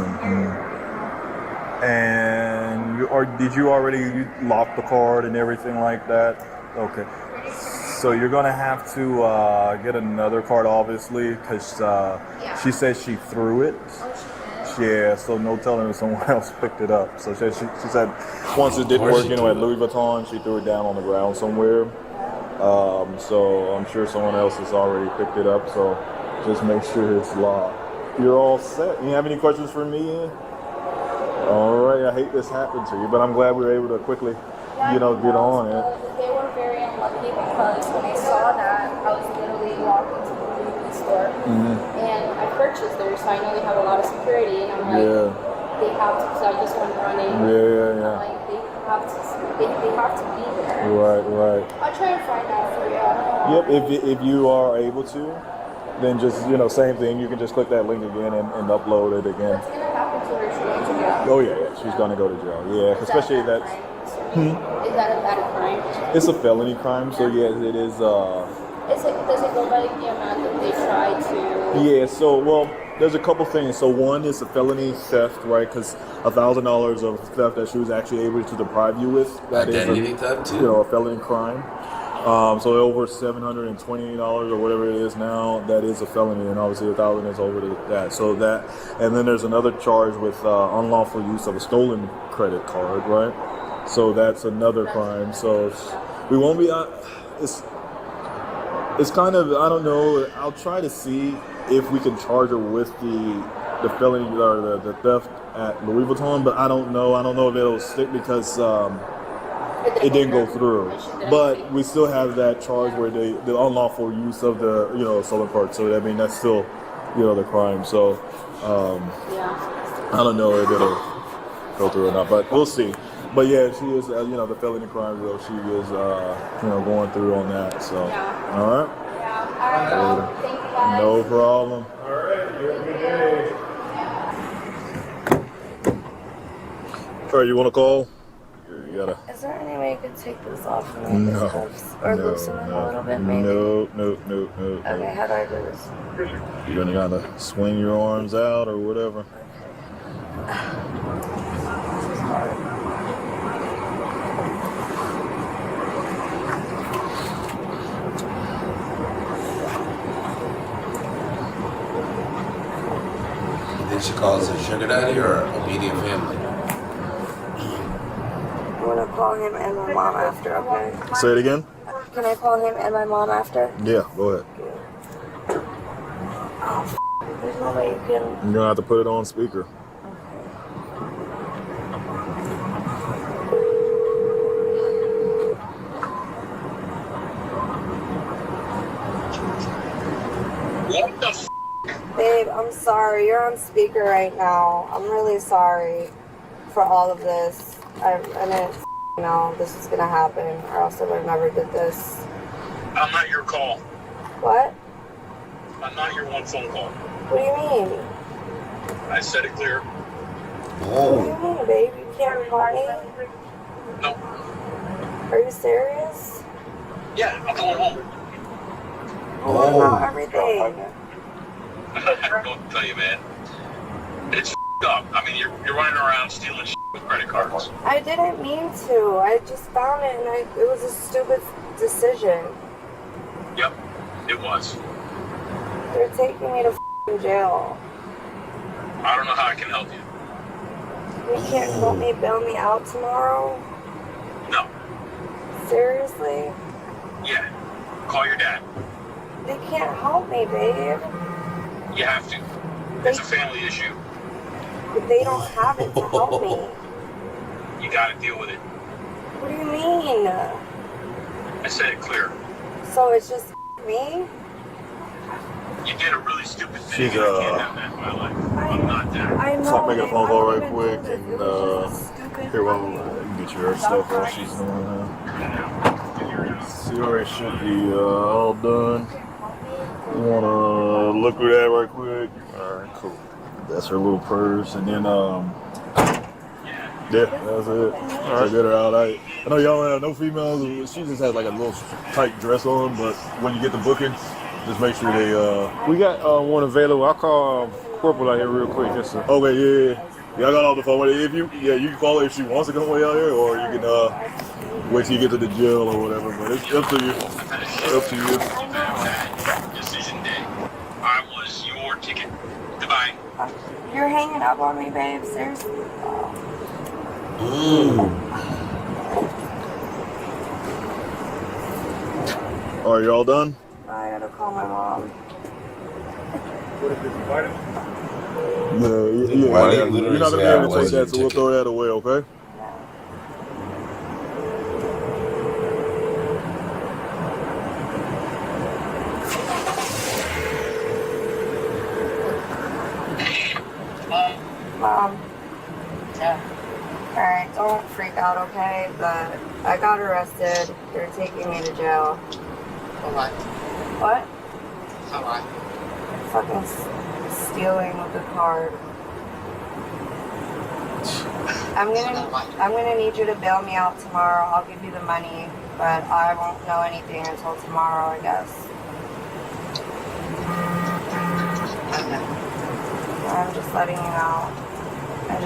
Speaker 13: And did you already lock the card and everything like that? Okay. So you're going to have to get another card, obviously, because she said she threw it. Yeah, so no telling if someone else picked it up. So she said once it didn't work, at Louis Vuitton, she threw it down on the ground somewhere. So I'm sure someone else has already picked it up. So just make sure it's locked. You're all set. You have any questions for me? All right, I hate this happened to you, but I'm glad we were able to quickly, get on it.
Speaker 12: They were very unlucky because when I saw that, I was literally walking to the movie store and I purchased there, so I know they have a lot of security, and I'm like, they have to, so I just went running.
Speaker 13: Yeah.
Speaker 12: Like, they have to be there.
Speaker 13: Right.
Speaker 12: I'll try and find out for you.
Speaker 13: Yep, if you are able to, then just, same thing. You can just click that link again and upload it again.
Speaker 12: What's going to happen to her? She goes to jail?
Speaker 13: Oh, yeah. She's going to go to jail. Yeah, especially that's...
Speaker 12: Is that a crime?
Speaker 13: It's a felony crime, so yes, it is...
Speaker 12: Does it go by the amount that they try to...
Speaker 13: Yeah, so, well, there's a couple things. So one is a felony theft, right? Because $1,000 of theft that she was actually able to deprive you with. That
Speaker 2: Identity
Speaker 13: is
Speaker 2: theft, too.
Speaker 13: a felony crime. So over $720 or whatever it is now, that is a felony, and obviously $1,000 is over that. So that, and then there's another charge with unlawful use of a stolen credit card, right? So that's another crime. So we won't be. It's kind of, I don't know. I'll try to see if we can charge her with the felony or the theft at Louis Vuitton, but I don't know. I don't know if it'll stick because. It didn't go through, but we still have that charge where the unlawful use of the stolen card. So I mean that's still the crime. So I don't know if it'll go through or not, but we'll see. But yeah, she is the felony crime though. She is going through on that. So all right.
Speaker 12: Yeah. All right. Thank you guys.
Speaker 13: No problem. All right. You have a good day. All right. You want to call?
Speaker 4: Is there any way you could take this off and make this or loosen them a little bit, maybe?
Speaker 13: No.
Speaker 4: Okay, how do I do this?
Speaker 13: You're gonna kind of swing your arms out or whatever.
Speaker 4: This is hard.
Speaker 2: You think she calls her sugar daddy or obedient family?
Speaker 4: I'm gonna call him and my mom after, okay?
Speaker 13: Say it again?
Speaker 4: Can I call him and my mom after?
Speaker 13: Yeah, go ahead.
Speaker 4: Oh, there's no way you can...
Speaker 13: You're gonna have to put it on speaker.
Speaker 7: What the f***?
Speaker 4: Babe, I'm sorry. You're on speaker right now. I'm really sorry for all of this. I didn't know this was gonna happen, or else I would have never did this.
Speaker 7: I'm not your call.
Speaker 4: What?
Speaker 7: I'm not your one phone call.
Speaker 4: What do you mean?
Speaker 7: I said it clear.
Speaker 4: What do you mean, babe? You can't call me?
Speaker 7: No.
Speaker 4: Are you serious?
Speaker 7: Yeah, I'm going home.
Speaker 4: What about everything?
Speaker 7: I don't know what to tell you, man. It's up. I mean, you're running around stealing with credit cards.
Speaker 4: I didn't mean to. I just found it, and it was a stupid decision.
Speaker 7: Yep, it was.
Speaker 4: They're taking me to jail.
Speaker 7: I don't know how I can help you.
Speaker 4: You can't help me bail me out tomorrow?
Speaker 7: No.
Speaker 4: Seriously?
Speaker 7: Yeah. Call your dad.
Speaker 4: They can't help me, babe.
Speaker 7: You have to. It's a family issue.
Speaker 4: But they don't have it to help me.
Speaker 7: You gotta deal with it.
Speaker 4: What do you mean?
Speaker 7: I said it clear.
Speaker 4: So it's just me?
Speaker 7: You did a really stupid thing.
Speaker 13: She's
Speaker 7: and I can't have that in my life. I'm not that.
Speaker 4: I know.
Speaker 13: So I'll make a phone call right quick
Speaker 4: It
Speaker 13: and
Speaker 4: was just a stupid
Speaker 13: here, well, you can get your stuff while she's doing that. See where it should be all done. You wanna look through that right quick? Alright, cool. That's her little purse, and then yeah, that's it. So get her out. I know y'all don't have no females. She just has like a little tight dress on, but when you get the booking, just make sure they
Speaker 6: We got one available. I'll call Corporal out here real quick. Just to...
Speaker 13: Okay, yeah, I got off the phone with her. If you can call her if she wants to come way out here, or you can wait till you get to the jail or whatever. But it's up to you. Up to you.
Speaker 7: Decision day. I was your ticket. Goodbye.
Speaker 4: You're hanging up on me, babe. Seriously?
Speaker 13: Are you all done?
Speaker 4: I gotta call my mom.
Speaker 13: No, you're not gonna be able to take that, so we'll throw that away, okay?
Speaker 4: Mom. Yeah. Alright, don't freak out, okay? But I got arrested. They're taking me to jail.
Speaker 9: For what?
Speaker 4: What?
Speaker 9: For what?
Speaker 4: Fucking stealing with the card. I'm gonna need you to bail me out tomorrow. I'll give you the money, but I won't know anything until tomorrow, I guess. I'm just letting you know. Can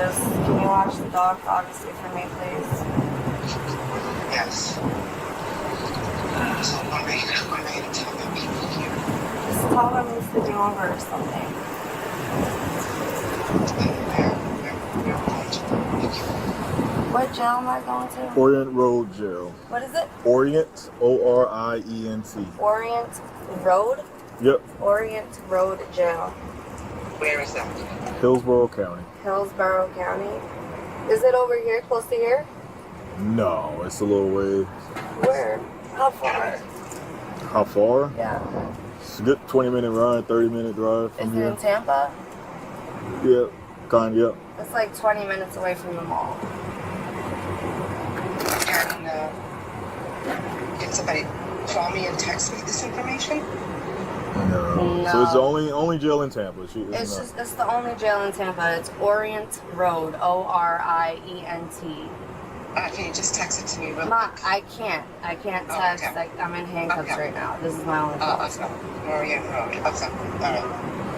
Speaker 4: you watch the dog, obviously, for me, please?
Speaker 9: Yes. So what are you gonna tell the people here?
Speaker 4: Just tell them he's sleeping over or something. What jail am I going to?
Speaker 13: Orient Road Jail.
Speaker 4: What is it?
Speaker 13: Orient, O-R-I-E-N-T.
Speaker 4: Orient Road?
Speaker 13: Yep.
Speaker 4: Orient Road Jail.
Speaker 9: Where is that?
Speaker 13: Hillsborough County.
Speaker 4: Hillsborough County. Is it over here, close to here?
Speaker 13: No, it's a little way.
Speaker 4: Where? How far?
Speaker 13: How far?
Speaker 4: Yeah.
Speaker 13: It's a good 20-minute ride, 30-minut drive from
Speaker 4: Is
Speaker 13: here.
Speaker 4: it in Tampa?
Speaker 13: Yeah, kind of, yep.
Speaker 4: It's like 20 minutes away from the mall.
Speaker 9: Can somebody call me and text me this information?
Speaker 13: No. So it's the only jail in Tampa.
Speaker 4: It's the only jail in Tampa. It's Orient Road, O-R-I-E-N-T.
Speaker 9: Can you just text it to me real
Speaker 4: Ma, I can't text.
Speaker 9: Okay.
Speaker 4: I'm in handcuffs right now. This is my only phone.
Speaker 9: Okay. Orient Road. Okay. All right.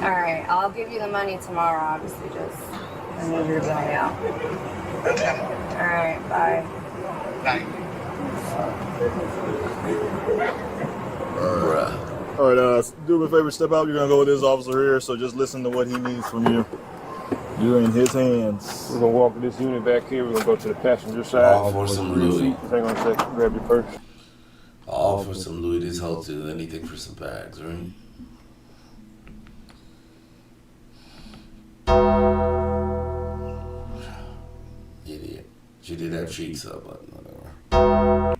Speaker 4: All right. I'll give you the money tomorrow. Obviously, just I need you to bail me out.
Speaker 9: Okay.
Speaker 4: All right. Bye.
Speaker 9: Bye.
Speaker 13: All right, do me a favor, step out. You're gonna go with this officer here, so just listen to what he needs from you. You're in his hands.
Speaker 14: We're gonna walk this unit back here. We're gonna go to the passenger side.
Speaker 2: All for some Louis.
Speaker 14: Hang on a second. Grab your purse.
Speaker 2: All for some Louis. This whole to anything for some bags, right? Idiot. She did have cheeks up, but whatever.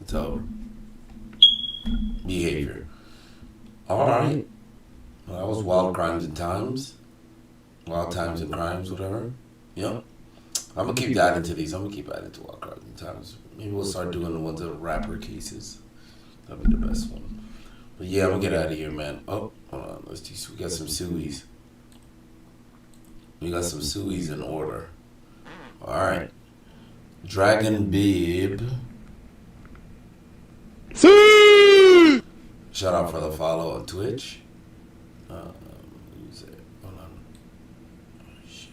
Speaker 2: It's over. Behavior. Alright. Well, that was Wild Crimes and Times. Wild Times and Crimes, whatever. Yep. I'm gonna keep adding to these. I'm gonna keep adding to Wild Crimes and Times. Maybe we'll start doing the ones that are rapper cases. That'll be the best one. But yeah, I'm gonna get out of here, man. Oh, hold on. Let's do. We got some suies. We got some suies in order. Alright. Dragon Babe. Shout out for the follow on Twitch. Who's it? Hold on. Oh, shit.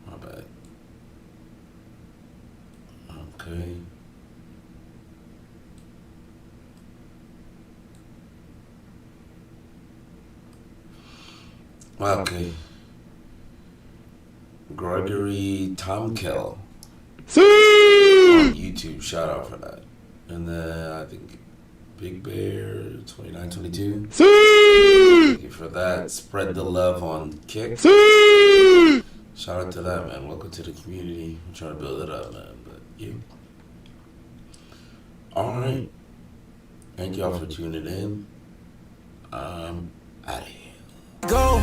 Speaker 2: My bad. Okay. Okay. Gregory Tomkel on YouTube. Shout out for that. And then I think Big Bear 2922. Thank you for that. Spread the love on Kick. Shout out to that, man. Welcome to the community. I'm trying to build it up, man. But you. Alright. Thank y'all for tuning in. I'm out of here.
Speaker 6: Go.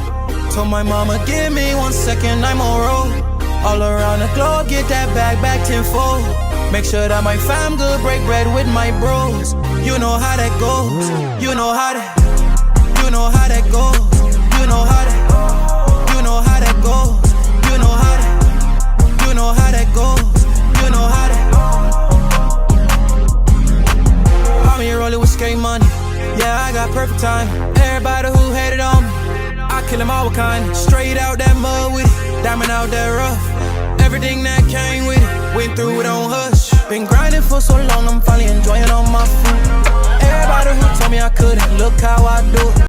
Speaker 6: Told my mama, give me 1 second, I'm on road. All around the globe, get that bag back tenfold. Make sure that my fam good, break bread with my bros. You know how that goes. You know how that. You know how that goes. You know how that. You know how that goes. You know how that. You know how that goes. You know how that. I'm here rolling with skate money. Yeah, I got perfect time. Everybody who hated on me, I kill them all with kind. Straight out that mud with it, diamond out that rough. Everything that came with it, went through it on hush. Been grinding for so long, I'm finally enjoying all my food. Everybody who told me I couldn't, look how I do it.